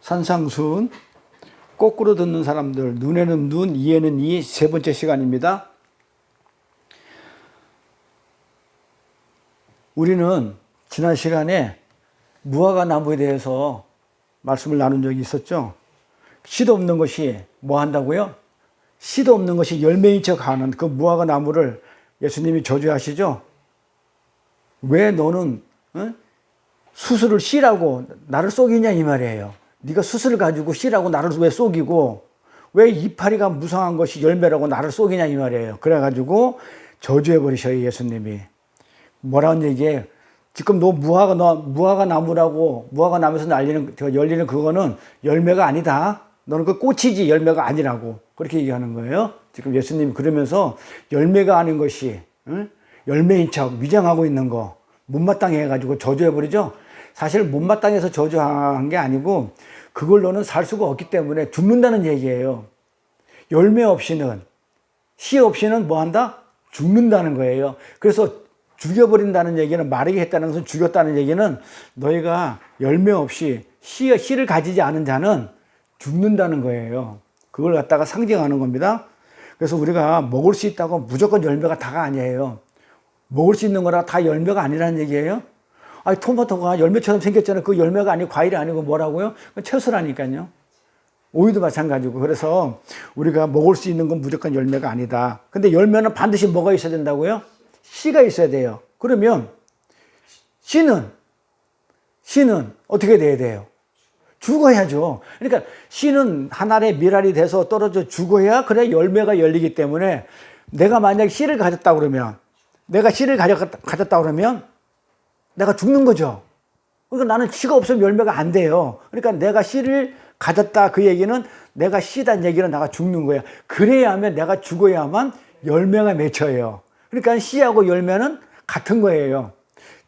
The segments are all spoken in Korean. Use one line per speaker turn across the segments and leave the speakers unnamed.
산상수훈, 거꾸로 듣는 사람들, 눈에는 눈, 이에는 이, 세 번째 시간입니다. 우리는 지난 시간에 무화과 나무에 대해서 말씀을 나눈 적이 있었죠. 씨도 없는 것이 뭐 한다고요? 씨도 없는 것이 열매인 척 하는 그 무화과 나무를 예수님이 저주하시죠. 왜 너는 수술을 씨라고 나를 속이냐 이 말이에요. 네가 수술을 가지고 씨라고 나를 왜 속이고, 왜 이파리가 무성한 것이 열매라고 나를 속이냐 이 말이에요. 그래가지고 저주해 버리셔요, 예수님이. 뭐라는 얘기예요? 지금 너 무화과 나무라고, 무화과 나무에서 열리는 그거는 열매가 아니다. 너는 그 꽃이지 열매가 아니라고. 그렇게 얘기하는 거예요. 지금 예수님이 그러면서 열매가 아닌 것이, 열매인 척 위장하고 있는 거 못마땅해 해가지고 저주해 버리죠. 사실 못마땅해서 저주한 게 아니고, 그걸로는 살 수가 없기 때문에 죽는다는 얘기예요. 열매 없이는, 씨 없이는 뭐 한다? 죽는다는 거예요. 그래서 죽여버린다는 얘기는, 마르게 했다는 것은 죽였다는 얘기는, 너희가 열매 없이 씨를 가지지 않은 자는 죽는다는 거예요. 그걸 갖다가 상징하는 겁니다. 그래서 우리가 먹을 수 있다고 무조건 열매가 다가 아니에요. 먹을 수 있는 거라 다 열매가 아니라는 얘기예요. 아니, 토마토가 열매처럼 생겼잖아요. 그 열매가 아니고 과일이 아니고 뭐라고요? 채소라니까요. 오이도 마찬가지고. 그래서 우리가 먹을 수 있는 건 무조건 열매가 아니다. 근데 열매는 반드시 뭐가 있어야 된다고요? 씨가 있어야 돼요. 그러면 씨는 어떻게 돼야 돼요? 죽어야죠. 그러니까 씨는 한 알의 밀알이 돼서 떨어져 죽어야, 그래 열매가 열리기 때문에, 내가 만약에 씨를 가졌다 그러면, 내가 죽는 거죠. 그러니까 나는 씨가 없으면 열매가 안 돼요. 그러니까 내가 씨를 가졌다, 그 얘기는 내가 씨단 얘기는 내가 죽는 거야. 그래야만, 내가 죽어야만 열매가 맺혀요. 그러니까 씨하고 열매는 같은 거예요.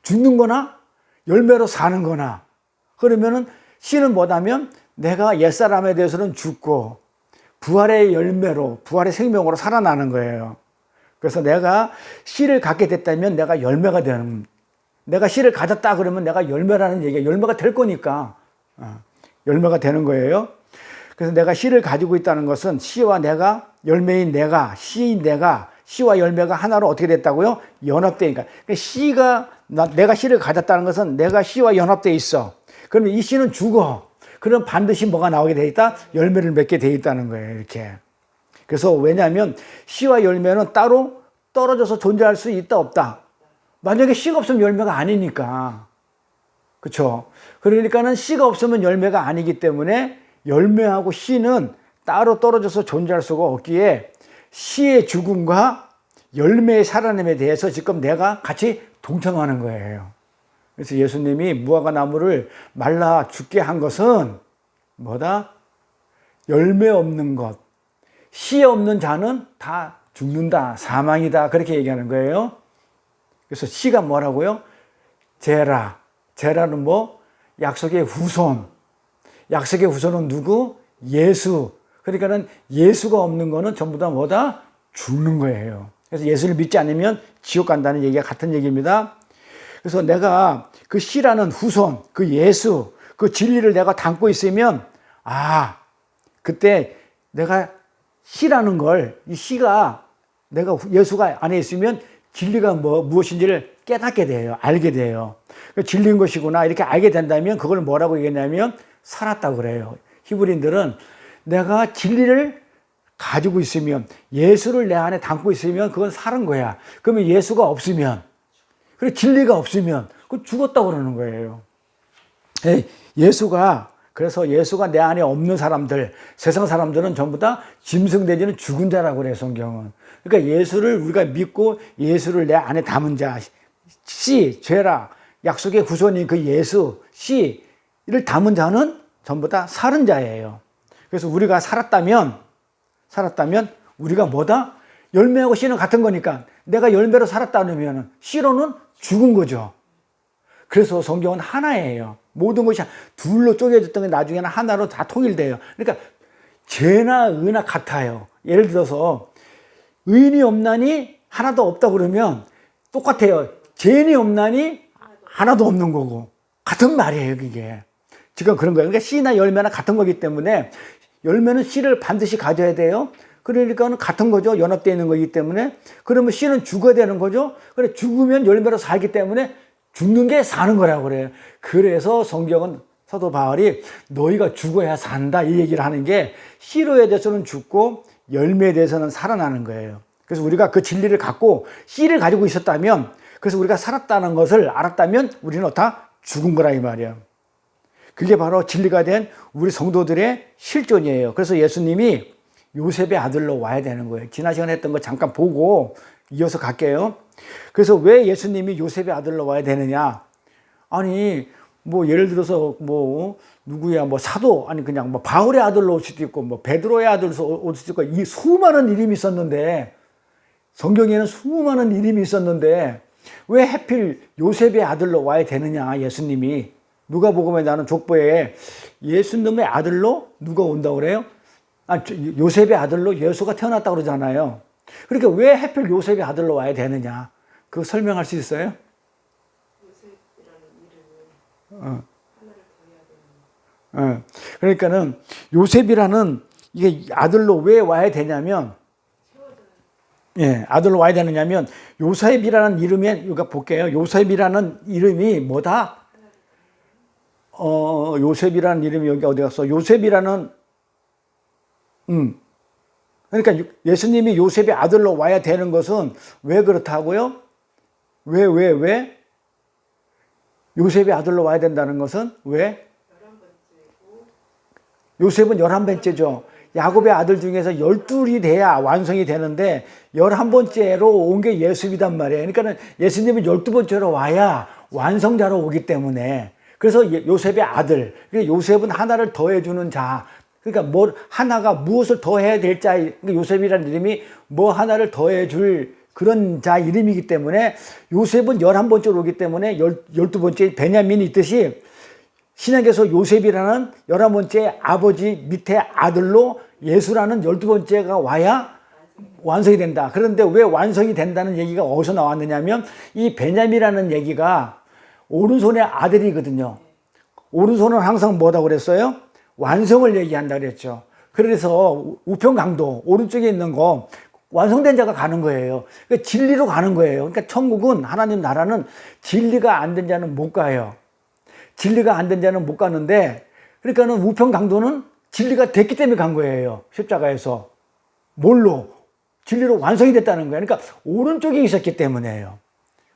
죽는 거나 열매로 사는 거나. 그러면은 씨는 뭐냐면, 내가 옛사람에 대해서는 죽고 부활의 열매로, 부활의 생명으로 살아나는 거예요. 그래서 내가 씨를 갖게 됐다면 내가 열매가 되는, 내가 씨를 가졌다 그러면 내가 열매라는 얘기야. 열매가 될 거니까 열매가 되는 거예요. 그래서 내가 씨를 가지고 있다는 것은, 씨와 내가, 열매인 내가, 씨인 내가, 씨와 열매가 하나로 어떻게 됐다고요? 연합되니까. 씨가, 내가 씨를 가졌다는 것은 내가 씨와 연합되어 있어. 그러면 이 씨는 죽어. 그럼 반드시 뭐가 나오게 돼 있다? 열매를 맺게 돼 있다는 거예요. 이렇게. 그래서 왜냐하면 씨와 열매는 따로 떨어져서 존재할 수 있다 없다. 만약에 씨가 없으면 열매가 아니니까. 그렇죠? 그러니까는 씨가 없으면 열매가 아니기 때문에 열매하고 씨는 따로 떨어져서 존재할 수가 없기에, 씨의 죽음과 열매의 살아남에 대해서 지금 내가 같이 동참하는 거예요. 그래서 예수님이 무화과 나무를 말라 죽게 한 것은 뭐다? 열매 없는 것, 씨 없는 자는 다 죽는다, 사망이다, 그렇게 얘기하는 거예요. 그래서 씨가 뭐라고요? 제라는 뭐? 약속의 후손. 약속의 후손은 누구? 예수. 그러니까는 예수가 없는 거는 전부 다 뭐다? 죽는 거예요. 그래서 예수를 믿지 않으면 지옥 간다는 얘기가 같은 얘기입니다. 그래서 내가 그 씨라는 후손, 그 예수, 그 진리를 내가 담고 있으면, 그때 내가 씨라는 걸, 이 씨가, 내가 예수가 안에 있으면 진리가 무엇인지를 깨닫게 돼요. 알게 돼요. 진리인 것이구나, 이렇게 알게 된다면 그걸 뭐라고 얘기했냐면 살았다고 그래요. 히브리인들은 내가 진리를 가지고 있으면, 예수를 내 안에 담고 있으면 그건 살은 거야. 그러면 예수가 없으면, 그리고 진리가 없으면 그 죽었다고 그러는 거예요. 그래서 예수가 내 안에 없는 사람들, 세상 사람들은 전부 다 짐승되지는 죽은 자라고 그래요, 성경은. 그러니까 예수를 우리가 믿고 예수를 내 안에 담은 자, 씨, 죄라, 약속의 후손인 그 예수, 씨를 담은 자는 전부 다 살은 자예요. 그래서 우리가 살았다면 우리가 뭐다? 열매하고 씨는 같은 거니까, 내가 열매로 살았다면 씨로는 죽은 거죠. 그래서 성경은 하나예요. 모든 것이 둘로 쪼개졌던 게 나중에는 하나로 다 통일돼요. 그러니까 죄나 의나 같아요. 예를 들어서 의인이 없나니 하나도 없다 그러면 똑같아요. 죄인이 없나니 하나도 없는 거고, 같은 말이에요, 그게. 지금 그런 거예요. 그러니까 씨나 열매나 같은 거기 때문에 열매는 씨를 반드시 가져야 돼요. 그러니까는 같은 거죠. 연합되어 있는 거기 때문에. 그러면 씨는 죽어야 되는 거죠. 그래, 죽으면 열매로 살기 때문에 죽는 게 사는 거라고 그래요. 그래서 성경은 사도 바울이 너희가 죽어야 산다 이 얘기를 하는 게 씨로에 대해서는 죽고 열매에 대해서는 살아나는 거예요. 그래서 우리가 그 진리를 갖고 씨를 가지고 있었다면, 그래서 우리가 살았다는 것을 알았다면 우리는 다 죽은 거라 이 말이야. 그게 바로 진리가 된 우리 성도들의 실존이에요. 그래서 예수님이 요셉의 아들로 와야 되는 거예요. 지난 시간에 했던 거 잠깐 보고 이어서 갈게요. 그래서 왜 예수님이 요셉의 아들로 와야 되느냐? 아니, 뭐 예를 들어서 뭐 누구야, 뭐 사도, 아니 그냥 뭐 바울의 아들로 올 수도 있고 뭐 베드로의 아들로 올 수도 있고, 이 수많은 이름이 있었는데, 성경에는 수많은 이름이 있었는데 왜 하필 요셉의 아들로 와야 되느냐? 예수님이 누가복음에 나는 족보에 예수님의 아들로 누가 온다고 그래요? 아, 요셉의 아들로 예수가 태어났다고 그러잖아요. 그러니까 왜 하필 요셉의 아들로 와야 되느냐? 그거 설명할 수 있어요? 요셉이라는 이름은 그러니까는 요셉이라는 이게 아들로 왜 와야 되냐면, 예, 아들로 와야 되느냐면 요셉이라는 이름에, 이거 볼게요. 요셉이라는 이름이 뭐다? 요셉이라는 이름이 여기 어디 갔어? 요셉이라는, 그러니까 예수님이 요셉의 아들로 와야 되는 것은 왜 그렇다고요? 왜? 요셉의 아들로 와야 된다는 것은 왜? 요셉은 11번째죠. 야곱의 아들 중에서 12이 돼야 완성이 되는데 11번째로 온 게 예수이단 말이에요. 그러니까 예수님은 12번째로 와야 완성자로 오기 때문에, 그래서 요셉의 아들, 요셉은 하나를 더해주는 자, 그러니까 뭐 하나가 무엇을 더해야 될 자, 그러니까 요셉이라는 이름이 뭐 하나를 더해줄 그런 자 이름이기 때문에 요셉은 11번째로 오기 때문에 12번째 베냐민이 있듯이 신약에서 요셉이라는 11번째 아버지 밑에 아들로 예수라는 12번째가 와야 완성이 된다. 그런데 왜 완성이 된다는 얘기가 어디서 나왔느냐면 이 베냐민이라는 얘기가 오른손의 아들이거든요. 오른손은 항상 뭐라고 그랬어요? 완성을 얘기한다 그랬죠. 그래서 우편강도 오른쪽에 있는 거 완성된 자가 가는 거예요. 그러니까 진리로 가는 거예요. 그러니까 천국은, 하나님 나라는 진리가 안 된 자는 못 가요. 진리가 안 된 자는 못 가는데, 그러니까는 우편강도는 진리가 됐기 때문에 간 거예요. 십자가에서. 뭘로? 진리로 완성이 됐다는 거예요. 그러니까 오른쪽에 있었기 때문에요.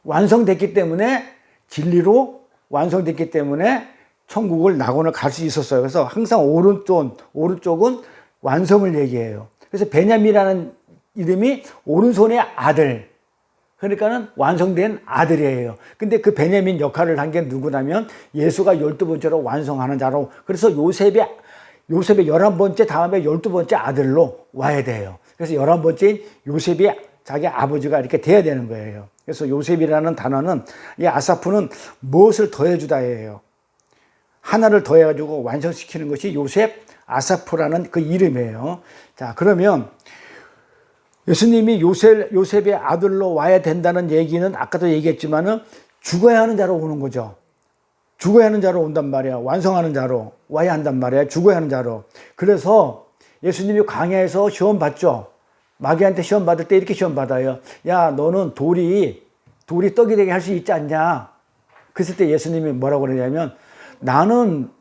완성됐기 때문에, 진리로 완성됐기 때문에 천국을 낙원을 갈 수 있었어요. 그래서 항상 오른쪽은 완성을 얘기해요. 그래서 베냐민이라는 이름이 오른손의 아들, 그러니까는 완성된 아들이에요. 근데 그 베냐민 역할을 한 게 누구냐면 예수가 12번째로 완성하는 자로, 그래서 요셉의 11번째 다음에 12번째 아들로 와야 돼요. 그래서 11번째인 요셉이 자기 아버지가 이렇게 돼야 되는 거예요. 그래서 요셉이라는 단어는, 이 아사프는 무엇을 더해주다예요. 하나를 더해가지고 완성시키는 것이 요셉, 아사프라는 그 이름이에요. 자, 그러면 예수님이 요셉의 아들로 와야 된다는 얘기는 아까도 얘기했지만은 죽어야 하는 자로 오는 거죠. 죽어야 하는 자로 온단 말이야. 완성하는 자로 와야 한단 말이야. 죽어야 하는 자로. 그래서 예수님이 광야에서 시험 받죠. 마귀한테 시험 받을 때 이렇게 시험 받아요. 야, 너는 돌이 떡이 되게 할 수 있지 않냐? 그랬을 때 예수님이 뭐라고 그러냐면 나는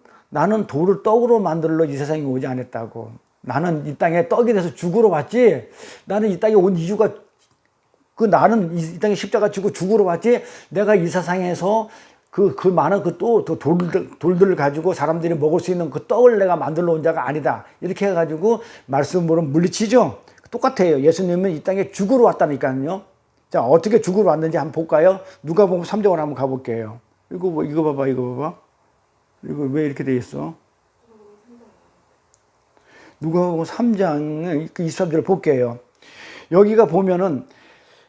돌을 떡으로 만들러 이 세상에 오지 않았다고. 나는 이 땅에 떡이 돼서 죽으러 왔지. 나는 이 땅에 온 이유가 나는 이 땅에 십자가 지고 죽으러 왔지. 내가 이 세상에서 그 많은 돌들을 가지고 사람들이 먹을 수 있는 그 떡을 내가 만들러 온 자가 아니다. 이렇게 해가지고 말씀으로 물리치죠. 똑같아요. 예수님은 이 땅에 죽으러 왔다니까요. 자, 어떻게 죽으러 왔는지 한번 볼까요? 누가복음 3장으로 한번 가볼게요. 이거 봐봐. 이거 왜 이렇게 돼 있어? 누가복음 3장 23절을 볼게요. 여기가 보면은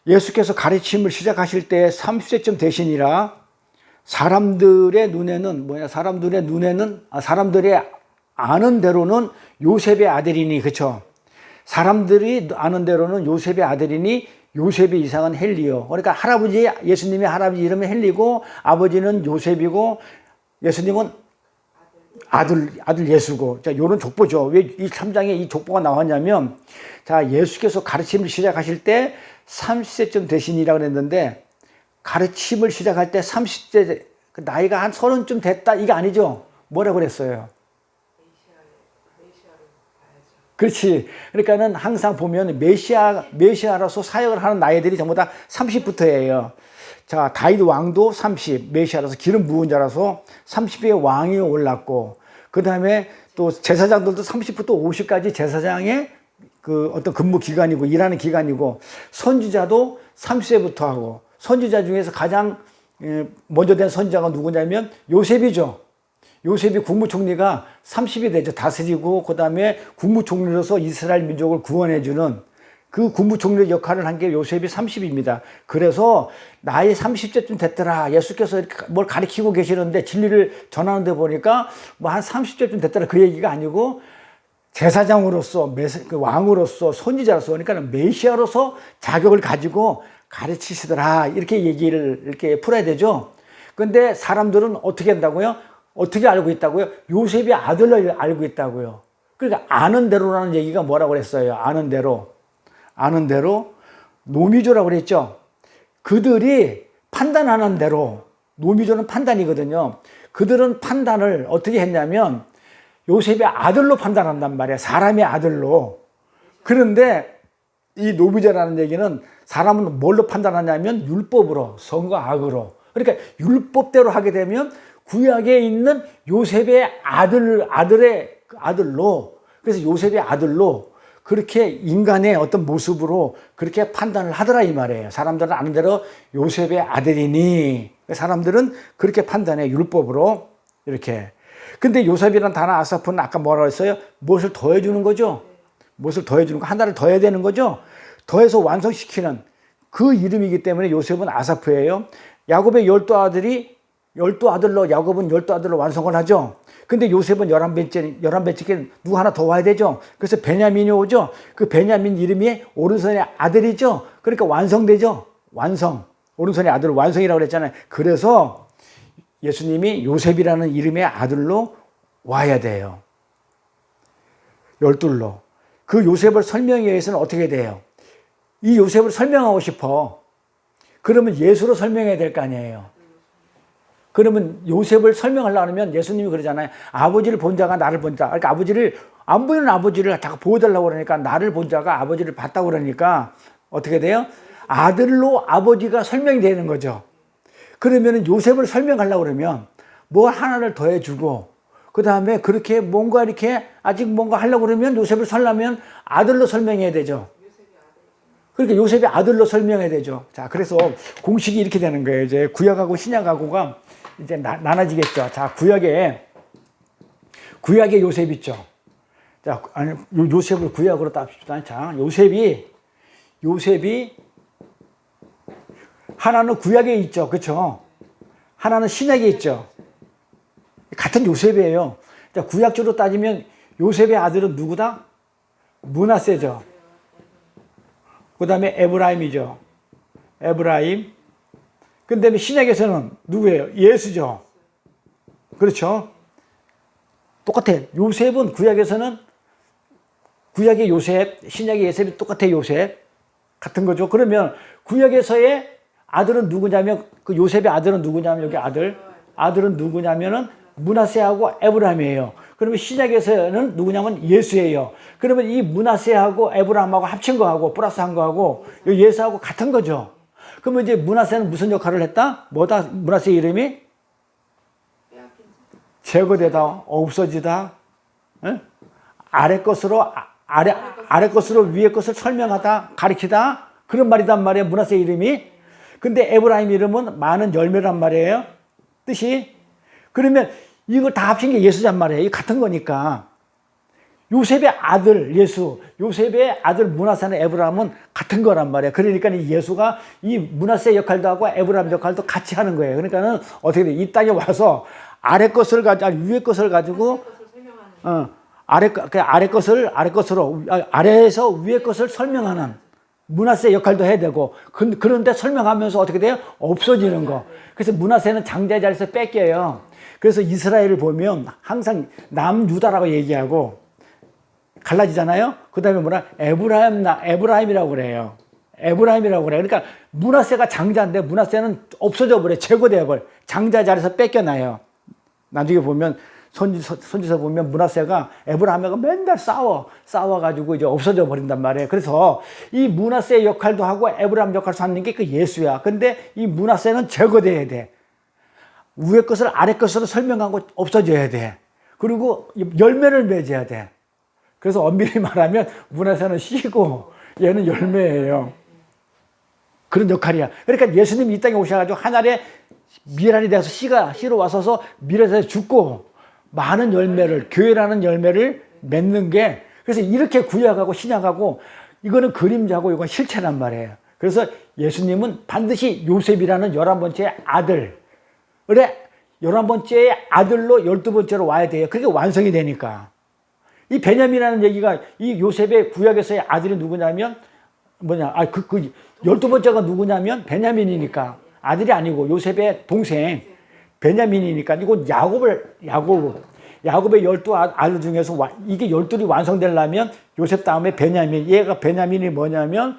예수께서 가르침을 시작하실 때 30세쯤 되시니라 사람들의 아는 대로는 요셉의 아들이니, 그쵸? 사람들이 아는 대로는 요셉의 아들이니 요셉의 이상은 헬리요. 그러니까 예수님의 할아버지 이름은 헬리고 아버지는 요셉이고 예수님은 아들 예수고. 자, 요런 족보죠. 왜 이 3장에 이 족보가 나왔냐면, 자, 예수께서 가르침을 시작하실 때 30세쯤 되시니라 그랬는데, 가르침을 시작할 때 30대, 나이가 한 30쯤 됐다, 이게 아니죠. 뭐라고 그랬어요? 그렇지. 그러니까는 항상 보면 메시아로서 사역을 하는 나이들이 전부 다 30부터예요. 자, 다윗 왕도 30, 메시아로서 기름 부은 자라서 30에 왕이 올랐고, 그 다음에 또 제사장들도 30부터 50까지 제사장의 그 어떤 근무 기간이고, 일하는 기간이고, 선지자도 30세부터 하고, 선지자 중에서 가장 먼저 된 선지자가 누구냐면 요셉이죠. 요셉이 국무총리가 30이 되죠. 다스리고, 그 다음에 국무총리로서 이스라엘 민족을 구원해주는 그 국무총리 역할을 한 게 요셉이 30입니다. 그래서 나이 30세쯤 됐더라. 예수께서 뭘 가르치고 계시는데 진리를 전하는데 보니까 뭐 한 30세쯤 됐더라. 그 얘기가 아니고 제사장으로서, 왕으로서, 선지자로서, 그러니까 메시아로서 자격을 가지고 가르치시더라. 이렇게 얘기를 이렇게 풀어야 되죠. 근데 사람들은 어떻게 한다고요? 어떻게 알고 있다고요? 요셉이 아들로 알고 있다고요. 그러니까 아는 대로라는 얘기가 뭐라고 그랬어요? 아는 대로. 아는 대로 노미조라고 그랬죠. 그들이 판단하는 대로, 노미조는 판단이거든요. 그들은 판단을 어떻게 했냐면 요셉의 아들로 판단한단 말이에요. 사람의 아들로. 그런데 이 노미조라는 얘기는 사람은 뭘로 판단하냐면 율법으로, 선과 악으로. 그러니까 율법대로 하게 되면 구약에 있는 요셉의 아들의 아들로, 그래서 요셉의 아들로 그렇게 인간의 어떤 모습으로 그렇게 판단을 하더라 이 말이에요. 사람들은 아는 대로 요셉의 아들이니, 사람들은 그렇게 판단해, 율법으로 이렇게. 근데 요셉이란 단어 아사프는 아까 뭐라고 했어요? 무엇을 더해주는 거죠? 무엇을 더해주는 거, 하나를 더해야 되는 거죠? 더해서 완성시키는 그 이름이기 때문에 요셉은 아사프예요. 야곱의 12아들로 야곱은 12아들로 완성을 하죠. 근데 요셉은 11배째 누구 하나 더 와야 되죠. 그래서 베냐민이 오죠. 그 베냐민 이름이 오른손의 아들이죠. 그러니까 완성되죠. 완성. 오른손의 아들 완성이라고 그랬잖아요. 그래서 예수님이 요셉이라는 이름의 아들로 와야 돼요. 12로. 그 요셉을 설명하기 위해서는 어떻게 돼요? 이 요셉을 설명하고 싶어. 그러면 예수로 설명해야 될 거 아니에요. 그러면 요셉을 설명하려고 하면 예수님이 그러잖아요. 아버지를 본 자가 나를 본 자. 그러니까 아버지를, 안 보이는 아버지를 자꾸 보여달라고 그러니까 나를 본 자가 아버지를 봤다고 그러니까 어떻게 돼요? 아들로 아버지가 설명이 되는 거죠. 그러면 요셉을 설명하려고 그러면 뭘 하나를 더해주고, 그 다음에 그렇게 뭔가 이렇게 아직 뭔가 하려고 그러면 요셉을 설명하면 아들로 설명해야 되죠. 그러니까 요셉이 아들로 설명해야 되죠. 자, 그래서 공식이 이렇게 되는 거예요. 이제 구약하고 신약하고가 이제 나눠지겠죠. 자, 구약에 요셉 있죠. 자, 아니, 요셉을 구약으로 따집시다. 자, 요셉이 하나는 구약에 있죠. 그렇죠? 하나는 신약에 있죠. 같은 요셉이에요. 자, 구약적으로 따지면 요셉의 아들은 누구다? 므낫세죠. 그 다음에 에브라임이죠. 에브라임. 그 다음에 신약에서는 누구예요? 예수죠. 그렇죠? 똑같아. 요셉은 구약에서는 구약의 요셉, 신약의 요셉이 똑같아. 요셉. 같은 거죠. 그러면 구약에서의 아들은 누구냐면, 그 요셉의 아들은 누구냐면, 여기 아들은 누구냐면은 므낫세하고 에브라임이에요. 그러면 신약에서는 누구냐면 예수예요. 그러면 이 므낫세하고 에브라임하고 합친 거하고 플러스한 거하고 예수하고 같은 거죠. 그러면 이제 므낫세는 무슨 역할을 했다? 뭐다? 므낫세 이름이 제거되다, 없어지다, 아래 것으로 위에 것을 설명하다, 가리키다, 그런 말이단 말이에요. 므낫세 이름이. 근데 에브라임 이름은 많은 열매란 말이에요. 뜻이. 그러면 이걸 다 합친 게 예수란 말이에요. 이 같은 거니까. 요셉의 아들 예수, 요셉의 아들 므낫세는 에브라임은 같은 거란 말이에요. 그러니까 이 예수가 이 므낫세 역할도 하고 에브라임 역할도 같이 하는 거예요. 그러니까는 어떻게 돼? 이 땅에 와서 아래 것을 가지고, 위에 것을 가지고, 아래에서 위에 것을 설명하는 므낫세 역할도 해야 되고, 그런데 설명하면서 어떻게 돼요? 없어지는 거. 그래서 므낫세는 장자 자리에서 뺏겨요. 그래서 이스라엘을 보면 항상 남유다라고 얘기하고 갈라지잖아요. 그 다음에 뭐라? 에브라임이라고 그래요. 에브라임이라고 그래요. 그러니까 므낫세가 장자인데 므낫세는 없어져 버려. 제거되어 버려. 장자 자리에서 뺏겨나요. 나중에 보면 선지서 보면 므낫세가 에브라임하고 맨날 싸워가지고 이제 없어져 버린단 말이에요. 그래서 이 므낫세 역할도 하고 에브라임 역할을 하는 게 그 예수야. 근데 이 므낫세는 제거돼야 돼. 위의 것을 아래 것으로 설명하고 없어져야 돼. 그리고 열매를 맺어야 돼. 그래서 엄밀히 말하면 므낫세는 씨고 얘는 열매예요. 그런 역할이야. 그러니까 예수님이 이 땅에 오셔가지고 하늘에 미랄이 돼서 씨로 와서서 미랄에서 죽고 많은 열매를, 교회라는 열매를 맺는 게, 그래서 이렇게 구약하고 신약하고 이거는 그림자고 이건 실체란 말이에요. 그래서 예수님은 반드시 요셉이라는 11번째 아들, 그래 11번째 아들로 12번째로 와야 돼요. 그게 완성이 되니까. 이 베냐민이라는 얘기가 이 요셉의 구약에서의 아들이 누구냐면 뭐냐, 12번째가 누구냐면 베냐민이니까. 아들이 아니고 요셉의 동생 베냐민이니까. 이거 야곱의 12아들 중에서 이게 12이 완성되려면 요셉 다음에 베냐민. 얘가 베냐민이 뭐냐면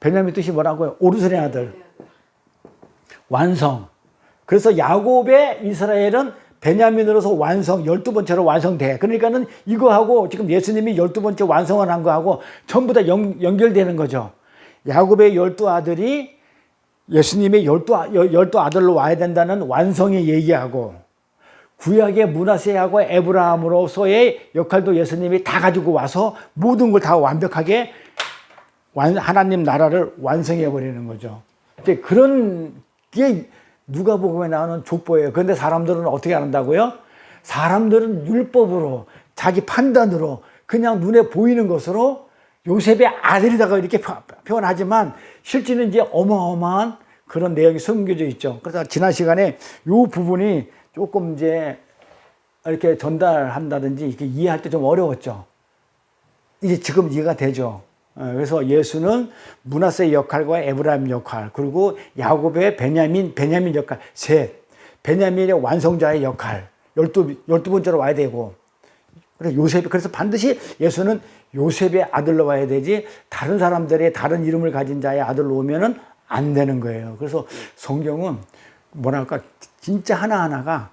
베냐민 뜻이 뭐라고요? 오르선의 아들. 완성. 그래서 야곱의 이스라엘은 베냐민으로서 완성, 12번째로 완성돼. 그러니까는 이거하고 지금 예수님이 12번째 완성을 한 거하고 전부 다 연결되는 거죠. 야곱의 12아들이 예수님의 12아들로 와야 된다는 완성의 얘기하고, 구약의 므낫세하고 에브라함으로서의 역할도 예수님이 다 가지고 와서 모든 걸 다 완벽하게 하나님 나라를 완성해 버리는 거죠. 이제 그런 게 누가복음에 나오는 족보예요. 그런데 사람들은 어떻게 한다고요? 사람들은 율법으로, 자기 판단으로, 그냥 눈에 보이는 것으로 요셉의 아들이다가 이렇게 표현하지만 실제는 이제 어마어마한 그런 내용이 숨겨져 있죠. 그래서 지난 시간에 이 부분이 조금 이제 이렇게 전달한다든지 이렇게 이해할 때 좀 어려웠죠. 이제 지금 이해가 되죠. 그래서 예수는 므낫세 역할과 에브라임 역할, 그리고 야곱의 베냐민 역할, 셋. 베냐민의 완성자의 역할, 12번째로 와야 되고, 그래서 반드시 예수는 요셉의 아들로 와야 되지 다른 사람들의 다른 이름을 가진 자의 아들로 오면은 안 되는 거예요. 그래서 성경은 뭐랄까 진짜 하나하나가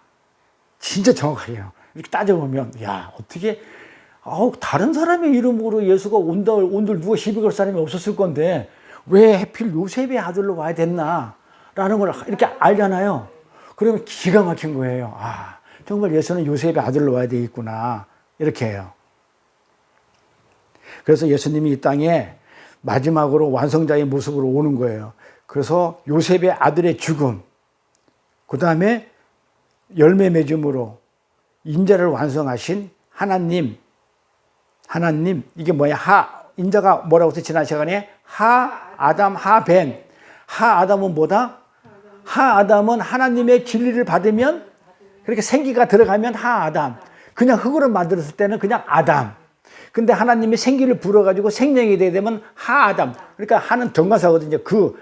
진짜 정확해요. 이렇게 따져보면 어떻게 다른 사람의 이름으로 예수가 온들 누가 시비 걸 사람이 없었을 건데 왜 하필 요셉의 아들로 와야 됐나라는 걸 이렇게 알잖아요. 그러면 기가 막힌 거예요. 정말 예수는 요셉의 아들로 와야 되겠구나, 이렇게 해요. 그래서 예수님이 이 땅에 마지막으로 완성자의 모습으로 오는 거예요. 그래서 요셉의 아들의 죽음, 그 다음에 열매 맺음으로 인자를 완성하신 하나님, 이게 뭐야? 인자가 뭐라고 해서 지난 시간에 아담, 벤. 아담은 뭐다? 아담은 하나님의 진리를 받으면, 그렇게 생기가 들어가면 아담. 그냥 흙으로 만들었을 때는 그냥 아담. 근데 하나님이 생기를 불어가지고 생명이 되면 아담. 그러니까 하는 정관사거든요. 그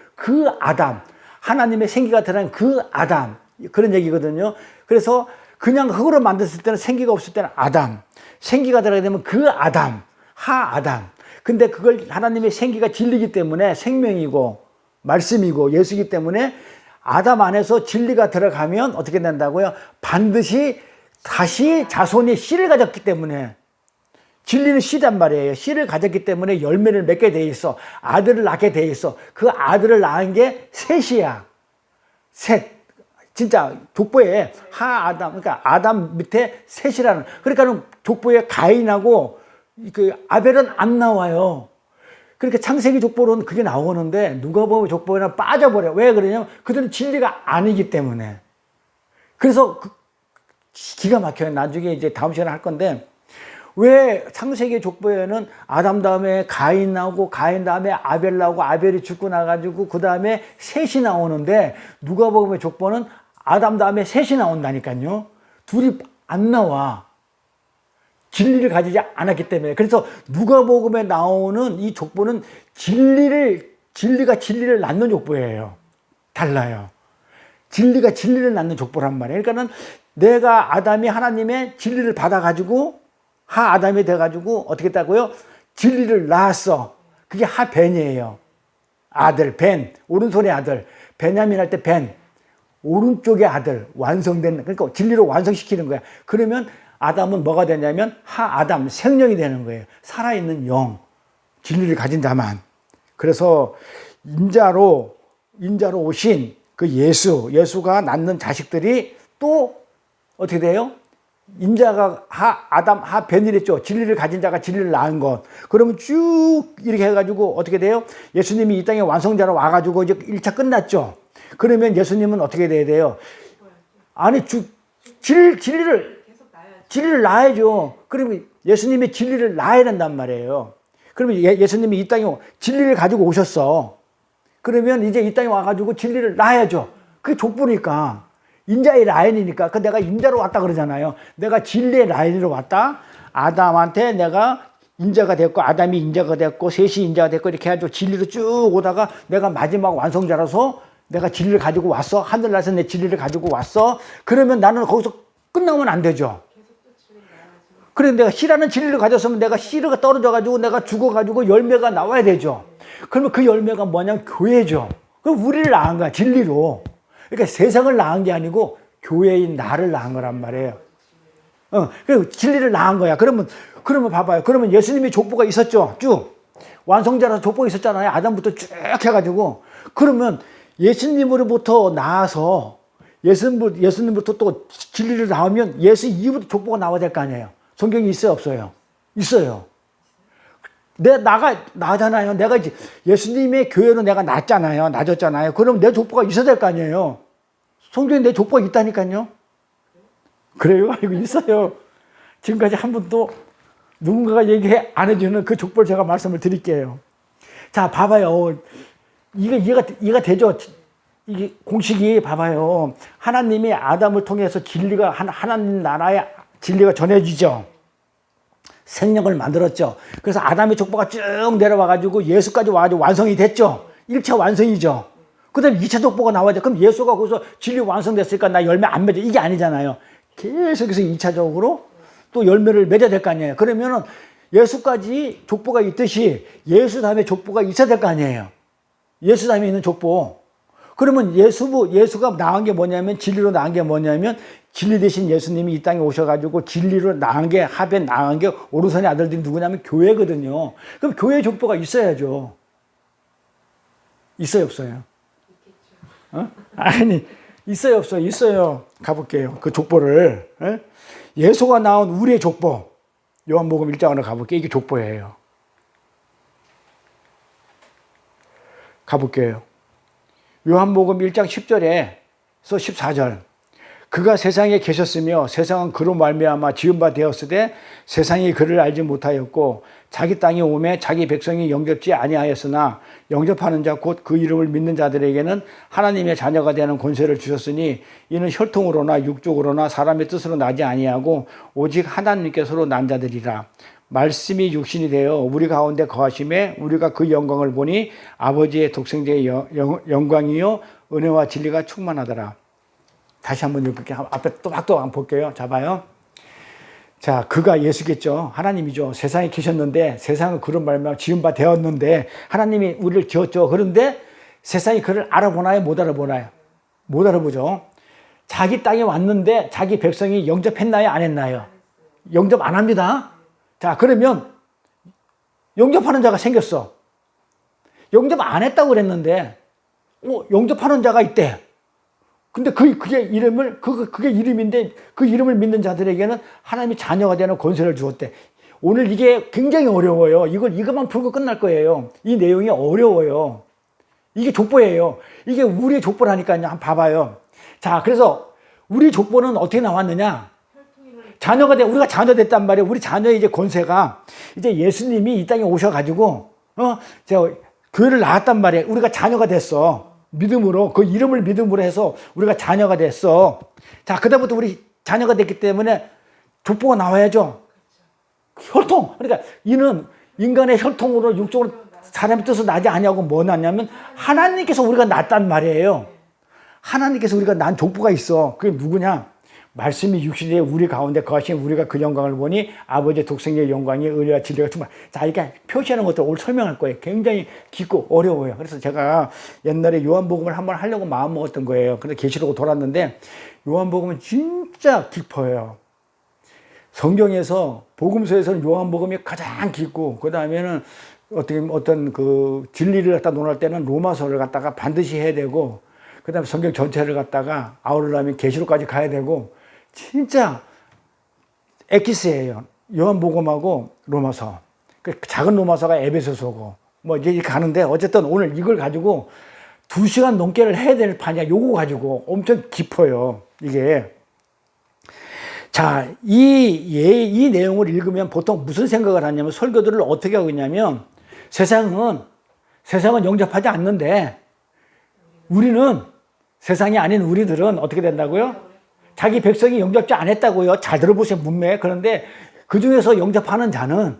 아담. 하나님의 생기가 들어간 그 아담. 그런 얘기거든요. 그래서 그냥 흙으로 만들었을 때는 생기가 없을 때는 아담. 생기가 들어가게 되면 그 아담. 아담. 근데 그걸 하나님의 생기가 진리기 때문에 생명이고 말씀이고 예수이기 때문에 아담 안에서 진리가 들어가면 어떻게 된다고요? 반드시 다시 자손이 씨를 가졌기 때문에, 진리는 씨단 말이에요. 씨를 가졌기 때문에 열매를 맺게 돼 있어. 아들을 낳게 돼 있어. 그 아들을 낳은 게 셋이야. 셋. 진짜 족보에 아담, 그러니까 아담 밑에 셋이라는. 그러니까 족보에 가인하고 그 아벨은 안 나와요. 그러니까 창세기 족보로는 그게 나오는데 누가복음 족보에는 빠져버려. 왜 그러냐면 그들은 진리가 아니기 때문에. 그래서 기가 막혀요. 나중에 이제 다음 시간에 할 건데, 왜 창세기 족보에는 아담 다음에 가인 나오고 가인 다음에 아벨 나오고 아벨이 죽고 나가지고 그 다음에 셋이 나오는데 누가복음의 족보는 아담 다음에 셋이 나온다니까요. 둘이 안 나와. 진리를 가지지 않았기 때문에. 그래서 누가복음에 나오는 이 족보는 진리가 진리를 낳는 족보예요. 달라요. 진리가 진리를 낳는 족보란 말이에요. 그러니까는 내가 아담이 하나님의 진리를 받아가지고 하아담이 돼가지고 어떻게 했다고요? 진리를 낳았어. 그게 하벤이에요. 아들, 벤, 오른손의 아들. 베냐민 할 때 벤, 오른쪽의 아들, 완성된, 그러니까 진리로 완성시키는 거야. 그러면 아담은 뭐가 되냐면 하아담, 생명이 되는 거예요. 살아있는 영, 진리를 가진 자만. 그래서 인자로 오신 그 예수가 낳는 자식들이 또 어떻게 돼요? 인자가 아담, 벤이랬죠. 진리를 가진 자가 진리를 낳은 것. 그러면 쭉 이렇게 해가지고 어떻게 돼요? 예수님이 이 땅에 완성자로 와가지고 이제 1차 끝났죠. 그러면 예수님은 어떻게 돼야 돼요? 아니, 진리를 낳아야죠. 그러면 예수님이 진리를 낳아야 된단 말이에요. 그러면 예수님이 이 땅에 진리를 가지고 오셨어. 그러면 이제 이 땅에 와가지고 진리를 낳아야죠. 그게 족보니까. 인자의 라인이니까. 그 내가 인자로 왔다 그러잖아요. 내가 진리의 라인으로 왔다. 아담한테 내가 인자가 됐고, 아담이 인자가 됐고, 셋이 인자가 됐고, 이렇게 해가지고 진리로 쭉 오다가 내가 마지막 완성자라서 내가 진리를 가지고 왔어. 하늘나라에서 내 진리를 가지고 왔어. 그러면 나는 거기서 끝나면 안 되죠. 그래, 내가 씨라는 진리를 가졌으면 내가 씨가 떨어져가지고 내가 죽어가지고 열매가 나와야 되죠. 그러면 그 열매가 뭐냐면 교회죠. 그럼 우리를 낳은 거야, 진리로. 그러니까 세상을 낳은 게 아니고 교회인 나를 낳은 거란 말이에요. 그리고 진리를 낳은 거야. 그러면 봐봐요. 그러면 예수님이 족보가 있었죠. 쭉. 완성자라서 족보가 있었잖아요. 아담부터 쭉 해가지고. 그러면 예수님으로부터 나와서 예수님부터 또 진리를 나오면 예수 이후부터 족보가 나와야 될 거 아니에요. 성경이 있어요, 없어요? 있어요. 나잖아요. 내가 이제 예수님의 교회로 내가 낳았잖아요. 낳았잖아요. 그럼 내 족보가 있어야 될 거 아니에요. 성경에 내 족보가 있다니까요. 그래요? 이거 있어요. 지금까지 한 번도 누군가가 얘기 안 해주는 그 족보를 제가 말씀을 드릴게요. 자, 봐봐요. 이해가 되죠? 이게 공식이 봐봐요. 하나님이 아담을 통해서 진리가 하나님 나라의 진리가 전해지죠. 생명을 만들었죠. 그래서 아담의 족보가 쭉 내려와가지고 예수까지 와가지고 완성이 됐죠. 1차 완성이죠. 그 다음에 2차 족보가 나와야죠. 그럼 예수가 거기서 진리 완성됐으니까 나 열매 안 맺어. 이게 아니잖아요. 계속해서 2차적으로 또 열매를 맺어야 될 거 아니에요. 그러면은 예수까지 족보가 있듯이 예수 다음에 족보가 있어야 될 거 아니에요. 예수 다음에 있는 족보. 그러면 예수가 나은 게 뭐냐면, 진리로 나은 게 뭐냐면, 진리 대신 예수님이 이 땅에 오셔가지고 진리로 나은 게, 하벤 나은 게 오른손의 아들들이 누구냐면 교회거든요. 그럼 교회 족보가 있어야죠. 있어요, 없어요? 아니, 있어요, 없어요? 있어요. 가볼게요. 그 족보를. 예수가 나온 우리의 족보. 요한복음 1장으로 가볼게요. 이게 족보예요. 가볼게요. 요한복음 1장 10절에서 14절. 그가 세상에 계셨으며 세상은 그로 말미암아 지은 바 되었으되 세상이 그를 알지 못하였고 자기 땅에 오매 자기 백성이 영접지 아니하였으나 영접하는 자 곧 그 이름을 믿는 자들에게는 하나님의 자녀가 되는 권세를 주셨으니 이는 혈통으로나 육족으로나 사람의 뜻으로 나지 아니하고 오직 하나님께서로 난 자들이라. 말씀이 육신이 되어 우리 가운데 거하심에 우리가 그 영광을 보니 아버지의 독생자의 영광이요 은혜와 진리가 충만하더라. 다시 한번 읽을게요. 앞에 또 한번 볼게요. 자, 봐요. 자, 그가 예수겠죠. 하나님이죠. 세상에 계셨는데 세상은 그런 말만 지은 바 되었는데 하나님이 우리를 지었죠. 그런데 세상이 그를 알아보나요? 못 알아보나요? 못 알아보죠. 자기 땅에 왔는데 자기 백성이 영접했나요? 안 했나요? 영접 안 합니다. 자, 그러면 영접하는 자가 생겼어. 영접 안 했다고 그랬는데 영접하는 자가 있대. 근데 그게 이름인데 그 이름을 믿는 자들에게는 하나님이 자녀가 되는 권세를 주었대. 오늘 이게 굉장히 어려워요. 이것만 풀고 끝날 거예요. 이 내용이 어려워요. 이게 족보예요. 이게 우리의 족보라니까요. 한번 봐봐요. 자, 그래서 우리 족보는 어떻게 나왔느냐? 우리가 자녀 됐단 말이에요. 우리 자녀의 이제 권세가 이제 예수님이 이 땅에 오셔가지고, 교회를 낳았단 말이에요. 우리가 자녀가 됐어. 믿음으로, 그 이름을 믿음으로 해서 우리가 자녀가 됐어. 자, 그다음부터 우리 자녀가 됐기 때문에 족보가 나와야죠. 혈통. 그러니까 이는 인간의 혈통으로 육적으로 사람의 뜻을 나지 아니하고 뭐 났냐면 하나님께서 우리가 낳았단 말이에요. 하나님께서 우리가 난 족보가 있어. 그게 누구냐? 말씀이 육신에 우리 가운데 거하신 우리가 그 영광을 보니 아버지의 독생의 영광이 은혜와 진리가 충만. 자, 이렇게 표시하는 것들 오늘 설명할 거예요. 굉장히 깊고 어려워요. 그래서 제가 옛날에 요한복음을 한번 하려고 마음먹었던 거예요. 근데 계시록으로 돌았는데 요한복음은 진짜 깊어요. 성경에서 복음서에서는 요한복음이 가장 깊고 그 다음에는 어떤 그 진리를 갖다 논할 때는 로마서를 갖다가 반드시 해야 되고 그 다음에 성경 전체를 갖다가 아우르려면 계시록까지 가야 되고 진짜 엑기스예요. 요한복음하고 로마서. 그 작은 로마서가 에베소서고 뭐 이제 가는데 어쨌든 오늘 이걸 가지고 2시간 넘게를 해야 될 판이야. 요거 가지고 엄청 깊어요. 이게. 자, 이 내용을 읽으면 보통 무슨 생각을 하냐면 설교들을 어떻게 하고 있냐면 세상은 영접하지 않는데 우리는 세상이 아닌 우리들은 어떻게 된다고요? 자기 백성이 영접지 않았다고요. 잘 들어보세요. 문맥. 그런데 그 중에서 영접하는 자는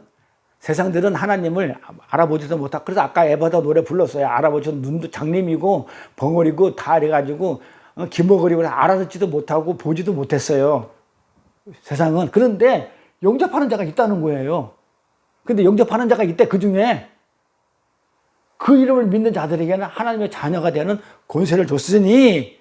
세상들은 하나님을 알아보지도 못하고 그래서 아까 에바다 노래 불렀어요. 알아보지도 눈도 장님이고 벙어리고 다 이래가지고 기머거리고 알아듣지도 못하고 보지도 못했어요. 세상은. 그런데 영접하는 자가 있다는 거예요. 근데 영접하는 자가 있대. 그 중에 그 이름을 믿는 자들에게는 하나님의 자녀가 되는 권세를 줬으니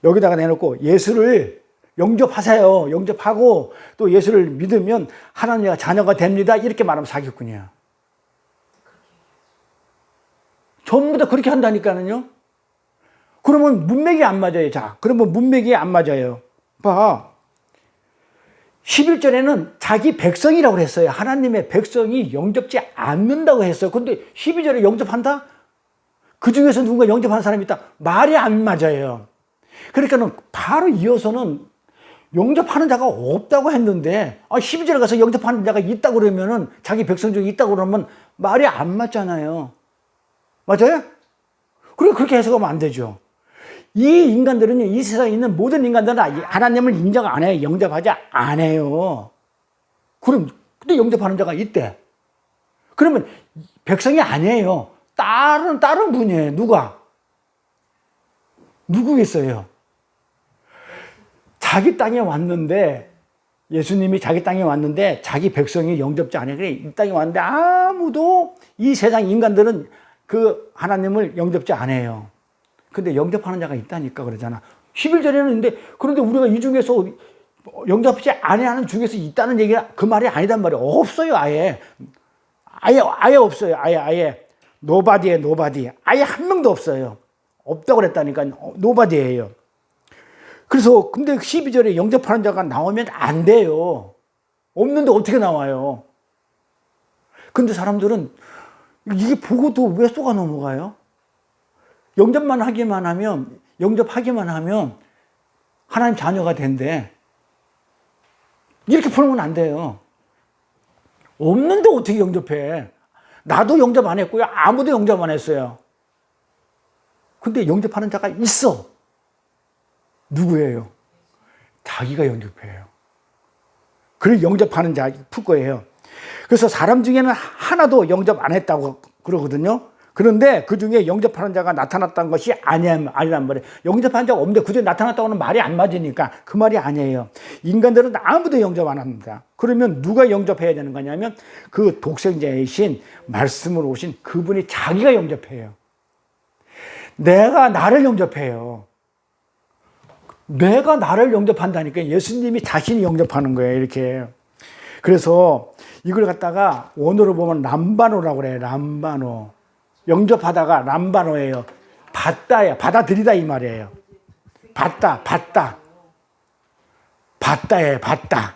여기다가 내놓고 예수를 영접하세요. 영접하고 또 예수를 믿으면 하나님의 자녀가 됩니다. 이렇게 말하면 사기꾼이야. 전부 다 그렇게 한다니까는요. 그러면 문맥이 안 맞아요. 자, 그러면 문맥이 안 맞아요. 봐. 11절에는 자기 백성이라고 그랬어요. 하나님의 백성이 영접지 않는다고 했어요. 근데 12절에 영접한다? 그 중에서 누군가 영접하는 사람이 있다? 말이 안 맞아요. 그러니까는 바로 이어서는 영접하는 자가 없다고 했는데 12절에 가서 영접하는 자가 있다고 그러면은 자기 백성 중에 있다고 그러면 말이 안 맞잖아요. 맞아요? 그렇게 해석하면 안 되죠. 이 인간들은요, 이 세상에 있는 모든 인간들은 하나님을 인정 안 해요. 영접하지 안 해요. 근데 영접하는 자가 있대. 그러면 백성이 아니에요. 다른 분이에요. 누구겠어요? 자기 땅에 왔는데, 예수님이 자기 땅에 왔는데, 자기 백성이 영접지 않아요. 그래, 이 땅에 왔는데 아무도 이 세상 인간들은 그 하나님을 영접지 않아요. 근데 영접하는 자가 있다니까 그러잖아. 11절에는 그런데 우리가 이 중에서 영접하지 아니하는 중에서 있다는 얘기가 그 말이 아니단 말이에요. 없어요, 아예 없어요. 아예 노바디에 노바디. 아예 한 명도 없어요. 없다고 그랬다니까. 노바디예요. 그래서 근데 12절에 영접하는 자가 나오면 안 돼요. 없는데 어떻게 나와요? 근데 사람들은 이게 보고도 왜 쏘가 넘어가요? 영접하기만 하면 하나님 자녀가 된대. 이렇게 풀면 안 돼요. 없는데 어떻게 영접해? 나도 영접 안 했고요. 아무도 영접 안 했어요. 근데 영접하는 자가 있어. 누구예요? 자기가 영접해요. 그걸 영접하는 자 풀 거예요. 그래서 사람 중에는 하나도 영접 안 했다고 그러거든요. 그런데 그 중에 영접하는 자가 나타났다는 것이 아니란 말이에요. 영접하는 자가 없는데 그중에 나타났다고는 말이 안 맞으니까 그 말이 아니에요. 인간들은 아무도 영접 안 합니다. 그러면 누가 영접해야 되는 거냐면 그 독생자이신 말씀으로 오신 그분이 자기가 영접해요. 내가 나를 영접해요. 내가 나를 영접한다니까 예수님이 자신이 영접하는 거예요. 이렇게. 그래서 이걸 갖다가 원어로 보면 람바노라고 그래요. 람바노. 영접하다가 람바노예요. 받다야. 받아들이다 이 말이에요. 받다예요. 받다.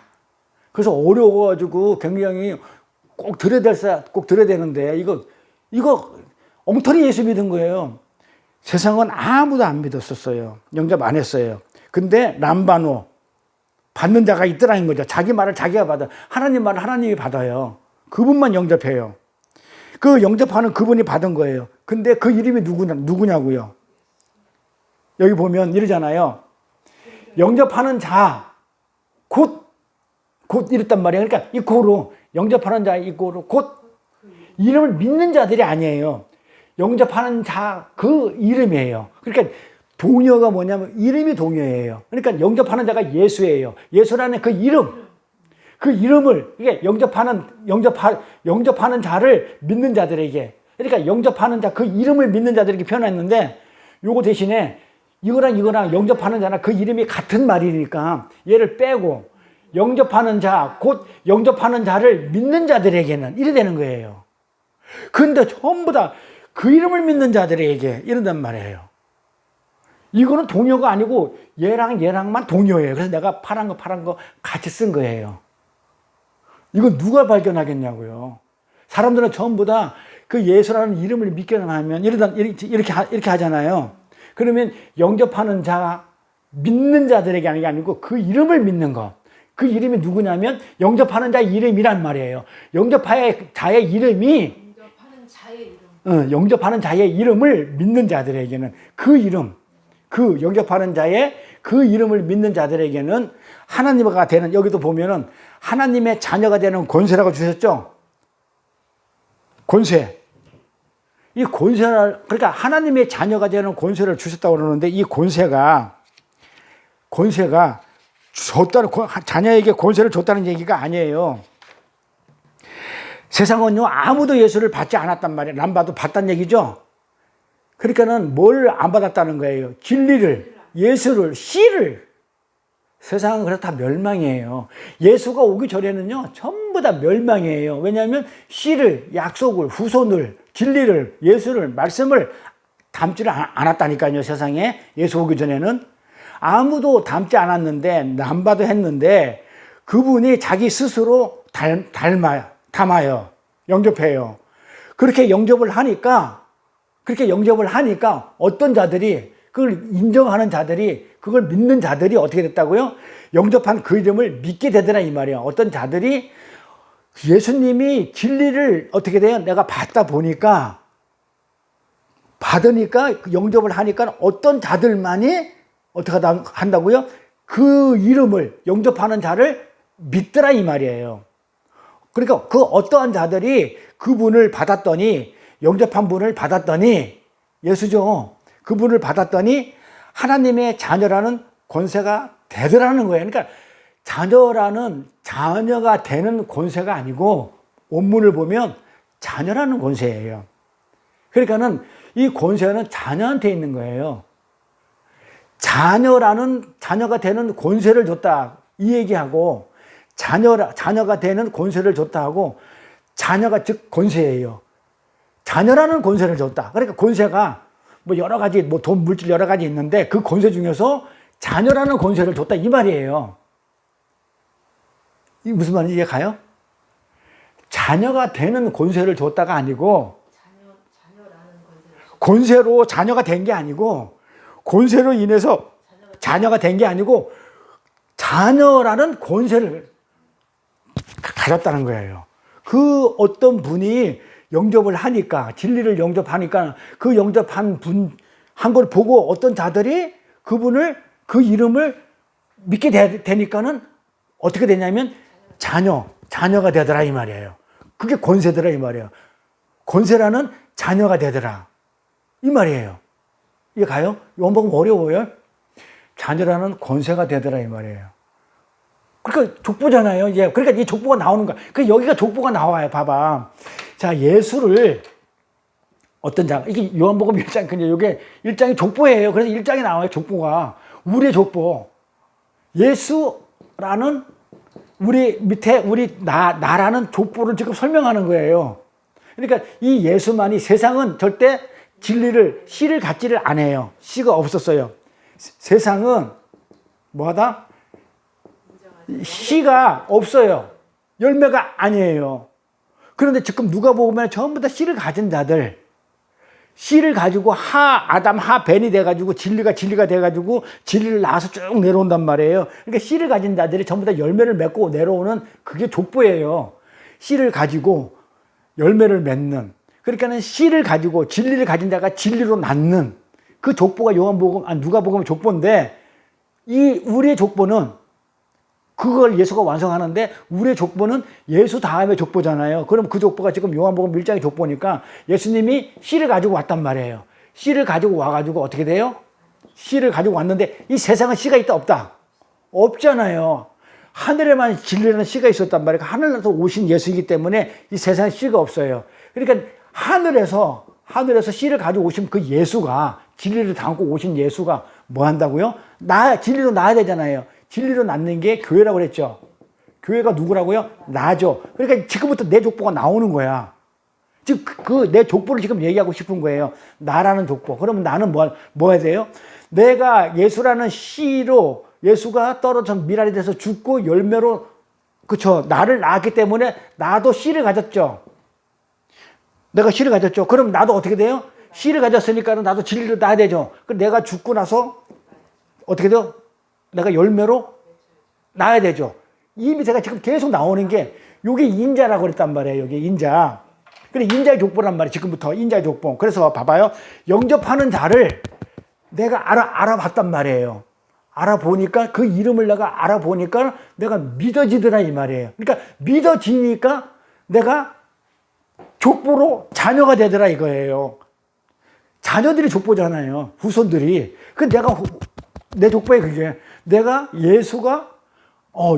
그래서 어려워가지고 굉장히 꼭 들어야 되는데 이거 엉터리 예수 믿은 거예요. 세상은 아무도 안 믿었었어요. 영접 안 했어요. 근데 람바노 받는 자가 있더라는 거죠. 자기 말을 자기가 받아. 하나님 말을 하나님이 받아요. 그분만 영접해요. 그 영접하는 그분이 받은 거예요. 근데 그 이름이 누구냐고요. 여기 보면 이러잖아요. 영접하는 자, 곧 곧 이랬단 말이에요. 그러니까 이 고로 영접하는 자 이 고로 곧 이름을 믿는 자들이 아니에요. 영접하는 자 그 이름이에요. 그러니까 동요가 뭐냐면 이름이 동요예요. 그러니까 영접하는 자가 예수예요. 예수라는 그 이름. 그 이름을 이게 영접하는 자를 믿는 자들에게, 그러니까 영접하는 자 그 이름을 믿는 자들에게 표현했는데, 요거 대신에 이거랑 영접하는 자나 그 이름이 같은 말이니까 얘를 빼고 영접하는 자, 곧 영접하는 자를 믿는 자들에게는 이래 되는 거예요. 근데 전부 다 그 이름을 믿는 자들에게 이런단 말이에요. 이거는 동요가 아니고 얘랑만 동요예요. 그래서 내가 파란 거 같이 쓴 거예요. 이거 누가 발견하겠냐고요. 사람들은 전부 다 그 예수라는 이름을 믿기만 하면 이렇게 하잖아요. 그러면 영접하는 자, 믿는 자들에게 하는 게 아니고 그 이름을 믿는 것. 그 이름이 누구냐면 영접하는 자의 이름이란 말이에요. 영접하는 자의 이름이 영접하는 자의 이름을 믿는 자들에게는 그 이름, 그 영접하는 자의 그 이름을 믿는 자들에게는 하나님과 되는, 여기도 보면은 하나님의 자녀가 되는 권세라고 주셨죠? 권세. 이 권세를, 그러니까 하나님의 자녀가 되는 권세를 주셨다고 그러는데 이 권세가 자녀에게 권세를 줬다는 얘기가 아니에요. 세상은요, 아무도 예수를 받지 않았단 말이에요. 난 봐도 받단 얘기죠? 그러니까는 뭘 안 받았다는 거예요? 진리를, 예수를, 씨를. 세상은 그래서 다 멸망이에요. 예수가 오기 전에는요, 전부 다 멸망이에요. 왜냐하면 씨를, 약속을, 후손을, 진리를, 예수를, 말씀을 담지를 않았다니까요, 세상에. 예수 오기 전에는. 아무도 담지 않았는데, 남봐도 했는데, 그분이 자기 스스로 담아요. 영접해요. 그렇게 영접을 하니까 어떤 자들이, 그걸 인정하는 자들이, 그걸 믿는 자들이 어떻게 됐다고요? 영접한 그 이름을 믿게 되더라 이 말이에요. 어떤 자들이 예수님이 진리를 어떻게 돼요? 내가 받으니까 영접을 하니까 어떤 자들만이 어떻게 한다고요? 그 이름을 영접하는 자를 믿더라 이 말이에요. 그러니까 그 어떠한 자들이 그분을 받았더니, 영접한 분을 받았더니, 예수죠. 그분을 받았더니 하나님의 자녀라는 권세가 되더라는 거예요. 그러니까 자녀가 되는 권세가 아니고 원문을 보면 자녀라는 권세예요. 그러니까는 이 권세는 자녀한테 있는 거예요. 자녀가 되는 권세를 줬다 이 얘기하고, 자녀가 되는 권세를 줬다 하고, 자녀가 즉 권세예요. 자녀라는 권세를 줬다. 그러니까 권세가 뭐 여러 가지, 뭐 돈, 물질 여러 가지 있는데 그 권세 중에서 자녀라는 권세를 줬다 이 말이에요. 이 무슨 말인지 이해 가요? 자녀가 되는 권세를 줬다가 아니고, 권세로 자녀가 된 게 아니고, 권세로 인해서 자녀가 된 게 아니고, 자녀라는 권세를 가졌다는 거예요. 그 어떤 분이 영접을 하니까, 진리를 영접하니까, 그 영접한 한 걸 보고 어떤 자들이 그 이름을 믿게 되니까는 어떻게 되냐면 자녀가 되더라 이 말이에요. 그게 권세더라 이 말이에요. 권세라는 자녀가 되더라 이 말이에요. 이게 가요? 원복음 어려워요? 자녀라는 권세가 되더라 이 말이에요. 그러니까 족보잖아요. 이제 그러니까 이 족보가 나오는 거야. 그러니까 여기가 족보가 나와요. 봐봐. 자, 예수를 어떤 장, 이게 요한복음 1장, 근데 이게 1장이 족보예요. 그래서 1장에 나와요. 족보가. 우리의 족보. 예수라는 우리 밑에 나라는 족보를 지금 설명하는 거예요. 그러니까 이 예수만이, 세상은 절대 씨를 갖지를 않아요. 씨가 없었어요. 세상은 뭐하다? 씨가 없어요. 열매가 아니에요. 그런데 지금 누가복음에 전부 다 씨를 가진 자들, 씨를 가지고 아담 벤이 돼가지고 진리가 돼가지고 진리를 낳아서 쭉 내려온단 말이에요. 그러니까 씨를 가진 자들이 전부 다 열매를 맺고 내려오는 그게 족보예요. 씨를 가지고 열매를 맺는. 그러니까는 씨를 가지고 진리를 가진 자가 진리로 낳는 그 족보가 누가복음 족보인데, 이 우리의 족보는 그걸 예수가 완성하는데 우리의 족보는 예수 다음의 족보잖아요. 그럼 그 족보가 지금 요한복음 1장의 족보니까 예수님이 씨를 가지고 왔단 말이에요. 씨를 가지고 와가지고 어떻게 돼요? 씨를 가지고 왔는데 이 세상은 씨가 있다 없다? 없잖아요. 하늘에만 진리라는 씨가 있었단 말이에요. 하늘에서 오신 예수이기 때문에 이 세상에 씨가 없어요. 그러니까 하늘에서 씨를 가지고 오신 그 예수가, 진리를 담고 오신 예수가 뭐 한다고요? 진리로 낳아야 되잖아요. 진리로 낳는 게 교회라고 그랬죠. 교회가 누구라고요? 나죠. 그러니까 지금부터 내 족보가 나오는 거야. 즉, 내 족보를 지금 얘기하고 싶은 거예요. 나라는 족보. 그러면 나는 뭐 해야 돼요? 내가 예수라는 씨로, 예수가 떨어져 미랄이 돼서 죽고 열매로, 그쵸. 나를 낳았기 때문에 나도 씨를 가졌죠. 내가 씨를 가졌죠. 그럼 나도 어떻게 돼요? 씨를 가졌으니까 나도 진리를 낳아야 되죠. 그럼 내가 죽고 나서 어떻게 돼요? 내가 열매로 낳아야 되죠. 이 밑에가 지금 계속 나오는 게, 요게 인자라고 그랬단 말이에요. 요게 인자. 그래, 인자의 족보란 말이에요. 지금부터 인자의 족보. 그래서 봐봐요. 영접하는 자를 내가 알아봤단 말이에요. 알아보니까, 그 이름을 내가 알아보니까 내가 믿어지더라 이 말이에요. 그러니까 믿어지니까 내가 족보로 자녀가 되더라 이거예요. 자녀들이 족보잖아요. 후손들이. 내 족보에 그게, 내가 예수가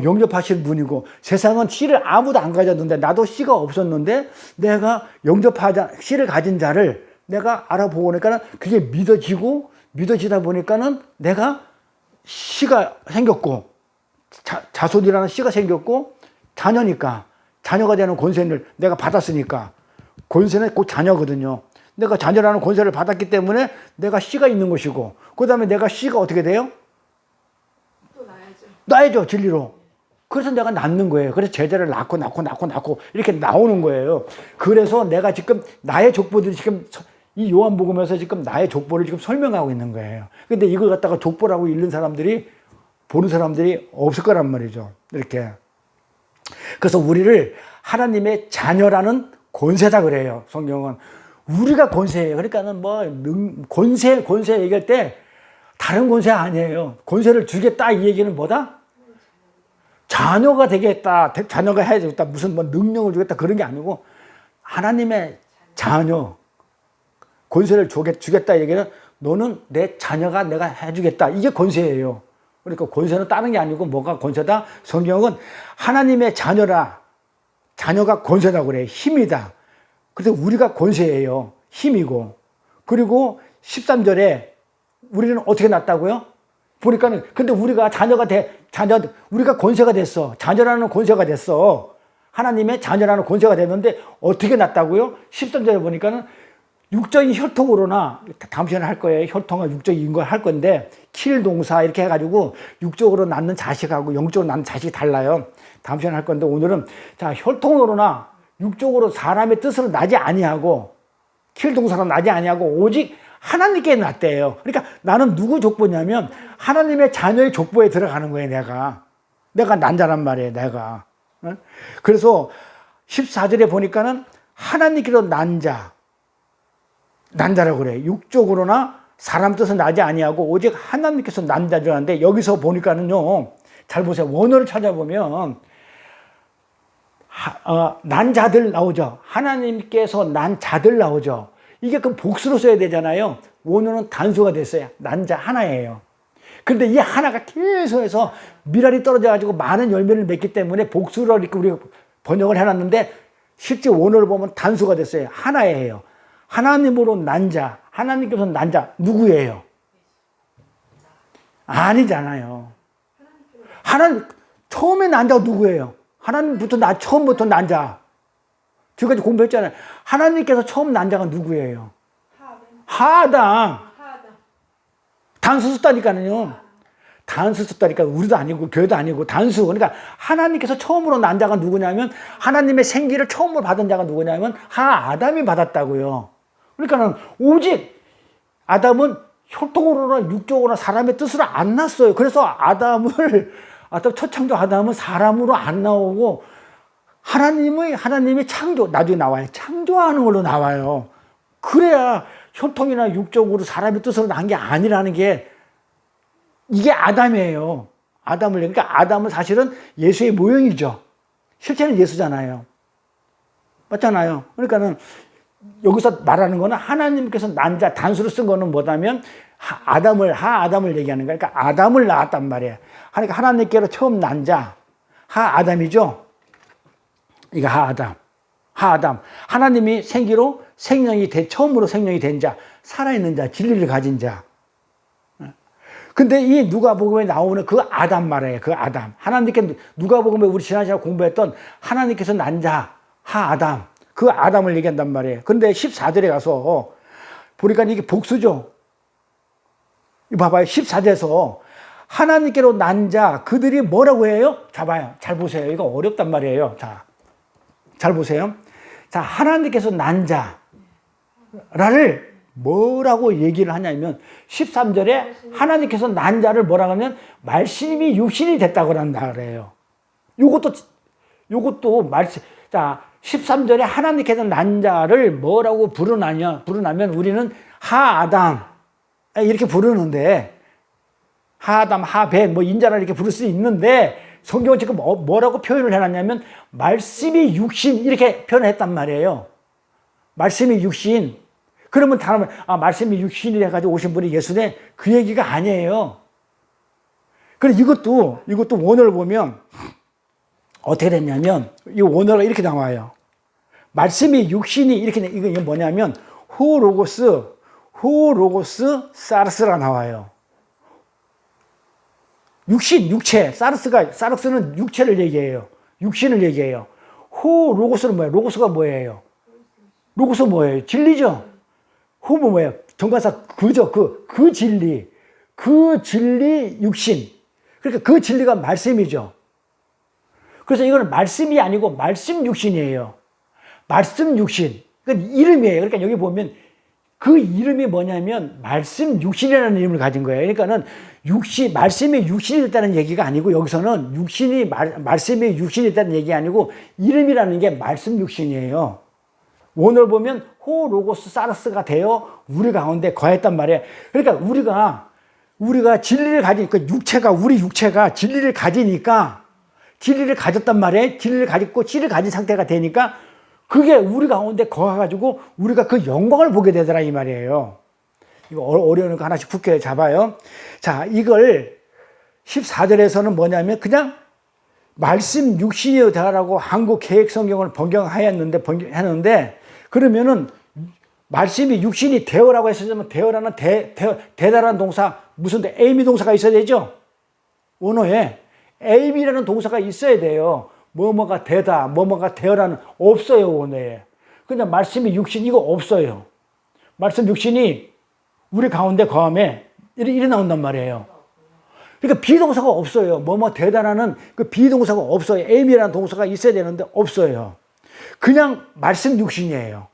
영접하신 분이고, 세상은 씨를 아무도 안 가졌는데, 나도 씨가 없었는데, 내가 씨를 가진 자를 내가 알아보니까는 그게 믿어지다 보니까는 내가 씨가 생겼고, 자손이라는 씨가 생겼고, 자녀가 되는 권세를 내가 받았으니까, 권세는 곧 자녀거든요. 내가 자녀라는 권세를 받았기 때문에 내가 씨가 있는 것이고, 그 다음에 내가 씨가 어떻게 돼요?
또 낳아야죠.
낳아야죠, 진리로. 그래서 내가 낳는 거예요. 그래서 제자를 낳고 이렇게 나오는 거예요. 그래서 내가 지금 나의 족보들이 지금 이 요한복음에서 지금 나의 족보를 지금 설명하고 있는 거예요. 근데 이걸 갖다가 족보라고 보는 사람들이 없을 거란 말이죠. 이렇게. 그래서 우리를 하나님의 자녀라는 권세다 그래요, 성경은. 우리가 권세예요. 그러니까는 권세 얘기할 때 다른 권세 아니에요. 권세를 주겠다 이 얘기는 뭐다? 자녀가 되겠다. 자녀가 해야 되겠다. 무슨 능력을 주겠다. 그런 게 아니고 하나님의 자녀. 권세를 주겠다 얘기는 너는 내 자녀가 내가 해주겠다. 이게 권세예요. 그러니까 권세는 다른 게 아니고 뭐가 권세다? 성경은 하나님의 자녀라. 자녀가 권세다 그래요. 힘이다. 그래서 우리가 권세예요. 힘이고. 그리고 13절에 우리는 어떻게 났다고요? 보니까는, 근데 우리가 우리가 권세가 됐어. 자녀라는 권세가 됐어. 하나님의 자녀라는 권세가 됐는데 어떻게 났다고요? 13절에 보니까는 육적인 혈통으로나, 다음 시간에 할 거예요. 혈통과 육적인 걸 할 건데, 킬 동사 이렇게 해가지고 육적으로 낳는 자식하고 영적으로 낳는 자식이 달라요. 다음 시간에 할 건데, 오늘은 혈통으로나 육적으로 사람의 뜻으로 나지 아니하고, 킬 동사로 나지 아니하고 오직 하나님께 났대요. 그러니까 나는 누구 족보냐면 하나님의 자녀의 족보에 들어가는 거예요. 내가 난자란 말이에요. 내가. 그래서 14절에 보니까는 하나님께로 난자라고 그래요. 육적으로나 사람 뜻은 나지 아니하고 오직 하나님께서 난자라는데, 여기서 보니까는요, 잘 보세요. 원어를 찾아보면 난 자들 나오죠. 하나님께서 난 자들 나오죠. 이게 그 복수로 써야 되잖아요. 원어는 단수가 됐어요. 난 자 하나예요. 그런데 이 하나가 계속해서 미랄이 떨어져가지고 많은 열매를 맺기 때문에 복수로 이렇게 우리가 번역을 해놨는데, 실제 원어를 보면 단수가 됐어요. 하나예요. 하나님으로 난 자, 하나님께서 난 자, 누구예요? 아니잖아요. 처음에 난 자가 누구예요? 하나님부터 처음부터 난 자. 지금까지 공부했잖아요. 하나님께서 처음 난 자가 누구예요? 하아담. 단수 썼다니까요. 단수 썼다니까. 우리도 아니고 교회도 아니고 단수. 그러니까 하나님께서 처음으로 난 자가 누구냐면, 하나님의 생기를 처음으로 받은 자가 누구냐면 아담이 받았다고요. 그러니까는 오직 아담은 혈통으로나 육적으로나 사람의 뜻으로 안 났어요. 그래서 첫 창조 아담은 사람으로 안 나오고 하나님이 나중에 나와요. 창조하는 걸로 나와요. 그래야 혈통이나 육적으로 사람의 뜻으로 난 게 아니라는 게, 이게 아담이에요. 아담을 그러니까 아담은 사실은 예수의 모형이죠. 실제는 예수잖아요. 맞잖아요. 그러니까는 여기서 말하는 거는 하나님께서 난 자, 단수로 쓴 거는 뭐냐면 아담을 얘기하는 거예요. 그러니까 아담을 낳았단 말이에요. 그러니까 하나님께로 처음 난 자, 아담이죠. 이거 아담. 하나님이 생기로 처음으로 생명이 된 자, 살아있는 자, 진리를 가진 자. 근데 이 누가복음에 나오는 그 아담 말이에요. 그 아담. 하나님께 누가복음에 우리 지난 시간에 공부했던 하나님께서 난 자, 아담. 그 아담을 얘기한단 말이에요. 근데 14절에 가서 보니까 이게 복수죠. 이거 봐봐요. 14절에서 하나님께로 난 자, 그들이 뭐라고 해요? 봐요. 잘 보세요. 이거 어렵단 말이에요. 자, 잘 보세요. 자, 하나님께서 난 자를 뭐라고 얘기를 하냐면 13절에 하나님께서 난 자를 뭐라고 하면 말씀이 육신이 됐다고 한다 그래요. 요것도 말씀. 자, 13절에 하나님께서 난 자를 뭐라고 부르냐면 우리는 하아담 이렇게 부르는데 하아담, 하벳 뭐 인자라 이렇게 부를 수 있는데 성경은 지금 뭐라고 표현을 해놨냐면 말씀이 육신 이렇게 표현을 했단 말이에요. 말씀이 육신. 그러면 다음에 말씀이 육신이 돼가지고 오신 분이 예수네 그 얘기가 아니에요. 그래서 이것도 원어를 보면 어떻게 됐냐면 이 원어가 이렇게 나와요. 말씀이 육신이 이렇게 이거 뭐냐면 호로고스 사르스가 나와요. 육체 사르스는 육체를 얘기해요. 육신을 얘기해요. 로고스는 뭐예요? 로고스가 뭐예요? 로고스 뭐예요? 진리죠. 호모 뭐예요? 정관사 그죠. 그 진리 육신. 그러니까 그 진리가 말씀이죠. 그래서 이거는 말씀이 아니고 말씀 육신이에요. 말씀 육신. 그러니까 이름이에요. 그러니까 여기 보면 그 이름이 뭐냐면 말씀 육신이라는 이름을 가진 거예요. 그러니까는 말씀이 육신이 됐다는 얘기가 아니고 여기서는 말씀이 육신이 됐다는 얘기 아니고 이름이라는 게 말씀 육신이에요. 원어를 보면 호로고스 사르스가 되어 우리 가운데 거했단 말이에요. 그러니까 우리가 진리를 가지니까 우리 육체가 진리를 가지니까 진리를 가졌단 말이에요. 진리를 가졌고 진리를 가진 상태가 되니까 그게 우리 가운데 거해가지고 우리가 그 영광을 보게 되더라 이 말이에요. 이거 어려운 거 하나씩 붙게 잡아요. 자, 이걸 14절에서는 뭐냐면 그냥 말씀 육신이 되라고 한국 개혁 성경을 번역했는데 그러면은 말씀이 육신이 되어라고 했으면 되어라는 대단한 동사 무슨 에이미 동사가 있어야 되죠? 원어에 에이미라는 동사가 있어야 돼요. 뭐뭐가 되다, 뭐뭐가 되어라는 없어요 원어에. 그냥 말씀이 육신 이거 없어요. 말씀 육신이 우리 가운데 거함에 이래 나온단 말이에요. 그러니까 비동사가 없어요. 뭐뭐 되다라는 그 비동사가 없어요. 에이미라는 동사가 있어야 되는데 없어요. 그냥 말씀 육신이에요.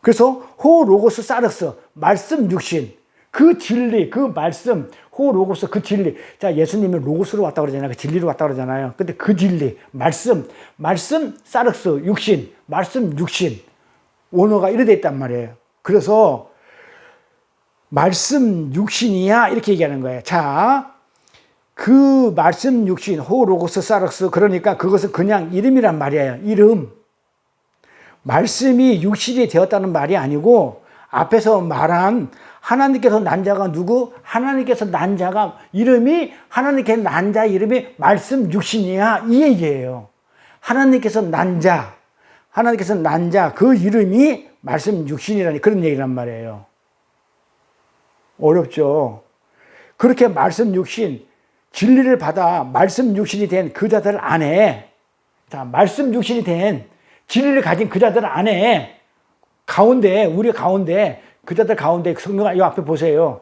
그래서 호로고스 사르스 말씀 육신 그 진리 그 말씀 호로고스 그 진리. 자, 예수님이 로고스로 왔다 그러잖아요. 그 진리로 왔다 그러잖아요. 근데 그 진리 말씀 사르스 육신 말씀 육신 원어가 이래 돼 있단 말이에요. 그래서 말씀 육신이야 이렇게 얘기하는 거예요. 자, 그 말씀 육신 호로고스 사르스 그러니까 그것은 그냥 이름이란 말이에요. 이름. 말씀이 육신이 되었다는 말이 아니고 앞에서 말한 하나님께서 난 자가 누구? 하나님께서 난 자가 이름이 하나님께서 난 자 이름이 말씀 육신이야 이 얘기예요. 하나님께서 난 자 그 이름이 말씀 육신이라니 그런 얘기란 말이에요. 어렵죠. 그렇게 말씀 육신 진리를 받아 말씀 육신이 된 그 자들 안에 자 말씀 육신이 된 진리를 가진 그 자들 안에 가운데 우리 가운데 그 자들 가운데 성경 이 앞에 보세요.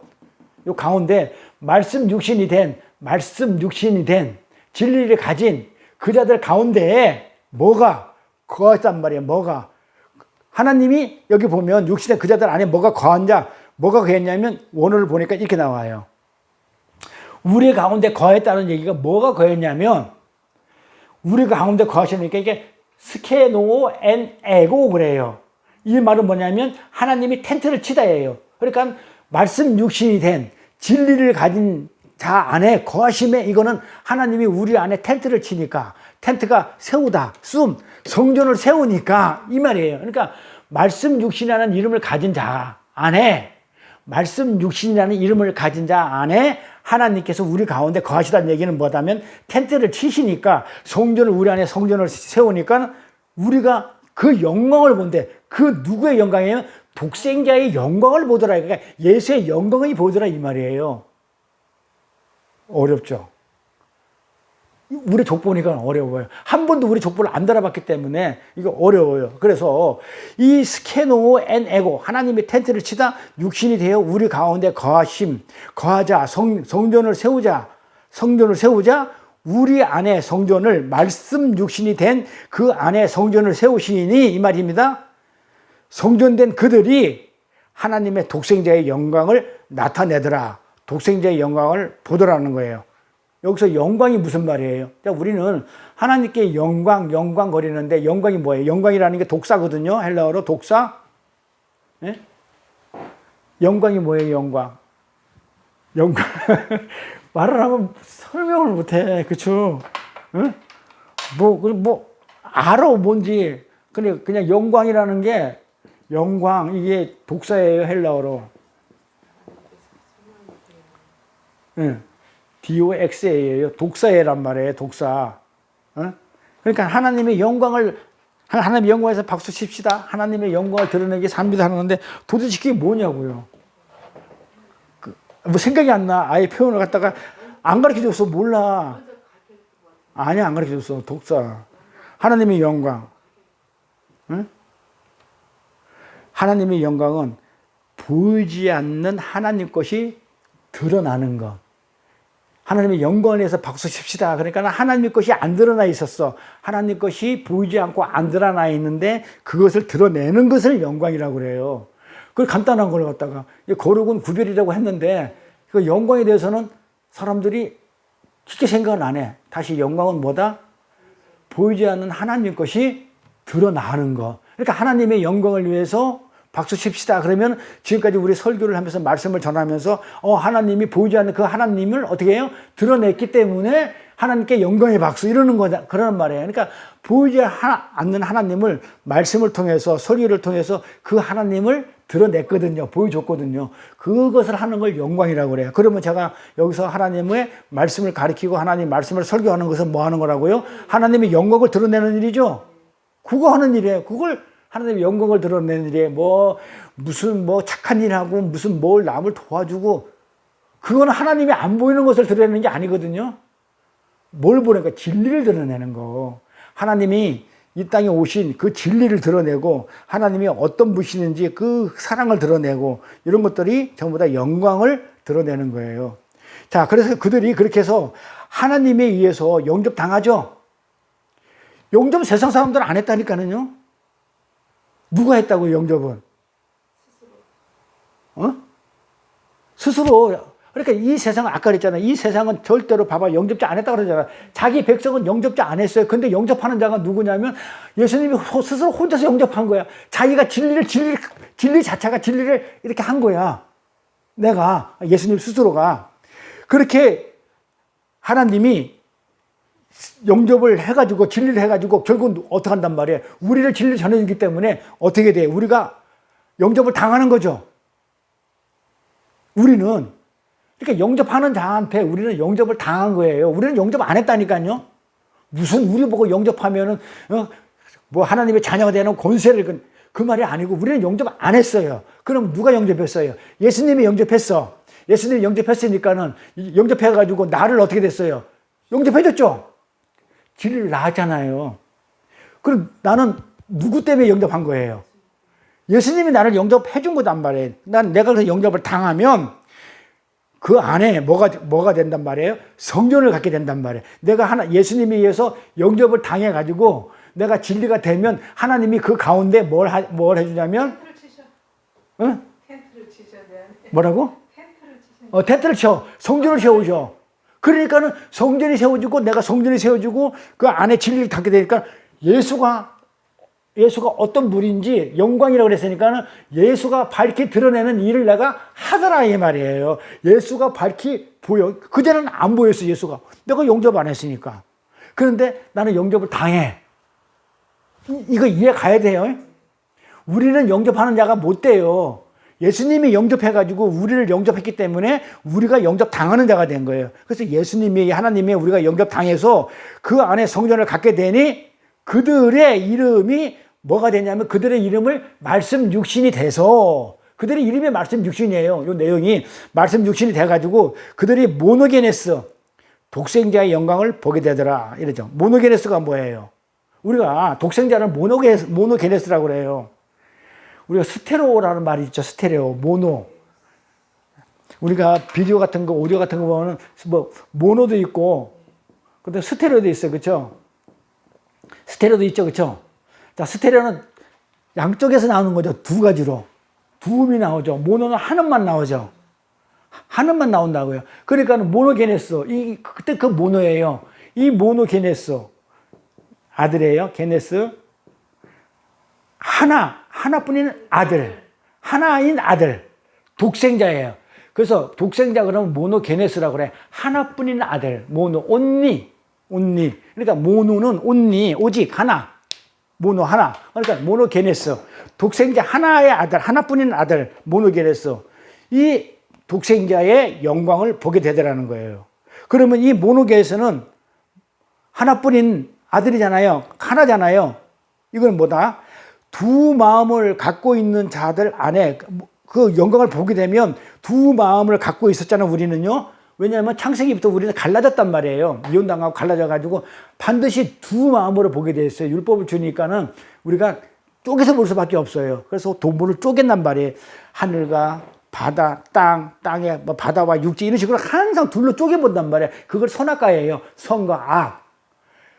이 가운데 말씀 육신이 된 진리를 가진 그 자들 가운데에 뭐가 거했단 말이에요. 뭐가 하나님이 여기 보면 육신의 그 자들 안에 뭐가 거했냐면 원어를 보니까 이렇게 나와요. 우리 가운데 거했다는 얘기가 뭐가 거했냐면 우리 가운데 거하시니까 이게 스케노 엔 에고 그래요. 이 말은 뭐냐면 하나님이 텐트를 치다예요. 그러니까 말씀 육신이 된 진리를 가진 자 안에 거하심에 이거는 하나님이 우리 안에 텐트를 치니까 텐트가 세우다 성전을 세우니까 이 말이에요. 그러니까 말씀 육신이라는 이름을 가진 자 안에 말씀 육신이라는 이름을 가진 자 안에 하나님께서 우리 가운데 거하시다는 얘기는 뭐냐면 텐트를 치시니까 성전을 우리 안에 성전을 세우니까 우리가 그 영광을 본대. 그 누구의 영광이에요? 독생자의 영광을 보더라. 그러니까 예수의 영광이 보더라 이 말이에요. 어렵죠. 우리 족보니까 어려워요. 한 번도 우리 족보를 안 달아봤기 때문에 이거 어려워요. 그래서 이 스케노 엔 에고 하나님의 텐트를 치다 육신이 되어 우리 가운데 거하자 성전을 세우자 우리 안에 성전을 말씀 육신이 된 그 안에 성전을 세우시니 이 말입니다. 성전된 그들이 하나님의 독생자의 영광을 나타내더라. 독생자의 영광을 보더라는 거예요. 여기서 영광이 무슨 말이에요? 우리는 하나님께 영광 거리는데 영광이 뭐예요? 영광이라는 게 독사거든요. 헬라어로 독사. 네? 영광이 뭐예요? 영광. 말을 하면 설명을 못해. 그쵸? 응? 알아, 뭔지. 그냥 영광이라는 게 이게 독사예요. 헬라어로. 응. DOXA예요. 독사예란 말이에요. 독사. 어? 그러니까 하나님의 영광에서 박수 칩시다. 하나님의 영광을 드러내기 삽니다 하는데 도대체 그게 뭐냐고요. 뭐 생각이 안 나. 아예 표현을 갖다가 안 가르쳐줬어. 몰라. 아니야, 안 가르쳐줬어. 독사. 하나님의 영광. 응? 하나님의 영광은 보이지 않는 하나님 것이 드러나는 것. 하나님의 영광을 위해서 박수 칩시다. 그러니까 하나님의 것이 안 드러나 있었어. 하나님 것이 보이지 않고 안 드러나 있는데 그것을 드러내는 것을 영광이라고 그래요. 그 간단한 걸 갖다가 거룩은 구별이라고 했는데 그 영광에 대해서는 사람들이 쉽게 생각을 안 해. 다시 영광은 뭐다? 보이지 않는 하나님 것이 드러나는 거. 그러니까 하나님의 영광을 위해서 박수 칩시다. 그러면 지금까지 우리 설교를 하면서 말씀을 전하면서 하나님이 보이지 않는 그 하나님을 어떻게 해요? 드러냈기 때문에 하나님께 영광의 박수 이러는 거다. 그러는 말이에요. 그러니까 보이지 않는 하나님을 말씀을 통해서 설교를 통해서 그 하나님을 드러냈거든요. 보여줬거든요. 그것을 하는 걸 영광이라고 그래요. 그러면 제가 여기서 하나님의 말씀을 가리키고 하나님 말씀을 설교하는 것은 뭐 하는 거라고요? 하나님의 영광을 드러내는 일이죠. 그거 하는 일이에요. 그걸 하나님의 영광을 드러내는 일에 무슨 착한 일하고 무슨 남을 도와주고 그거는 하나님이 안 보이는 것을 드러내는 게 아니거든요. 뭘 보니까 진리를 드러내는 거. 하나님이 이 땅에 오신 그 진리를 드러내고 하나님이 어떤 분이신지 그 사랑을 드러내고 이런 것들이 전부 다 영광을 드러내는 거예요. 자, 그래서 그들이 그렇게 해서 하나님에 의해서 영접당하죠. 영접 세상 사람들은 안 했다니까요. 누가 했다고 영접은? 스스로. 그러니까 이 세상은 아까 그랬잖아. 이 세상은 절대로 봐봐 영접자 안 했다고 그러잖아. 자기 백성은 영접자 안 했어요. 근데 영접하는 자가 누구냐면 예수님이 스스로 혼자서 영접한 거야. 자기가 진리 자체가 진리를 이렇게 한 거야. 내가 예수님 스스로가 그렇게 하나님이 영접을 해가지고 진리를 해가지고 결국은 어떻게 한단 말이에요. 우리를 진리를 전해주기 때문에 어떻게 돼? 우리가 영접을 당하는 거죠. 우리는 그러니까 영접하는 자한테 우리는 영접을 당한 거예요. 우리는 영접 안 했다니까요. 무슨 우리 보고 영접하면은 하나님의 자녀가 되는 권세를 그 말이 아니고 우리는 영접 안 했어요. 그럼 누가 영접했어요? 예수님이 영접했어. 예수님이 영접했으니까는 영접해가지고 나를 어떻게 됐어요? 영접해줬죠. 진리를 낳았잖아요. 그럼 나는 누구 때문에 영접한 거예요? 예수님이 나를 영접해 준 거단 말이에요. 내가 그래서 영접을 당하면 그 안에 뭐가 된단 말이에요? 성전을 갖게 된단 말이에요. 내가 예수님에 의해서 영접을 당해가지고 내가 진리가 되면 하나님이 그 가운데 뭘 해주냐면
텐트를 치셔.
응?
텐트를 치셔야 돼.
뭐라고?
텐트를 치셔.
텐트를 쳐. 성전을 세우죠. 그러니까는 성전이 세워지고 내가 성전이 세워지고 그 안에 진리를 담게 되니까 예수가 어떤 분인지 영광이라고 그랬으니까는 예수가 밝히 드러내는 일을 내가 하더라 이 말이에요. 예수가 밝히 보여. 그전에는 안 보였어, 예수가. 내가 영접 안 했으니까. 그런데 나는 영접을 당해. 이거 이해 가야 돼요. 우리는 영접하는 자가 못 돼요. 예수님이 영접해가지고 우리를 영접했기 때문에 우리가 영접 당하는 자가 된 거예요. 그래서 예수님이, 하나님이 우리가 영접 당해서 그 안에 성전을 갖게 되니 그들의 이름이 뭐가 되냐면 그들의 이름을 말씀 육신이 돼서, 그들의 이름이 말씀 육신이에요. 이 내용이 말씀 육신이 돼가지고 그들이 모노게네스, 독생자의 영광을 보게 되더라. 이러죠. 모노게네스가 뭐예요? 우리가 독생자를 모노게네스라고 그래요. 우리가 스테레오라는 말이 있죠. 스테레오, 모노. 우리가 비디오 같은 거, 오디오 같은 거 보면 뭐 모노도 있고, 근데 스테레오도 있어요. 그렇죠? 스테레오도 있죠. 그렇죠? 자, 스테레오는 양쪽에서 나오는 거죠. 두 가지로. 두 음이 나오죠. 모노는 한 음만 나오죠. 한 음만 나온다고요. 그러니까 모노게네스. 그때 그 모노예요. 이 모노게네스. 아들이에요. 게네스. 하나뿐인 아들. 하나인 아들. 독생자예요. 그래서 독생자 그러면 모노게네스라고 그래. 하나뿐인 아들. 모노. 온리. 그러니까 모노는 온리. 오직 하나. 모노 하나. 그러니까 모노게네스. 독생자 하나의 아들. 하나뿐인 아들. 모노게네스. 이 독생자의 영광을 보게 되더라는 거예요. 그러면 이 모노게네스는 하나뿐인 아들이잖아요. 하나잖아요. 이건 뭐다? 두 마음을 갖고 있는 자들 안에 그 영광을 보게 되면 두 마음을 갖고 있었잖아요. 우리는요. 왜냐하면 창세기부터 우리는 갈라졌단 말이에요. 이혼당하고 갈라져가지고 반드시 두 마음으로 보게 돼 있어요. 율법을 주니까는 우리가 쪼개서 볼 수밖에 없어요. 그래서 도물을 쪼갠단 말이에요. 하늘과 바다, 땅에 뭐 바다와 육지 이런 식으로 항상 둘로 쪼개본단 말이에요. 그걸 선악과예요. 선과 악.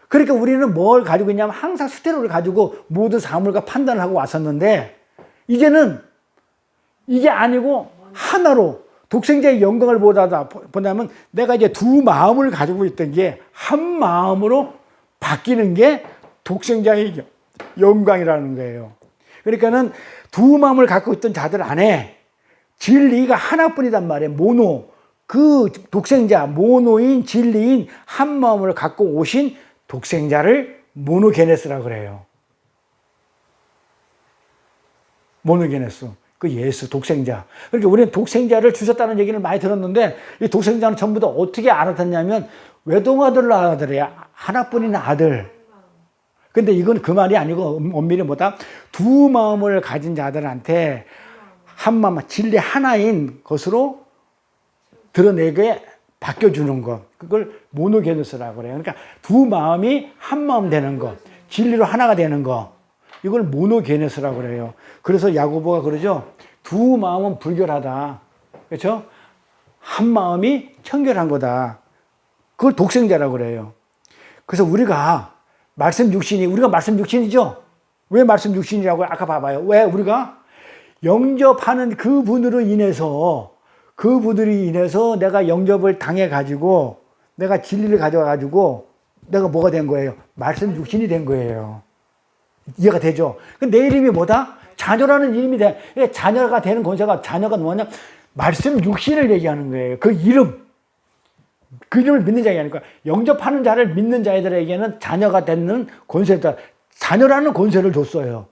그러니까 우리는 뭘 가지고 있냐면 항상 스테레오를 가지고 모든 사물과 판단을 하고 왔었는데 이제는 이게 아니고 하나로 독생자의 영광을 보다면 내가 이제 두 마음을 가지고 있던 게 한 마음으로 바뀌는 게 독생자의 영광이라는 거예요. 그러니까는 두 마음을 갖고 있던 자들 안에 진리가 하나뿐이단 말이에요. 모노. 그 독생자, 모노인 진리인 한 마음을 갖고 오신 독생자를 모노게네스라고 그래요. 모노게네스. 그 예수, 독생자. 그러니까 우리는 독생자를 주셨다는 얘기를 많이 들었는데 이 독생자는 전부 다 어떻게 알아듣냐면 외동아들로 알아들어요. 하나뿐인 아들. 근데 이건 그 말이 아니고 엄밀히 뭐다? 두 마음을 가진 자들한테 한 마음, 진리 하나인 것으로 드러내게 바뀌어주는 것. 그걸 모노게네스라고 그래요. 그러니까 두 마음이 한 마음 되는 것. 진리로 하나가 되는 것. 이걸 모노게네스라고 그래요. 그래서 야고보가 그러죠. 두 마음은 불결하다. 그렇죠? 한 마음이 청결한 거다. 그걸 독생자라고 그래요. 그래서 우리가 말씀 육신이죠? 왜 말씀 육신이라고 아까 봐봐요. 왜 우리가 영접하는 그분으로 인해서 내가 영접을 당해가지고 내가 진리를 가져가가지고 내가 뭐가 된 거예요? 말씀 육신이 된 거예요. 이해가 되죠? 내 이름이 뭐다? 자녀라는 이름이 돼. 자녀가 되는 권세가, 자녀가 뭐냐? 말씀 육신을 얘기하는 거예요. 그 이름을 믿는 자가 아니까 영접하는 자를 믿는 자들에게는 자녀가 되는 권세다. 자녀라는 권세를 줬어요.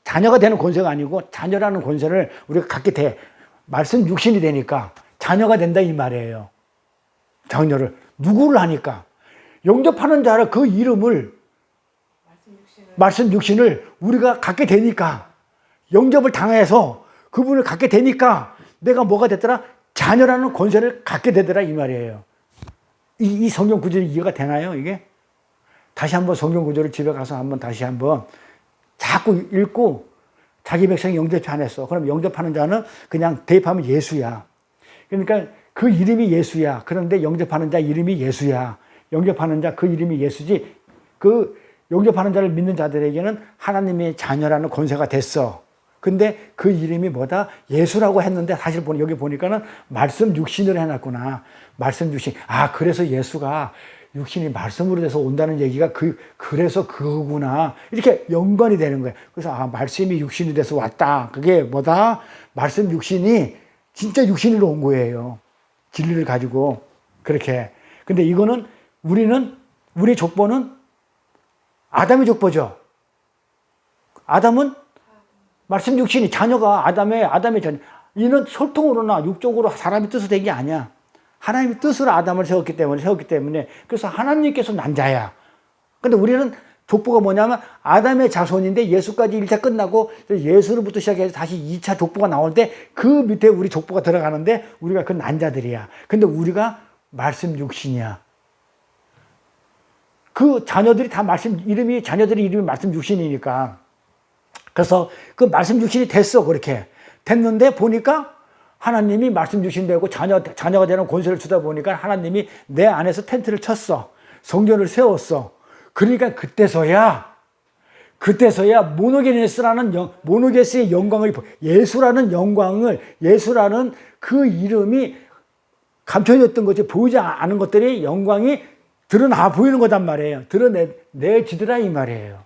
자녀가 되는 권세가 아니고 자녀라는 권세를 우리가 갖게 돼. 말씀 육신이 되니까 자녀가 된다 이 말이에요. 자녀를 누구를 하니까 영접하는 자를 그 이름을 말씀 육신을 우리가 갖게 되니까 영접을 당해서 그분을 갖게 되니까 내가 뭐가 됐더라? 자녀라는 권세를 갖게 되더라 이 말이에요. 이 성경 구절이 이해가 되나요 이게? 다시 한번 성경 구절을 집에 가서 다시 한번 자꾸 읽고 자기 백성이 영접이 안 했어. 그럼 영접하는 자는 그냥 대입하면 예수야. 그러니까 그 이름이 예수야. 그런데 영접하는 자 이름이 예수야. 영접하는 자 그 이름이 예수지. 그 영접하는 자를 믿는 자들에게는 하나님의 자녀라는 권세가 됐어. 근데 그 이름이 뭐다? 예수라고 했는데 사실 여기 보니까는 말씀 육신으로 해놨구나. 말씀 육신. 아, 그래서 예수가 육신이 말씀으로 돼서 온다는 얘기가 그래서 그거구나. 이렇게 연관이 되는 거예요. 그래서 말씀이 육신이 돼서 왔다. 그게 뭐다? 말씀 육신이 진짜 육신으로 온 거예요. 진리를 가지고. 그렇게. 근데 이거는 우리 족보는 아담의 족보죠. 아담은 말씀 육신이 자녀가 아담의 자녀. 이는 혈통으로나 육적으로 사람의 뜻으로 된 게 아니야. 하나님의 뜻으로 아담을 세웠기 때문에 그래서 하나님께서 난 자야. 근데 우리는 족보가 뭐냐면 아담의 자손인데 예수까지 1차 끝나고 예수로부터 시작해서 다시 2차 족보가 나올 때 그 밑에 우리 족보가 들어가는데 우리가 그 난자들이야. 근데 우리가 말씀 육신이야. 그 자녀들이 다 자녀들의 이름이 말씀 육신이니까. 그래서 그 말씀 육신이 됐어, 그렇게. 됐는데 보니까 하나님이 말씀 육신 되고 자녀가 되는 권세를 주다 보니까 하나님이 내 안에서 텐트를 쳤어. 성전을 세웠어. 그러니까 그때서야 모노게스의 영광을, 예수라는 그 이름이 감춰졌던 것이 보이지 않은 것들이 영광이 드러나 보이는 거단 말이에요. 드러내지더라 이 말이에요.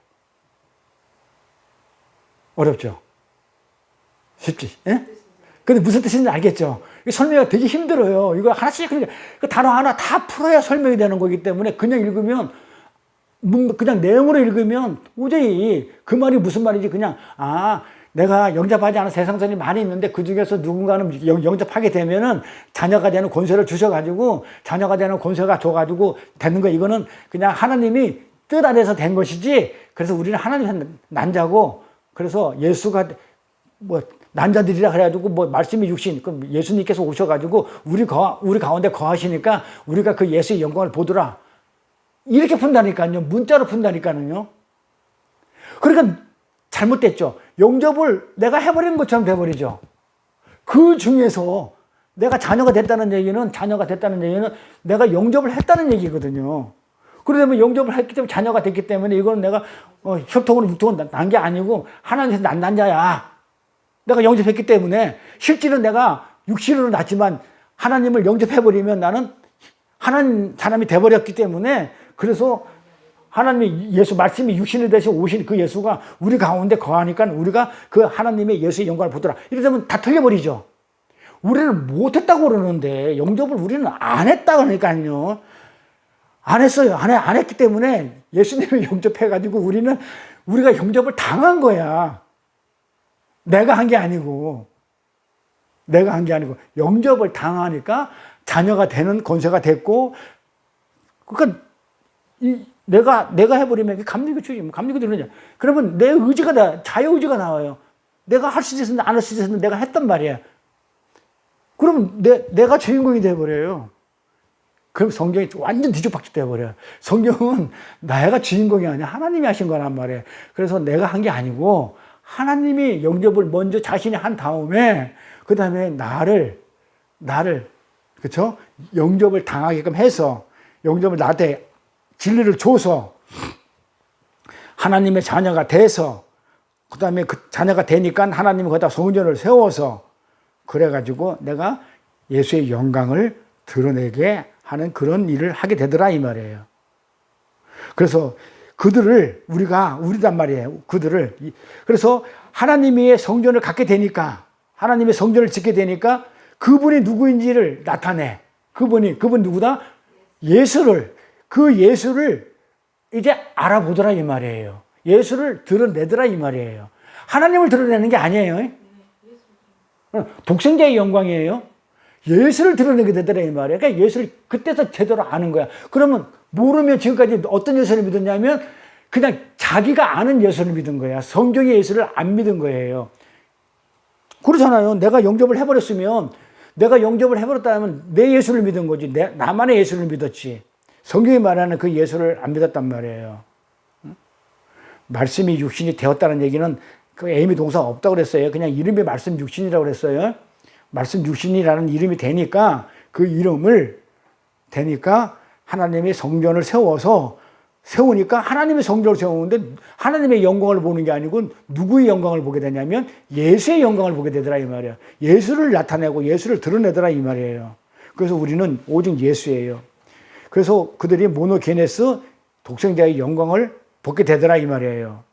어렵죠? 쉽지? 예? 근데 무슨 뜻인지 알겠죠? 설명이 되게 힘들어요. 이거 하나씩, 그러니까 그 단어 하나 다 풀어야 설명이 되는 거기 때문에 그냥 읽으면, 그냥 내용으로 읽으면 도저히 그 말이 무슨 말인지 그냥, 내가 영접하지 않은 세상선이 많이 있는데 그 중에서 누군가는 영접하게 되면은 자녀가 되는 권세를 주셔가지고 자녀가 되는 권세가 줘가지고 되는 거, 이거는 그냥 하나님이 뜻 안에서 된 것이지. 그래서 우리는 하나님 난자고, 그래서 예수가 난자들이라 그래가지고 말씀이 육신, 그럼 예수님께서 오셔가지고 우리 가운데 거하시니까 우리가 그 예수의 영광을 보더라. 이렇게 푼다니까요. 문자로 푼다니까요. 그러니까 잘못됐죠. 영접을 내가 해버린 것처럼 돼버리죠. 그 중에서 내가 자녀가 됐다는 얘기는 내가 영접을 했다는 얘기거든요. 그러면 영접을 했기 때문에 자녀가 됐기 때문에 이거는 내가 혈통으로 육통으로 난 게 아니고 하나님께서 난 자야. 내가 영접했기 때문에 실제는 내가 육신으로 났지만 하나님을 영접해버리면 나는 하나님 사람이 돼버렸기 때문에, 그래서 하나님의 예수 말씀이 육신이 되시 오신 그 예수가 우리 가운데 거하니까 우리가 그 하나님의 예수의 영광을 보더라. 이러면 다 틀려버리죠. 우리는 못했다고 그러는데 영접을 우리는 안 했다 그러니까요. 안 했어요. 안 했기 때문에 예수님을 영접해가지고 우리가 영접을 당한 거야. 내가 한 게 아니고 영접을 당하니까 자녀가 되는 권세가 됐고, 그러니까 내가 해버리면 감리교 주지, 감리교 들으냐. 그러면 내 의지가 자유의지가 나와요. 내가 할 수 있었는데 안 할 수 있었는데 내가 했단 말이야. 그러면 내가 주인공이 돼버려요. 그럼 성경이 완전 뒤죽박죽 돼버려요. 성경은 내가 주인공이 아니야. 하나님이 하신 거란 말이에요. 그래서 내가 한 게 아니고 하나님이 영접을 먼저 자신이 한 다음에 그 다음에 나를 그렇죠? 영접을 당하게끔 해서 영접을 나한테 진리를 줘서 하나님의 자녀가 돼서 그 다음에 그 자녀가 되니까 하나님이 거기다 성전을 세워서 그래가지고 내가 예수의 영광을 드러내게 하는 그런 일을 하게 되더라 이 말이에요. 그래서 우리단 말이에요. 그래서 하나님의 성전을 갖게 되니까, 하나님의 성전을 짓게 되니까 그분이 누구인지를 나타내. 그분이 누구다? 그 예수를 이제 알아보더라 이 말이에요. 예수를 드러내더라 이 말이에요. 하나님을 드러내는 게 아니에요. 독생자의 영광이에요. 예수를 드러내게 되더라 이 말이에요. 그러니까 예수를 그때서 제대로 아는 거야. 그러면 모르면 지금까지 어떤 예수를 믿었냐면 그냥 자기가 아는 예수를 믿은 거야. 성경의 예수를 안 믿은 거예요. 그렇잖아요. 내가 영접을 해버렸다면 내 예수를 믿은 거지. 나만의 예수를 믿었지. 성경이 말하는 그 예수를 안 믿었단 말이에요. 말씀이 육신이 되었다는 얘기는 그 에이미 동사가 없다고 그랬어요. 그냥 이름이 말씀 육신이라고 그랬어요. 말씀 육신이라는 이름이 되니까 하나님의 성전을 세우니까 하나님의 성전을 세우는데 하나님의 영광을 보는 게 아니고 누구의 영광을 보게 되냐면 예수의 영광을 보게 되더라 이 말이에요. 예수를 나타내고 예수를 드러내더라 이 말이에요. 그래서 우리는 오직 예수예요. 그래서 그들이 모노게네스 독생자의 영광을 보게 되더라 이 말이에요.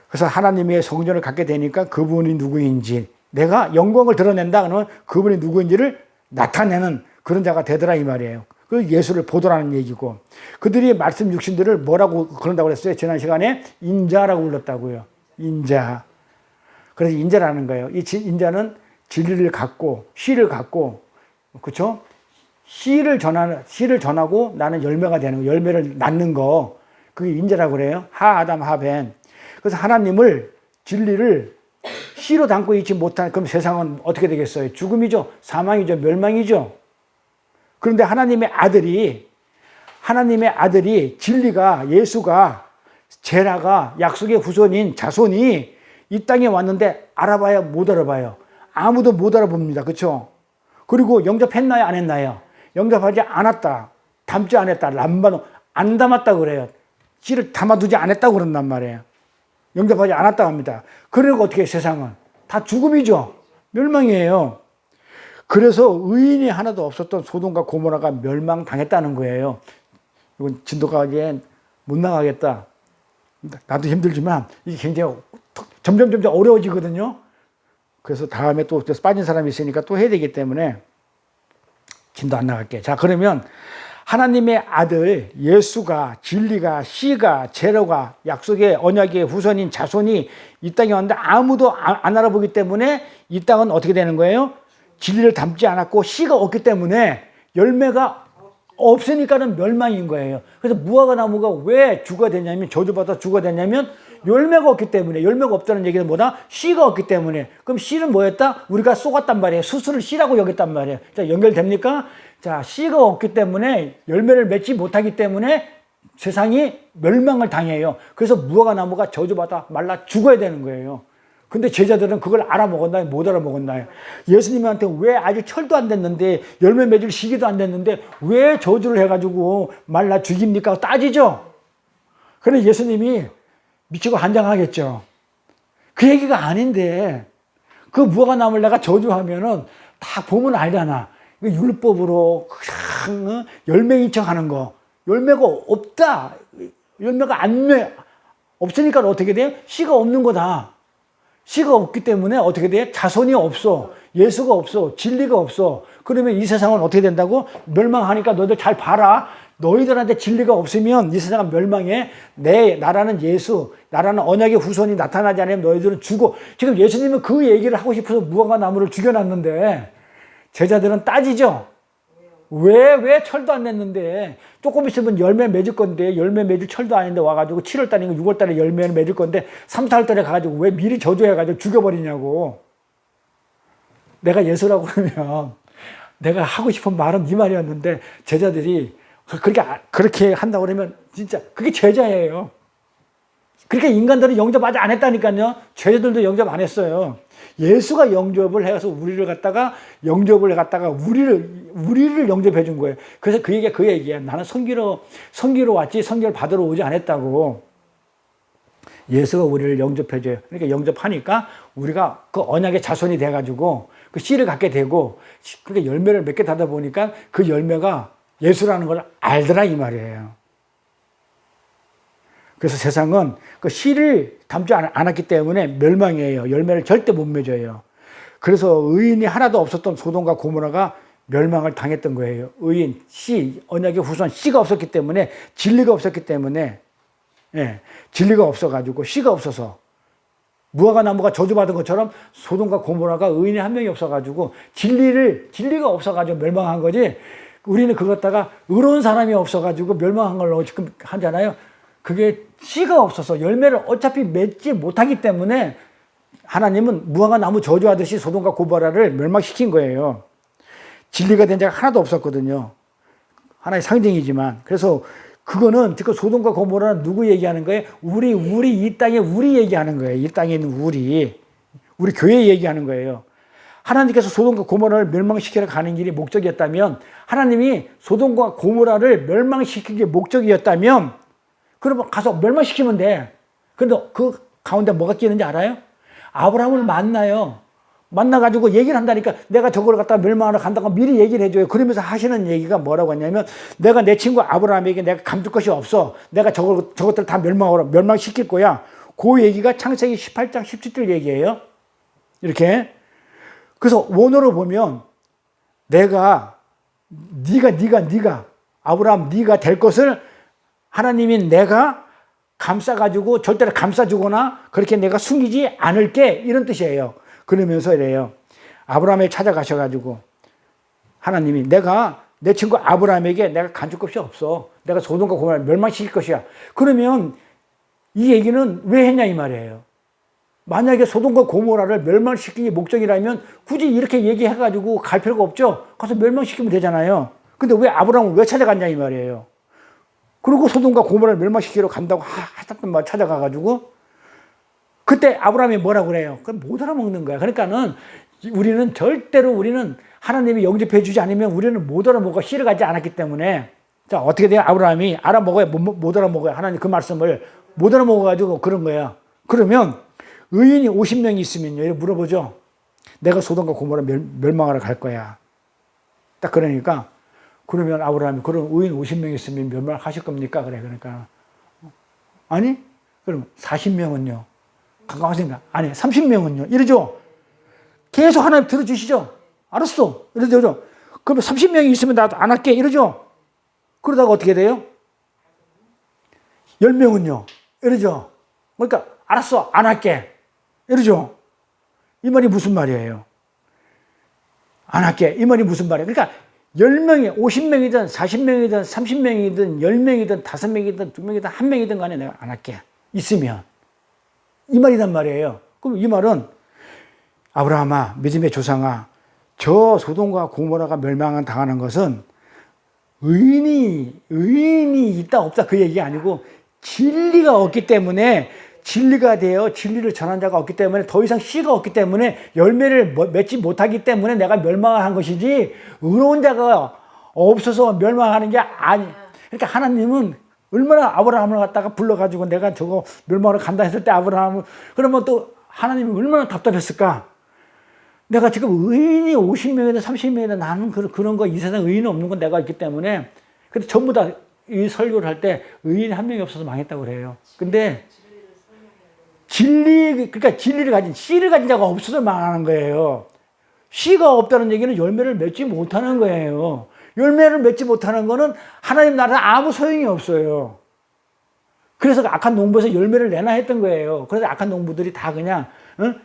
그래서 하나님의 성전을 갖게 되니까 그분이 누구인지, 내가 영광을 드러낸다 그러면 그분이 누구인지를 나타내는 그런 자가 되더라 이 말이에요. 그 예수를 보더라는 얘기고, 그들이 말씀 육신들을 뭐라고 그런다고 그랬어요? 지난 시간에 인자라고 불렀다고요. 인자. 그래서 인자라는 거예요. 이 인자는 진리를 갖고 씨를 갖고, 그렇죠? 씨를 전하고 나는 열매가 되는 거, 열매를 낳는 거, 그게 인자라고 그래요. 하 아담 하 벤. 그래서 하나님을, 진리를 씨로 담고 있지 못한, 그럼 세상은 어떻게 되겠어요? 죽음이죠. 사망이죠. 멸망이죠. 그런데 하나님의 아들이 진리가, 예수가, 제라가, 약속의 후손인 자손이 이 땅에 왔는데 알아봐야 못 알아봐요. 아무도 못 알아봅니다. 그렇죠? 그리고 영접했나요? 안 했나요? 영접하지 않았다. 담지 않았다. 람바노 안 담았다 그래요. 씨를 담아두지 않았다고 그런단 말이에요. 영접하지 않았다고 합니다. 그러니까 어떻게 세상은 다 죽음이죠. 멸망이에요. 그래서 의인이 하나도 없었던 소돔과 고모라가 멸망당했다는 거예요. 이건 진도가기엔 못 나가겠다. 나도 힘들지만 이게 굉장히 점점 어려워지거든요. 그래서 다음에 또 빠진 사람이 있으니까 또 해야 되기 때문에 진도 안 나갈게. 자, 그러면 하나님의 아들 예수가, 진리가, 씨가, 제로가, 약속의 언약의 후손인 자손이 이 땅에 왔는데 아무도 안 알아보기 때문에 이 땅은 어떻게 되는 거예요? 진리를 담지 않았고 씨가 없기 때문에 열매가 없으니까는 멸망인 거예요. 그래서 무화과 나무가 왜 주가 되냐면, 저주받아 주가 되냐면 열매가 없기 때문에. 열매가 없다는 얘기는 뭐다? 씨가 없기 때문에. 그럼 씨는 뭐였다? 우리가 쏘았단 말이에요. 수수를 씨라고 여겼단 말이에요. 자, 연결됩니까? 자, 씨가 없기 때문에, 열매를 맺지 못하기 때문에 세상이 멸망을 당해요. 그래서 무화과 나무가 저주받아 말라 죽어야 되는 거예요. 근데 제자들은 그걸 알아먹었나요? 못 알아먹었나요? 예수님한테 왜 아직 철도 안 됐는데, 열매 맺을 시기도 안 됐는데 왜 저주를 해가지고 말라 죽입니까? 따지죠. 그래 예수님이 미치고 한장하겠죠. 그 얘기가 아닌데, 그 무화과 나무를 내가 저주하면은 다 보면 알잖아. 율법으로 그냥 열매인 척 하는 거. 열매가 없다. 열매가 없으니까 어떻게 돼요? 씨가 없는 거다. 씨가 없기 때문에 어떻게 돼? 자손이 없어. 예수가 없어. 진리가 없어. 그러면 이 세상은 어떻게 된다고? 멸망하니까 너희들 잘 봐라. 너희들한테 진리가 없으면 이 세상은 멸망해. 나라는 예수, 나라는 언약의 후손이 나타나지 않으면 너희들은 죽어. 지금 예수님은 그 얘기를 하고 싶어서 무화과 나무를 죽여놨는데 제자들은 따지죠. 왜 철도 안 냈는데, 조금 있으면 열매 맺을 건데, 열매 맺을 철도 아닌데 와가지고 7월달인가 6월달에 열매를 맺을 건데 3, 4월달에 가가지고 왜 미리 저주해가지고 죽여버리냐고. 내가 예수라고 그러면 내가 하고 싶은 말은 이 말이었는데 제자들이 그렇게 한다고 그러면 진짜 그게 제자예요. 그러니까 인간들은 영접 아직 안 했다니까요. 제자들도 영접 안 했어요. 예수가 영접을 해서 우리를 갖다가 우리를 영접해 준 거예요. 그래서 그 얘기야. 나는 선기로 왔지 선기를 받으러 오지 않았다고. 예수가 우리를 영접해 줘요. 그러니까 영접하니까 우리가 그 언약의 자손이 돼 가지고 그 씨를 갖게 되고, 그러니까 열매를 맺게 되다 보니까 그 열매가 예수라는 걸 알더라 이 말이에요. 그래서 세상은 그 씨를 담지 않았기 때문에 멸망이에요. 열매를 절대 못 맺어요. 그래서 의인이 하나도 없었던 소돔과 고모라가 멸망을 당했던 거예요. 의인, 씨, 언약의 후손, 씨가 없었기 때문에, 진리가 없었기 때문에, 진리가 없어가지고, 씨가 없어서, 무화과 나무가 저주받은 것처럼 소돔과 고모라가 의인이 한 명이 없어가지고, 진리가 없어가지고 멸망한 거지, 우리는 그거 갖다가 의로운 사람이 없어가지고 멸망한 걸로 지금 하잖아요. 그게 씨가 없어서 열매를 어차피 맺지 못하기 때문에 하나님은 무화과 나무 저주하듯이 소돔과 고모라를 멸망시킨 거예요. 진리가 된 자가 하나도 없었거든요. 하나의 상징이지만. 그래서 그거는 지금 소돔과 고모라는 누구 얘기하는 거예요? 이 땅에 우리 얘기하는 거예요. 이 땅에 있는 우리 교회 얘기하는 거예요. 하나님께서 소돔과 고모라를 멸망시키러 가는 길이 목적이었다면, 하나님이 소돔과 고모라를 멸망시키는 게 목적이었다면, 그러면 가서 멸망시키면 돼. 그런데 그 가운데 뭐가 끼는지 알아요? 아브라함을 만나요. 만나가지고 얘기를 한다니까, 내가 저걸 갖다가 멸망하러 간다고 미리 얘기를 해줘요. 그러면서 하시는 얘기가 뭐라고 하냐면, 내가 내 친구 아브라함에게 내가 감출 것이 없어. 내가 저것들 다 멸망시킬 거야. 그 얘기가 창세기 18장 17절 얘기예요. 이렇게. 그래서 원어로 보면, 내가 네가 아브라함 네가 될 것을 하나님이 내가 감싸가지고 절대로 감싸주거나 그렇게 내가 숨기지 않을게 이런 뜻이에요. 그러면서 이래요. 아브라함에 찾아가셔가지고 하나님이 내가 내 친구 아브라함에게 내가 간줄 것이 없어. 내가 소돔과 고모라를 멸망시킬 것이야. 그러면 이 얘기는 왜 했냐 이 말이에요. 만약에 소돔과 고모라를 멸망시키기 목적이라면 굳이 이렇게 얘기해가지고 갈 필요가 없죠. 가서 멸망시키면 되잖아요. 근데 왜 아브라함을 왜 찾아갔냐 이 말이에요. 그리고 소돔과 고모라를 멸망시키러 간다고 하셨던 말 찾아가가지고 그때 아브라함이 뭐라고 그래요? 그럼 못 알아먹는 거야. 그러니까는 우리는 하나님이 영접해 주지 않으면 우리는 못 알아먹어. 씨를 가지 않았기 때문에. 자, 어떻게 돼요? 아브라함이 알아먹어야 못 알아먹어요. 하나님 그 말씀을 못 알아먹어가지고 그런 거야. 그러면 의인이 50명이 있으면요. 이렇게 물어보죠. 내가 소돔과 고모라 멸망하러 갈 거야. 딱 그러니까 그러면 아브라함이 그럼 의인 50명 있으면 멸망하실 겁니까? 그래. 그러니까 아니? 그럼 40명은요. 가까워진가? 아니 30명은요. 이러죠. 계속 하나님 들어주시죠. 알았어. 이러죠. 그러면 30명이 있으면 나도 안 할게. 이러죠. 그러다가 어떻게 돼요? 10명은요. 이러죠. 그러니까 알았어. 안 할게. 이러죠. 이 말이 무슨 말이에요? 안 할게. 이 말이 무슨 말이에요? 그러니까 10명이 50명이든 40명이든 30명이든 10명이든 5명이든 2명이든 1명이든 간에 내가 안 할게. 있으면. 이 말이란 말이에요. 그럼 이 말은 아브라함아, 믿음의 조상아, 저 소돔과 고모라가 멸망을 당하는 것은 의인이 있다 없다 그 얘기가 아니고 진리가 없기 때문에 진리가 되어 진리를 전한 자가 없기 때문에 더 이상 씨가 없기 때문에 열매를 맺지 못하기 때문에 내가 멸망을 한 것이지 의로운 자가 없어서 멸망하는 게 아니. 그러니까 하나님은 얼마나 아브라함을 갖다가 불러가지고 내가 저거 멸망을 간다 했을 때 아브라함을 그러면 또 하나님이 얼마나 답답했을까? 내가 지금 의인이 50명이든 30명이든 나는 그런 거 이 세상에 의인이 없는 건 내가 있기 때문에 근데 전부 다 이 설교를 할 때 의인이 한 명이 없어서 망했다고 그래요. 근데 그러니까 진리를 가진 씨를 가진 자가 없어서 망하는 거예요. 씨가 없다는 얘기는 열매를 맺지 못하는 거예요. 열매를 맺지 못하는 거는 하나님 나라는 아무 소용이 없어요. 그래서 악한 농부에서 열매를 내나 했던 거예요. 그래서 악한 농부들이 다 그냥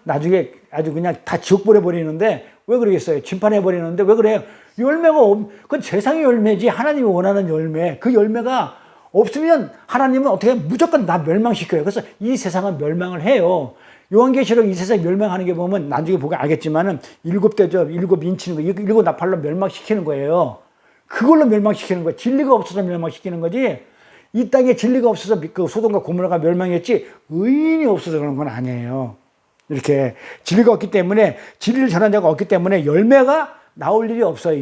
나중에 아주 그냥 다 지옥 보내버리는데 왜 그러겠어요? 심판해버리는데 왜 그래요? 그건 세상의 열매지 하나님이 원하는 열매. 그 열매가 없으면 하나님은 어떻게 무조건 나 멸망시켜요. 그래서 이 세상은 멸망을 해요. 요한계시록 이 세상 멸망하는 게 보면 나중에 보면 알겠지만은 7대접, 7인치는 거, 7나팔로 멸망시키는 거예요. 그걸로 멸망시키는 거예요. 진리가 없어서 멸망시키는 거지. 이 땅에 진리가 없어서 그 소돔과 고모라가 멸망했지 의인이 없어서 그런 건 아니에요. 이렇게 진리가 없기 때문에 진리를 전한 자가 없기 때문에 열매가 나올 일이 없어요.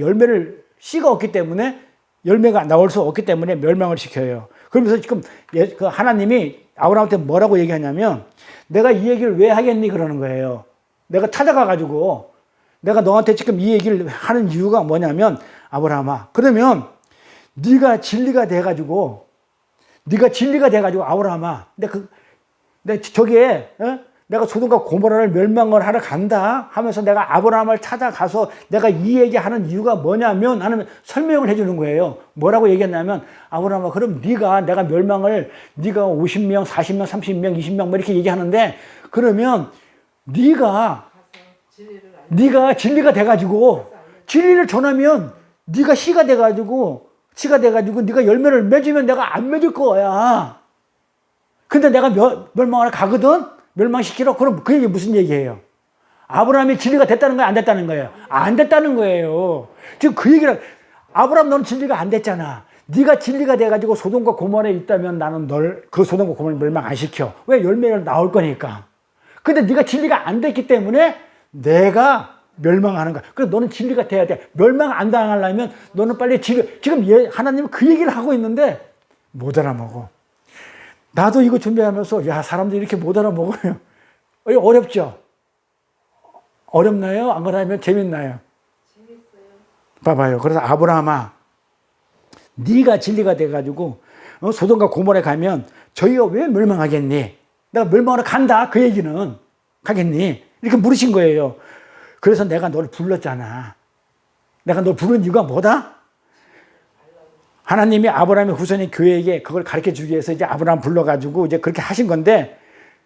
씨가 없기 때문에 열매가 나올 수 없기 때문에 멸망을 시켜요. 그러면서 지금 그 하나님이 아브라함한테 뭐라고 얘기하냐면 내가 이 얘기를 왜 하겠니 그러는 거예요. 내가 찾아가가지고 내가 너한테 지금 이 얘기를 하는 이유가 뭐냐면 아브라함아 그러면 네가 진리가 돼가지고 아브라함아 저기에 내가 소돔과 고모라를 멸망을 하러 간다 하면서 내가 아브라함을 찾아가서 내가 이 얘기하는 이유가 뭐냐면 하는 설명을 해주는 거예요. 뭐라고 얘기했냐면 아브라함아 그럼 네가 50명, 40명, 30명, 20명 뭐 이렇게 얘기하는데 그러면 네가 진리가 돼가지고 진리를 전하면 네가 씨가 돼가지고 네가 열매를 맺으면 내가 안 맺을 거야. 근데 내가 멸망하러 가거든? 멸망시키러? 그럼 그 얘기 무슨 얘기예요? 아브라함이 진리가 됐다는 거예요? 안 됐다는 거예요? 안 됐다는 거예요. 지금 그 얘기를 아브라함 너는 진리가 안 됐잖아. 네가 진리가 돼가지고 소돔과 고모라에 있다면 나는 널 그 소돔과 고모라를 멸망 안 시켜. 왜? 열매를 나올 거니까. 근데 네가 진리가 안 됐기 때문에 내가 멸망하는 거야. 그래서 너는 진리가 돼야 돼. 멸망 안 당하려면 너는 빨리 지금 하나님은 그 얘기를 하고 있는데 못 알아먹어. 나도 이거 준비하면서 야 사람들이 이렇게 못 알아먹어요. 어렵죠? 어렵나요? 안 그러면 재밌나요?
재밌어요.
봐봐요. 그래서 아브라함아 네가 진리가 돼가지고 소돔과 고모라에 가면 저희가 왜 멸망하겠니? 내가 멸망하러 간다. 그 얘기는 가겠니? 이렇게 물으신 거예요. 그래서 내가 너를 불렀잖아. 내가 널 부른 이유가 뭐다? 하나님이 아브라함의 후손인 교회에게 그걸 가르쳐 주기 위해서 이제 아브라함 불러가지고 이제 그렇게 하신 건데,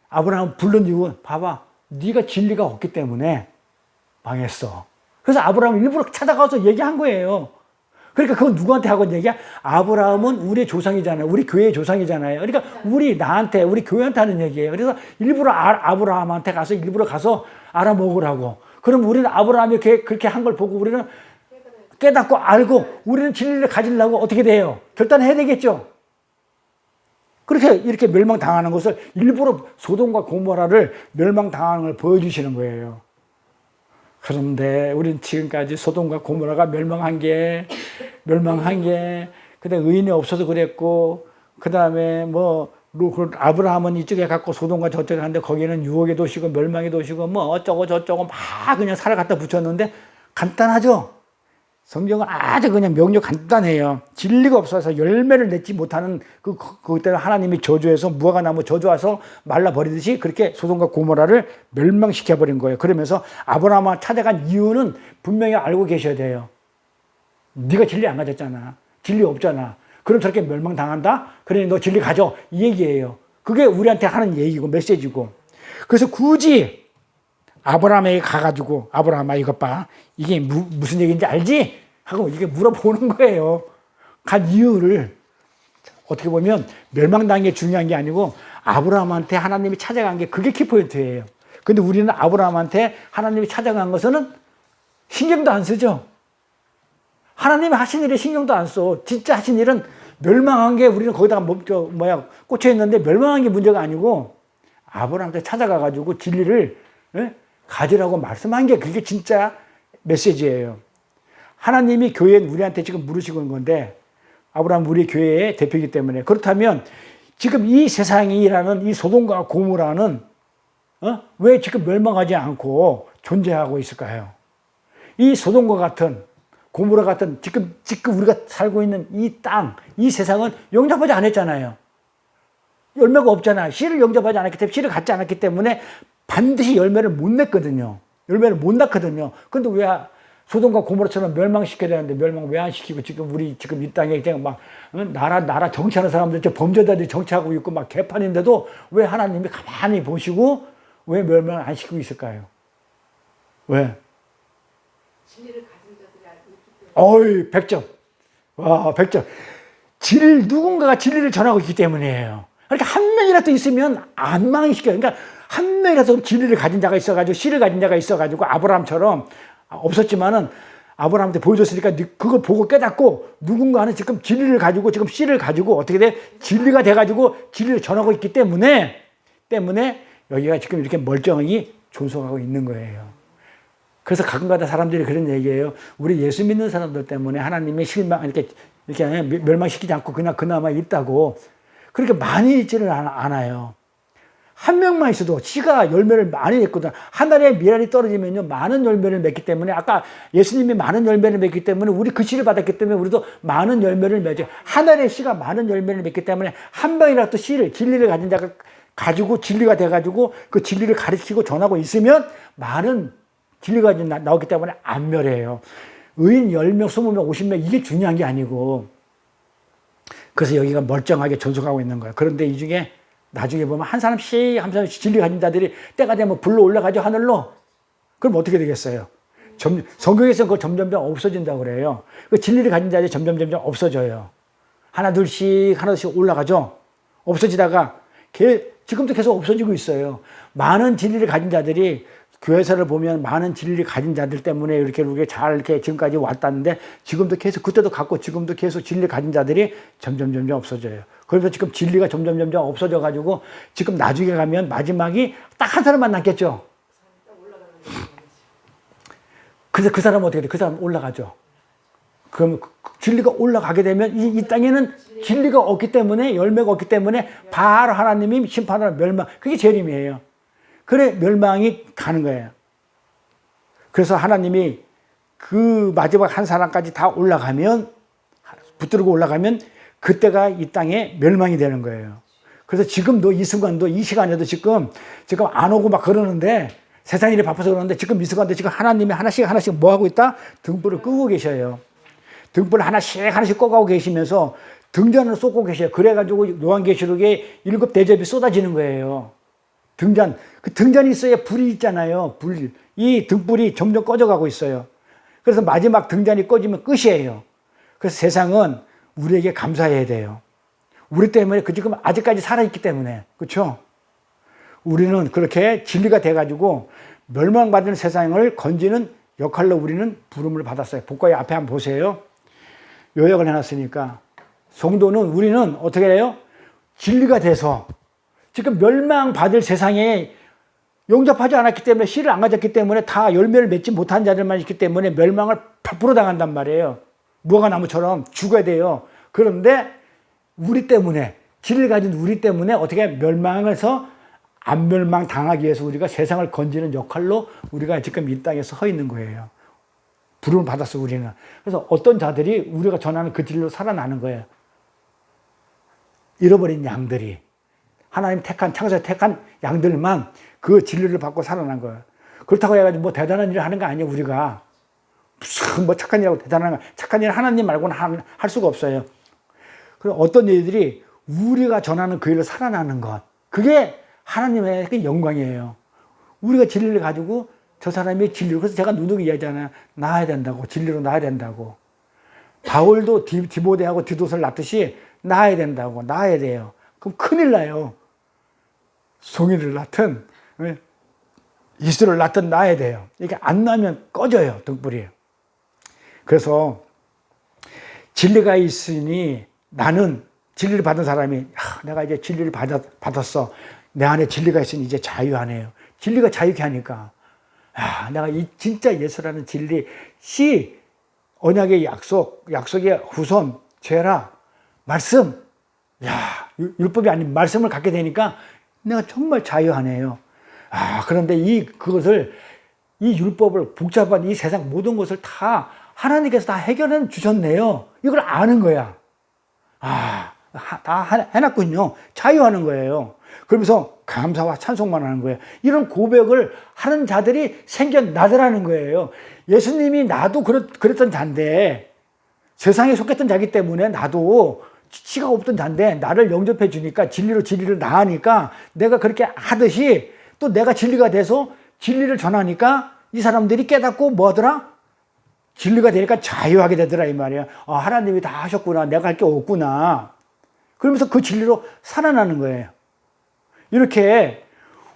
아브라함 불른 이유는 봐봐, 네가 진리가 없기 때문에 망했어. 그래서 아브라함이 일부러 찾아가서 얘기한 거예요. 그러니까 그건 누구한테 하고 있는 얘기야? 아브라함은 우리의 조상이잖아요. 우리 교회의 조상이잖아요. 그러니까 나한테, 우리 교회한테 하는 얘기예요. 그래서 일부러 아브라함한테 가서 일부러 가서 알아먹으라고. 그럼 우리는 아브라함이 그렇게 한 걸 보고 우리는 깨닫고 알고 우리는 진리를 가지려고 어떻게 돼요? 결단해야 되겠죠. 그렇게 이렇게 멸망당하는 것을 일부러 소돔과 고모라를 멸망당하는 걸 보여주시는 거예요. 그런데 우리는 지금까지 소돔과 고모라가 멸망한 게, 그다음에 의인이 없어서 그랬고, 그다음에 아브라함은 이쪽에 갔고 소돔과 저쪽에 갔는데 거기는 유혹의 도시고 멸망의 도시고 뭐 어쩌고 저쩌고 막 그냥 살을 갖다 붙였는데, 간단하죠? 성경은 아주 그냥 명료 간단해요. 진리가 없어서 열매를 맺지 못하는 그때는 하나님이 저주해서 무화과 나무 저주와서 말라버리듯이 그렇게 소돔과 고모라를 멸망시켜버린 거예요. 그러면서 아브라함을 찾아간 이유는 분명히 알고 계셔야 돼요. 네가 진리 안 가졌잖아. 진리 없잖아. 그럼 저렇게 멸망당한다? 그러니 너 진리 가져. 이 얘기예요. 그게 우리한테 하는 얘기고 메시지고. 그래서 굳이 아브라함에게 가가지고, 아브라함아 이것 봐, 이게 무슨 얘기인지 알지? 하고 이게 물어보는 거예요. 간 이유를. 어떻게 보면 멸망당한 게 중요한 게 아니고 아브라함한테 하나님이 찾아간 게 그게 키포인트예요. 근데 우리는 아브라함한테 하나님이 찾아간 것은 신경도 안 쓰죠. 하나님이 하신 일에 신경도 안 써. 진짜 하신 일은 멸망한 게, 우리는 거기다가 꽂혀 있는데 멸망한 게 문제가 아니고 아브라함한테 찾아가가지고 진리를 가지라고 말씀한 게 그게 진짜 메시지예요. 하나님이 교회는 우리한테 지금 물으시고 있는 건데, 아브라함 우리 교회의 대표이기 때문에, 그렇다면 지금 이 세상이라는 이 소돔과 고모라는 왜 지금 멸망하지 않고 존재하고 있을까요? 이 소돔과 같은, 고모라 같은 지금 우리가 살고 있는 이 땅, 이 세상은 영접하지 않았잖아요. 열매가 없잖아요. 씨를 영접하지 않았기 때문에, 씨를 갖지 않았기 때문에 반드시 열매를 못 냈거든요. 열매를 못 낳거든요. 근데 왜 소돔과 고모라처럼 멸망시켜야 되는데 멸망 왜 안 시키고, 지금 우리 이 땅에 그냥 막 나라 정치하는 사람들, 범죄자들이 정치하고 있고 막 개판인데도 왜 하나님이 가만히 보시고 왜 멸망을 안 시키고 있을까요? 왜?
진리를 가진 자들이 알고 있기 때문에.
어이, 100점. 와, 100점. 누군가가 진리를 전하고 있기 때문이에요. 그러니까 한 명이라도 있으면 안 망시켜요. 그러니까 한 명이라도 진리를 가진 자가 있어가지고, 씨를 가진 자가 있어가지고, 아브라함처럼 없었지만은 아브라함한테 보여줬으니까 그걸 보고 깨닫고, 누군가는 지금 진리를 가지고, 지금 씨를 가지고 어떻게 돼? 진리가 돼가지고 진리를 전하고 있기 때문에 여기가 지금 이렇게 멀쩡히 존속하고 있는 거예요. 그래서 가끔가다 사람들이 그런 얘기예요. 우리 예수 믿는 사람들 때문에 하나님이 이렇게 멸망시키지 않고 그냥 그나마 있다고. 그렇게 많이 있지는 않아요. 한 명만 있어도 씨가 열매를 많이 냈거든. 한 달에 미랄이 떨어지면요, 많은 열매를 맺기 때문에, 아까 예수님이 많은 열매를 맺기 때문에 우리 그 씨를 받았기 때문에 우리도 많은 열매를 맺어요. 한 달에 씨가 많은 열매를 맺기 때문에 한 명이라도 진리를 가진 자가 가지고 진리가 돼가지고 그 진리를 가르치고 전하고 있으면 많은 진리가 나오기 때문에 안 멸해요. 의인 10명, 20명, 50명 이게 중요한 게 아니고, 그래서 여기가 멀쩡하게 존속하고 있는 거예요. 그런데 이 중에 나중에 보면 한 사람씩 진리 가진 자들이 때가 되면 불러 올라가죠, 하늘로. 그럼 어떻게 되겠어요? 성경에서 그거 점점 없어진다고 그래요. 그 진리를 가진 자들이 점점 없어져요. 하나둘씩 올라가죠. 없어지다가 지금도 계속 없어지고 있어요. 많은 진리를 가진 자들이, 교회사를 보면 많은 진리를 가진 자들 때문에 이렇게 잘 이렇게 지금까지 왔다는데, 지금도 계속, 그때도 갖고 지금도 계속 진리를 가진 자들이 점점 없어져요. 그래서 지금 진리가 점점 없어져가지고 지금 나중에 가면 마지막이 딱 한 사람만 남겠죠. 그래서 그 사람은 어떻게 돼? 그 사람 올라가죠. 그럼 진리가 올라가게 되면 이 땅에는 진리가 없기 때문에, 열매가 없기 때문에 바로 하나님이 심판하는 멸망, 그게 재림이에요. 그래 멸망이 가는 거예요. 그래서 하나님이 그 마지막 한 사람까지 다 올라가면, 붙들고 올라가면 그때가 이 땅에 멸망이 되는 거예요. 그래서 지금도 이 순간도, 이 시간에도 지금 안 오고 막 그러는데, 세상 일이 바빠서 그러는데 지금 이 순간도 지금 하나님이 하나씩 뭐 하고 있다? 등불을 끄고 계셔요. 등불 하나씩 꺼가고 계시면서 등잔을 쏟고 계셔요. 그래가지고 요한계시록에 7 대접이 쏟아지는 거예요. 등잔. 그 등잔이 있어야 불이 있잖아요. 이 등불이 점점 꺼져가고 있어요. 그래서 마지막 등잔이 꺼지면 끝이에요. 그래서 세상은 우리에게 감사해야 돼요. 우리 때문에 그 지금 아직까지 살아있기 때문에. 그렇죠? 우리는 그렇게 진리가 돼가지고 멸망받은 세상을 건지는 역할로 우리는 부름을 받았어요. 복과의 앞에 한번 보세요. 요약을 해놨으니까. 성도는 우리는 어떻게 해요? 진리가 돼서 지금 멸망받을 세상에 용접하지 않았기 때문에 씨를 안 가졌기 때문에 다 열매를 맺지 못한 자들만 있기 때문에 멸망을 100% 당한단 말이에요. 무화과 나무처럼 죽어야 돼요. 그런데 우리 때문에 진리를 가진 우리 때문에 어떻게 멸망해서 안 멸망 당하기 위해서 우리가 세상을 건지는 역할로 우리가 지금 이 땅에 서 있는 거예요. 부름을 받았어 우리는. 그래서 어떤 자들이 우리가 전하는 그 진리로 살아나는 거예요. 잃어버린 양들이 하나님 창조자 택한 양들만 그 진리를 받고 살아난 거예요. 그렇다고 해가지고 뭐 대단한 일을 하는 거 아니에요. 우리가 무슨 뭐 착한 일하고 대단한 거, 착한 일 하나님 말고는 할 수가 없어요. 그럼 어떤 일들이 우리가 전하는 그 일로 살아나는 것, 그게 하나님의 영광이에요. 우리가 진리를 가지고 저 사람이 진리로, 그래서 제가 누누이 이야기하잖아요. 나아야 된다고, 진리로 나아야 된다고. 바울도 디모데하고 디도스를 낳듯이 나아야 된다고, 나아야 돼요. 그럼 큰일 나요. 송이를 낳든 이슬을 낳든 나아야 돼요. 이게 안 나면 꺼져요, 등불이. 그래서 진리가 있으니 나는 진리를 받은 사람이 내가 이제 진리를 받았어. 내 안에 진리가 있으니 이제 자유하네요. 진리가 자유케 하니까 내가 이 진짜 예수라는 진리, 씨, 언약의 약속의 후손, 죄라, 말씀, 율법이 아닌 말씀을 갖게 되니까 내가 정말 자유하네요. 그런데 이 율법을 복잡한 이 세상 모든 것을 다 하나님께서 다 해결해 주셨네요. 이걸 아는 거야. 다 해놨군요. 자유하는 거예요. 그러면서 감사와 찬송만 하는 거예요. 이런 고백을 하는 자들이 생겨나더라는 거예요. 예수님이 나도 그랬던 자인데, 세상에 속했던 자기 때문에 나도 치가 없던 자인데 나를 영접해 주니까 진리를 나으니까 내가 그렇게 하듯이 또 내가 진리가 돼서 진리를 전하니까 이 사람들이 깨닫고 뭐 하더라? 진리가 되니까 자유하게 되더라 이 말이야. 하나님이 다 하셨구나. 내가 할 게 없구나. 그러면서 그 진리로 살아나는 거예요. 이렇게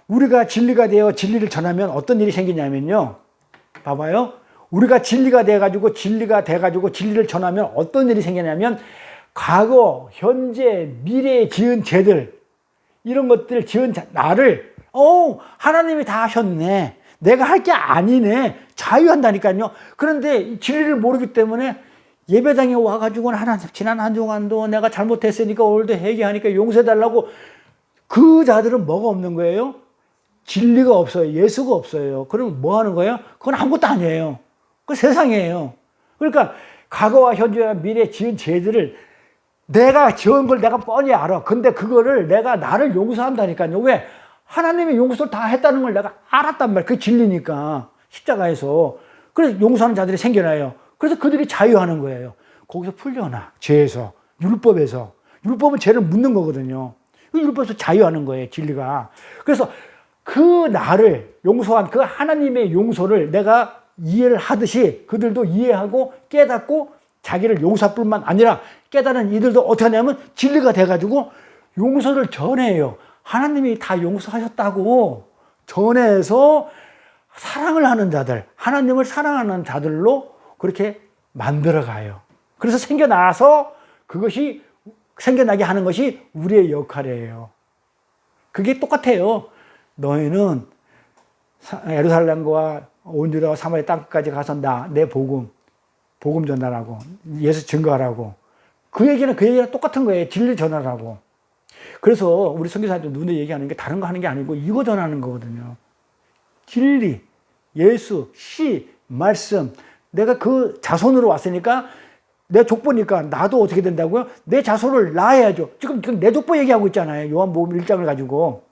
우리가 진리가 되어 진리를 전하면 어떤 일이 생기냐면요. 봐봐요. 우리가 진리가 돼가지고 진리를 전하면 어떤 일이 생기냐면 과거, 현재, 미래에 지은 죄들, 이런 것들 지은 나를 하나님이 다 하셨네. 내가 할 게 아니네. 자유한다니까요. 그런데 진리를 모르기 때문에 예배당에 와가지고는 하나님 지난 한 주간도 내가 잘못했으니까 오늘도 회개하니까 용서해달라고, 그 자들은 뭐가 없는 거예요? 진리가 없어요. 예수가 없어요. 그러면 뭐 하는 거예요? 그건 아무것도 아니에요. 그건 세상이에요. 그러니까 과거와 현재와 미래에 지은 죄들을 내가 지은 걸 내가 뻔히 알아. 근데 그거를 나를 용서한다니까요. 왜? 하나님이 용서를 다 했다는 걸 내가 알았단 말이에요. 그게 진리니까. 십자가에서. 그래서 용서하는 자들이 생겨나요. 그래서 그들이 자유하는 거예요. 거기서 풀려나. 죄에서. 율법에서. 율법은 죄를 묻는 거거든요. 율법에서 자유하는 거예요. 진리가. 그래서 그 나를 용서한 그 하나님의 용서를 내가 이해를 하듯이 그들도 이해하고 깨닫고 자기를 용서할 뿐만 아니라 깨달은 이들도 어떻게 하냐면 진리가 돼가지고 용서를 전해요. 하나님이 다 용서하셨다고 전해서 사랑을 하는 자들, 하나님을 사랑하는 자들로 그렇게 만들어가요. 그래서 생겨나서 그것이 생겨나게 하는 것이 우리의 역할이에요. 그게 똑같아요. 너희는 예루살렘과 온 유다와 사마리아 땅까지 가서 내 복음 전하라고, 예수 증거하라고. 그 얘기는 똑같은 거예요. 진리 전하라고. 그래서 우리 선교사님들 눈에 얘기하는 게 다른 거 하는 게 아니고 이거 전하는 거거든요. 진리, 예수, 씨, 말씀. 내가 그 자손으로 왔으니까 내 족보니까 나도 어떻게 된다고요? 내 자손을 낳아야죠. 지금 내 족보 얘기하고 있잖아요. 요한복음 1장을 가지고.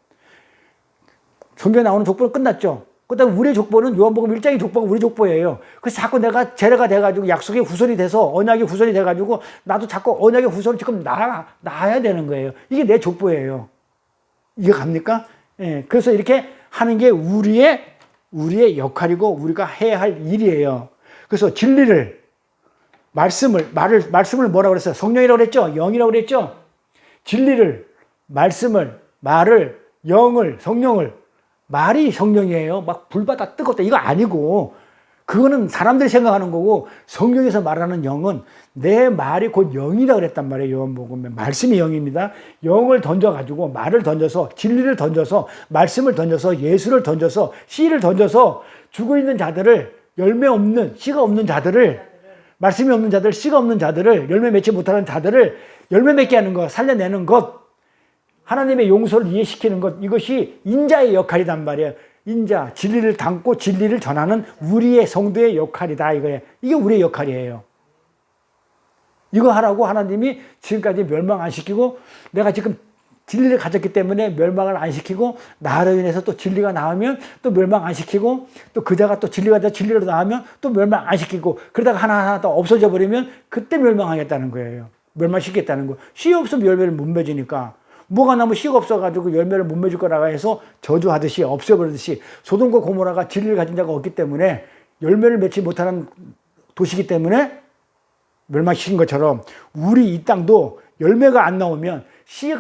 성경에 나오는 족보는 끝났죠. 그다음에 우리의 족보는 요한복음 1장의 족보가 우리 족보예요. 그래서 자꾸 내가 제례가 돼가지고 약속의 후손이 돼서 언약의 후손이 돼가지고 나도 자꾸 언약의 후손을 지금 낳아야 되는 거예요. 이게 내 족보예요. 이해 갑니까? 예. 그래서 이렇게 하는 게 우리의 역할이고 우리가 해야 할 일이에요. 그래서 진리를, 말씀을 뭐라고 그랬어요? 성령이라고 그랬죠? 영이라고 그랬죠? 진리를, 말씀을, 말을, 영을, 성령을, 말이 성령이에요. 막 불바다 뜨겁다. 이거 아니고, 그거는 사람들이 생각하는 거고, 성경에서 말하는 영은 내 말이 곧 영이다 그랬단 말이에요. 요한복음에. 말씀이 영입니다. 영을 던져가지고, 말을 던져서, 진리를 던져서, 말씀을 던져서, 예수를 던져서, 씨를 던져서, 죽어 있는 자들을, 열매 없는, 씨가 없는 자들을, 말씀이 없는 자들, 씨가 없는 자들을, 열매 맺지 못하는 자들을 열매 맺게 하는 것, 살려내는 것, 하나님의 용서를 이해시키는 것, 이것이 인자의 역할이란 말이에요. 인자, 진리를 담고 진리를 전하는 우리의 성도의 역할이다 이거예요. 이게 우리의 역할이에요. 이거 하라고 하나님이 지금까지 멸망 안 시키고, 내가 지금 진리를 가졌기 때문에 멸망을 안 시키고, 나로 인해서 또 진리가 나오면 또 멸망 안 시키고, 또 그자가 또 진리가 돼서 진리로 나오면 또 멸망 안 시키고, 그러다가 하나하나 더 없어져 버리면 그때 멸망하겠다는 거예요. 멸망시키겠다는 거예요. 씨 없으면 열매를 못 맺으니까. 뭐가 나면 씨가 없어가지고 열매를 못 맺을 거라고 해서 저주하듯이 없애버리듯이, 소돔과 고모라가 진리를 가진 자가 없기 때문에 열매를 맺지 못하는 도시이기 때문에 멸망시킨 것처럼, 우리 이 땅도 열매가 안 나오면, 씨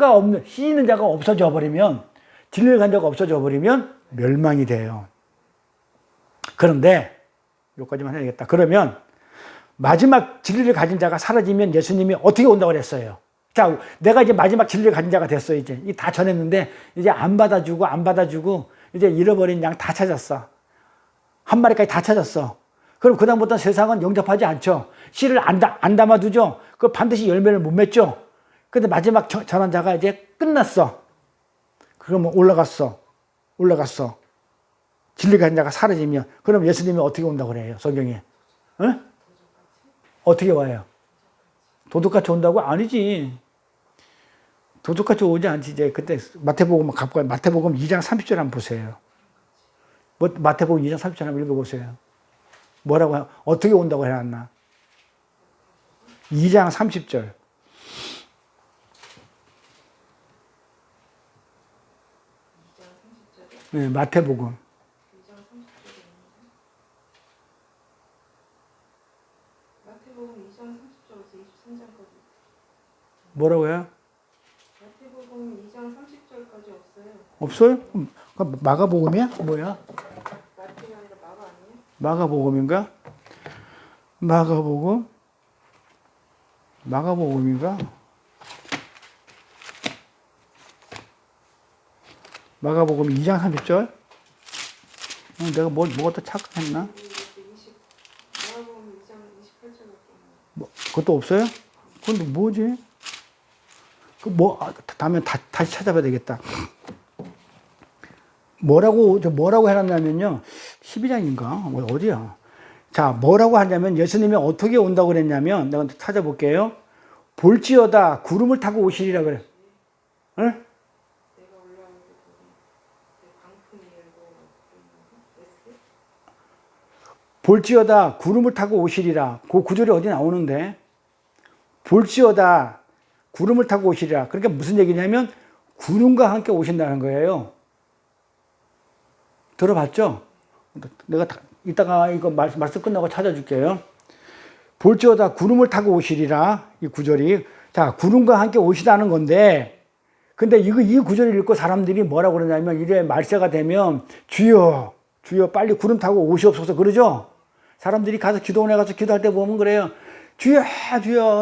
있는 자가 없어져 버리면, 진리를 간 자가 없어져 버리면 멸망이 돼요. 그런데 여기까지만 해야겠다. 그러면 마지막 진리를 가진 자가 사라지면 예수님이 어떻게 온다고 그랬어요? 자, 내가 이제 마지막 진리를 가진 자가 됐어요. 이제 다 전했는데 이제 안 받아주고 이제 잃어버린 양 다 찾았어. 한 마리까지 다 찾았어. 그럼 그다음부터 세상은 영접하지 않죠. 씨를 안 담아두죠. 그 반드시 열매를 못 맺죠. 근데 마지막 전한 자가 이제 끝났어. 그러면 올라갔어. 진리 가진 자가 사라지면, 그럼 예수님이 어떻게 온다고 그래요? 성경에. 어? 어떻게 와요? 도둑같이 온다고? 아니지. 도둑같이 오지 않지. 이제 그때 마태복음 갖고 가요. 마태복음 2장 30절 한번 보세요. 마태복음 2장 30절 한번 읽어보세요. 뭐라고, 어떻게 온다고 해놨나? 2장 30절. 네, 마태복음.
마태복음 2장 30절에서 23장까지.
뭐라고요?
마태복음 2장 30절까지 없어요.
없어요? 그럼 마가복음이야? 뭐야?
마태가 아니라 마가 아니에요?
마가복음인가? 마가복음인가? 마가복음 2장 30절? 내가 뭐가 또 착각했나?
마가복음 2장 28절밖에.
그것도 없어요? 근데 뭐지? 다음에 다시 찾아봐야 되겠다. 뭐라고 해놨냐면요. 12장인가? 어디야? 자, 뭐라고 하냐면, 예수님이 어떻게 온다고 그랬냐면, 내가 찾아볼게요. 볼지어다 구름을 타고 오시리라 그래. 응? 볼지어다 구름을 타고 오시리라. 그 구절이 어디 나오는데? 볼지어다 구름을 타고 오시리라. 그러니까 무슨 얘기냐면 구름과 함께 오신다는 거예요. 들어봤죠? 내가 이따가 이거 말씀 끝나고 찾아줄게요. 볼지어다 구름을 타고 오시리라. 이 구절이. 자, 구름과 함께 오시다는 건데, 근데 이 구절을 읽고 사람들이 뭐라고 그러냐면, 이래 말세가 되면 주여 빨리 구름 타고 오시옵소서 그러죠? 사람들이 가서 기도원에 가서 기도할 때 보면 그래요. 주여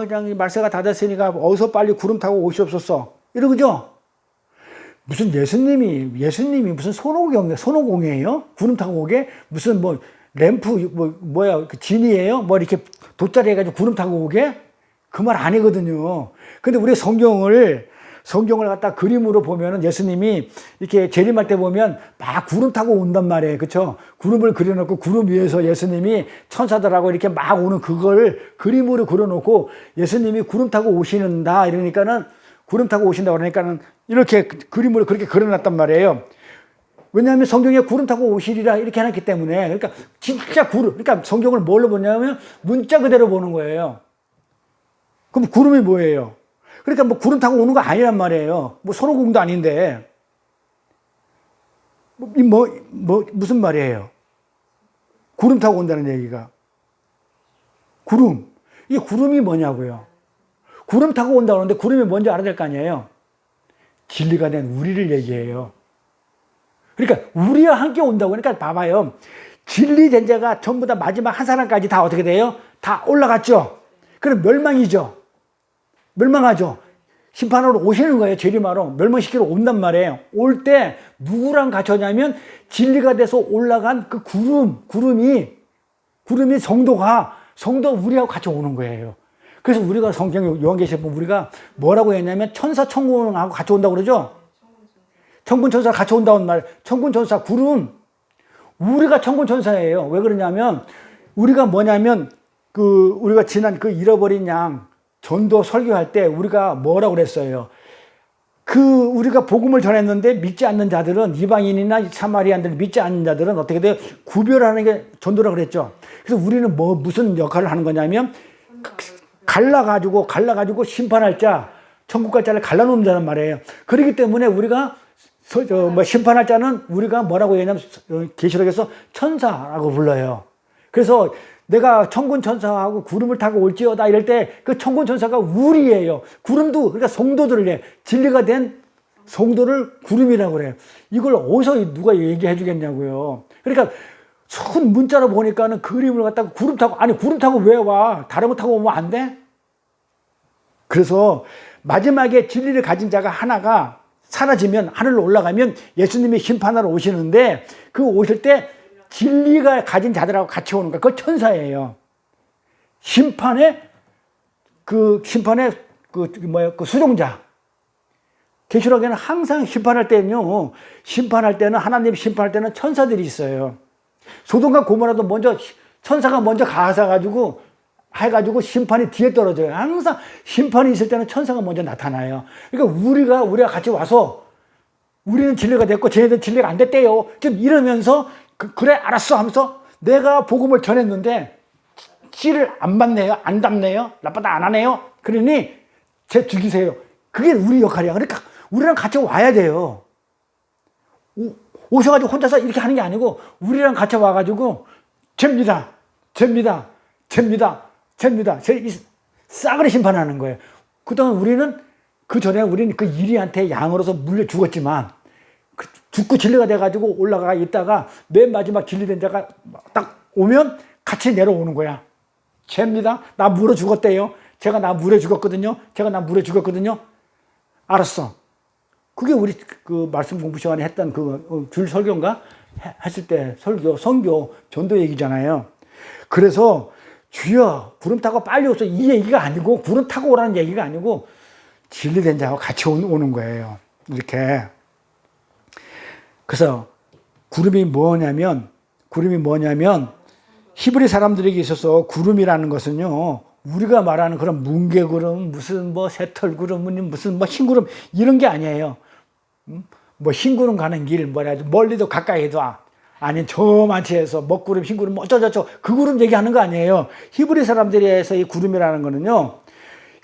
그냥 말세가 다 됐으니까 어서 빨리 구름 타고 오시옵소서 이러죠? 무슨 예수님이 무슨 손오공이에요? 구름 타고 오게? 무슨 램프 뭐야 그 진이에요? 이렇게 돗자리 해가지고 구름 타고 오게? 그 말 아니거든요. 근데 우리 성경을 갖다 그림으로 보면은 예수님이 이렇게 재림할 때 보면 막 구름 타고 온단 말이에요. 그쵸? 구름을 그려놓고 구름 위에서 예수님이 천사들하고 이렇게 막 오는 그걸 그림으로 그려놓고 예수님이 구름 타고 오시는다 이러니까는, 구름 타고 오신다 그러니까는 이렇게 그림으로 그렇게 그려놨단 말이에요. 왜냐하면 성경에 구름 타고 오시리라 이렇게 해놨기 때문에. 그러니까 진짜 구름. 그러니까 성경을 뭘로 보냐면 문자 그대로 보는 거예요. 그럼 구름이 뭐예요? 그러니까 뭐 구름 타고 오는 거 아니란 말이에요. 뭐 손오공도 아닌데. 무슨 말이에요? 구름 타고 온다는 얘기가. 구름. 이게 구름이 뭐냐고요? 구름 타고 온다고 하는데 구름이 뭔지 알아야 될 거 아니에요? 진리가 된 우리를 얘기해요. 그러니까 우리와 함께 온다고. 그러니까 봐봐요. 진리된 자가 전부 다 마지막 한 사람까지 다 어떻게 돼요? 다 올라갔죠? 그럼 멸망이죠. 멸망하죠. 심판으로 오시는 거예요. 재림하러. 멸망시키러 온단 말이에요. 올 때 누구랑 같이 오냐면 진리가 돼서 올라간 그 구름이 성도 우리하고 같이 오는 거예요. 그래서 우리가 성경 요한계시록 보면 우리가 뭐라고 했냐면 천사 천군하고 같이 온다고 그러죠? 천군 천사 같이 온다는 말. 천군 천사 구름. 우리가 천군 천사예요. 왜 그러냐면 우리가 뭐냐면 우리가 지난 그 잃어버린 양 전도 설교할 때 우리가 뭐라고 그랬어요? 우리가 복음을 전했는데 믿지 않는 자들은 이방인이나 사마리안들 믿지 않는 자들은 어떻게 돼요? 구별하는 게 전도라고 그랬죠. 그래서 우리는 무슨 역할을 하는 거냐면 갈라가지고 심판할 자, 천국 갈 자를 갈라놓는 자란 말이에요. 그렇기 때문에 우리가 심판할 자는 우리가 뭐라고 얘기하냐면 계시록에서 천사라고 불러요. 그래서 내가 천군 천사하고 구름을 타고 올지어다 이럴 때 그 천군 천사가 우리예요. 구름도 그러니까 성도들을 진리가 된 성도를 구름이라고 그래요. 이걸 어디서 누가 얘기해 주겠냐고요. 그러니까 손 문자로 보니까는 그림을 갖다가 구름 타고 왜 와? 다른 거 타고 오면 안 돼? 그래서 마지막에 진리를 가진 자가 하나가 사라지면 하늘로 올라가면 예수님이 심판하러 오시는데 그 오실 때 진리가 가진 자들하고 같이 오는 거야. 그거 천사예요. 심판의 수종자. 계시록에는 항상 심판할 때는 하나님 심판할 때는 천사들이 있어요. 소돔과 고모라도 먼저 천사가 먼저 가서 해가지고 심판이 뒤에 떨어져요. 항상 심판이 있을 때는 천사가 먼저 나타나요. 그러니까 우리가 같이 와서 우리는 진리가 됐고 쟤네들은 진리가 안 됐대요. 좀 이러면서 그래 알았어 하면서 내가 복음을 전했는데 씨를 안 받네요. 안 담네요. 나쁘다 안 하네요. 그러니 쟤 죽이세요. 그게 우리 역할이야. 그러니까 우리랑 같이 와야 돼요. 오셔가지고 혼자서 이렇게 하는 게 아니고 우리랑 같이 와가지고 잽니다. 싸그리 심판하는 거예요. 그동안 그 전에 우리는 그 이리한테 양으로서 물려 죽었지만 죽고 진리가 돼가지고 올라가 있다가 맨 마지막 진리된 자가 딱 오면 같이 내려오는 거야. 잽니다. 나 물어 죽었대요. 제가 나 물어 죽었거든요. 알았어. 그게 우리 그 말씀 공부 시간에 했던 줄 설교인가? 했을 때 선교, 전도 얘기잖아요. 그래서 주여 구름 타고 빨리 오소 이 얘기가 아니고 구름 타고 오라는 얘기가 아니고 진리된 자하고 같이 오는 거예요. 이렇게. 그래서 구름이 뭐냐면 히브리 사람들에게 있어서 구름이라는 것은요. 우리가 말하는 그런 뭉게구름, 무슨 새털구름, 무슨 흰구름 이런 게 아니에요. 흰구름 가는 길 멀리도 가까이도 아니 저 많지에서 먹구름, 흰구름 어쩌저쩌 그 구름 얘기하는 거 아니에요. 히브리 사람들에서 이 구름이라는 거는요.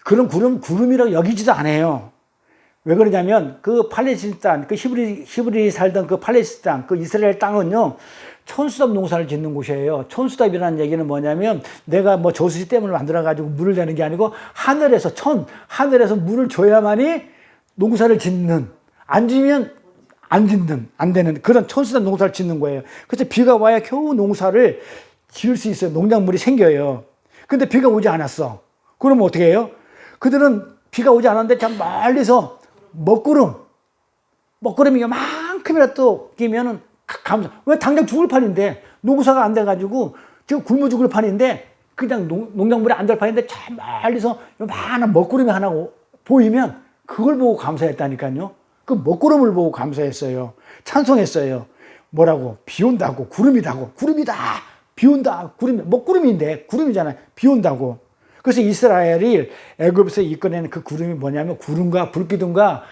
그런 구름이라고 여기지도 않아요. 왜 그러냐면 그 팔레스타인 땅, 그 히브리 살던 그 팔레스타인 땅, 그 이스라엘 땅은요. 촌수답 농사를 짓는 곳이에요. 촌수답이라는 얘기는 뭐냐면 내가 저수지 댐을 만들어가지고 물을 내는 게 아니고 하늘에서 물을 줘야만이 농사를 짓는, 안 주면 안 되는 그런 촌수답 농사를 짓는 거예요. 그래서 비가 와야 겨우 농사를 지을 수 있어요. 농작물이 생겨요. 근데 비가 오지 않았어. 그러면 어떻게 해요? 그들은 비가 오지 않았는데 참 멀리서 먹구름이 요만큼이라도 끼면은 왜 당장 죽을 판인데 농사가 안 돼가지고 지금 굶어 죽을 판인데 그냥 농작물이 안 될 판인데 참 멀리서 요만한 먹구름이 하나 보이면 그걸 보고 감사했다니까요. 그 먹구름을 보고 감사했어요. 찬송했어요. 뭐라고? 비 온다고 구름이다. 비 온다. 먹구름인데 구름이잖아요. 비 온다고. 그래서 이스라엘이 애굽에서 이끌어낸 그 구름이 뭐냐면 구름과 불기둥과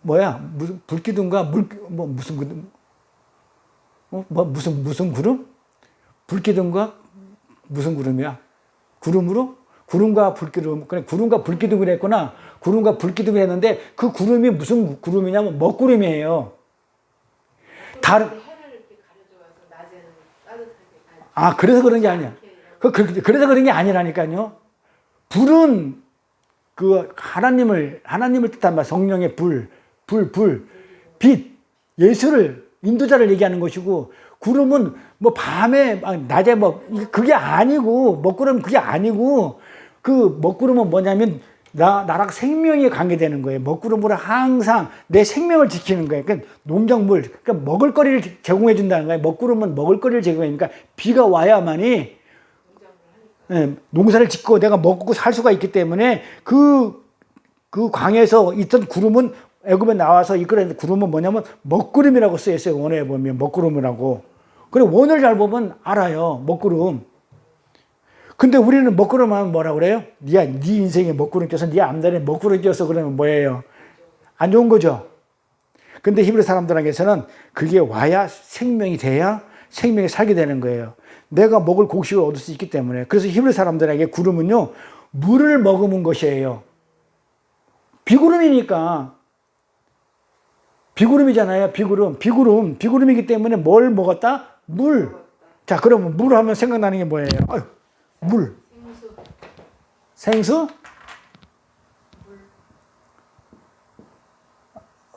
뭐야? 무슨 불기둥과 뭐 무슨 구름? 무슨 구름? 불기둥과 무슨 구름이야? 구름으로? 구름과 불기둥. 그래, 구름과 불기둥을 했구나. 구름과 불기둥을 했는데 그 구름이 무슨 구름이냐면 먹구름이에요. 다른
해를 이렇게 가려줘서 낮에는 따뜻하게.
그래서 그런 게 아니야. 그래서 그런 게 아니라니까요. 불은 그 하나님을 뜻한 말, 성령의 불, 빛, 예수를, 인도자를 얘기하는 것이고, 구름은 뭐 밤에, 낮에 뭐, 그게 아니고, 먹구름은 그게 아니고, 그 먹구름은 뭐냐면, 나랑 생명이 관계되는 거예요. 먹구름으로 항상 내 생명을 지키는 거예요. 그러니까 농작물, 그러니까 먹을거리를 제공해 준다는 거예요. 먹구름은 먹을거리를 제공하니까 비가 와야만이 농사를 짓고 내가 먹고 살 수가 있기 때문에 그 광에서 있던 구름은 애굽에 나와서 이끌어낸 구름은 뭐냐면 먹구름이라고 쓰여 있어요. 원어에 보면 먹구름이라고. 그래 원어를 잘 보면 알아요. 먹구름. 근데 우리는 먹구름 하면 뭐라 그래요? 네 인생에 먹구름 껴서 네 앞날에 먹구름 껴서 그러면 뭐예요? 안 좋은 거죠. 근데 히브리 사람들에게서는 그게 와야 생명이 돼야 생명이 살게 되는 거예요. 내가 먹을 곡식을 얻을 수 있기 때문에. 그래서 히브리 사람들에게 구름은요, 물을 머금은 것이에요. 비구름이니까. 비구름이잖아요. 비구름이기 때문에 뭘 먹었다? 물. 자, 그러면 물 하면 생각나는 게 뭐예요? 물. 생수?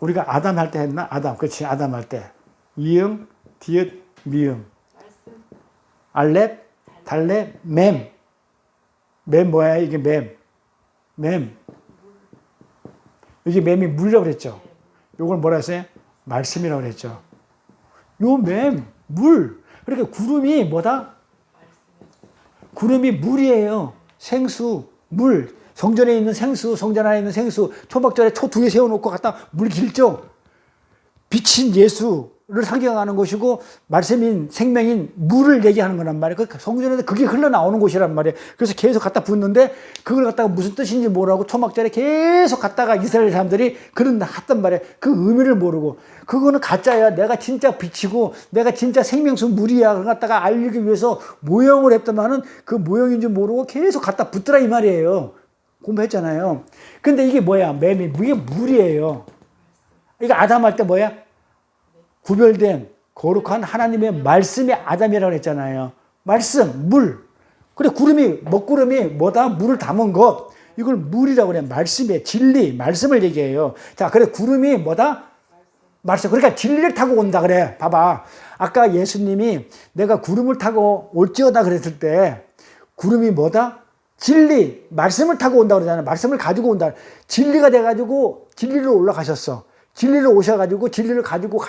우리가 아담 할 때 했나? 아담. 그렇지. 아담 할 때. 이응, 디귿, 미음. 알렙, 달렙, 맴. 맴 뭐야? 이게 맴. 이게 맴이 물이라고 그랬죠. 요걸 뭐라 했어요? 말씀이라고 그랬죠. 요 맴, 물. 그러니까 구름이 뭐다? 구름이 물이에요. 생수, 물. 성전에 있는 생수, 성전 안에 있는 생수. 초막절에 초 2개 세워놓고 갖다 물 길죠. 빛인 예수를 상징하는 것이고 말씀인 생명인 물을 얘기하는 거란 말이에요. 성전에서 그게 흘러나오는 곳이란 말이에요. 그래서 계속 갖다 붓는데 그걸 갖다가 무슨 뜻인지 모르고 초막절에 계속 갖다가 이스라엘 사람들이 그런 했단 말이에요. 그 의미를 모르고 그거는 가짜야. 내가 진짜 빛이고 내가 진짜 생명수 물이야. 그걸 갖다가 알리기 위해서 모형을 했더만은 그 모형인 줄 모르고 계속 갖다 붓더라 이 말이에요. 공부했잖아요. 근데 이게 뭐야? 이게 물이에요. 이거 아담 할 때 뭐야? 구별된 거룩한 하나님의 말씀이 아담이라고 했잖아요. 말씀, 물. 그래 먹구름이 뭐다? 물을 담은 것. 이걸 물이라고 그래. 말씀이에요. 진리, 말씀을 얘기해요. 자, 그래 구름이 뭐다? 말씀. 그러니까 진리를 타고 온다 그래. 봐봐. 아까 예수님이 내가 구름을 타고 올지어다 그랬을 때 구름이 뭐다? 진리, 말씀을 타고 온다 그러잖아요. 말씀을 가지고 온다. 진리가 돼가지고 진리로 올라가셨어. 진리로 오셔가지고 진리를 가지고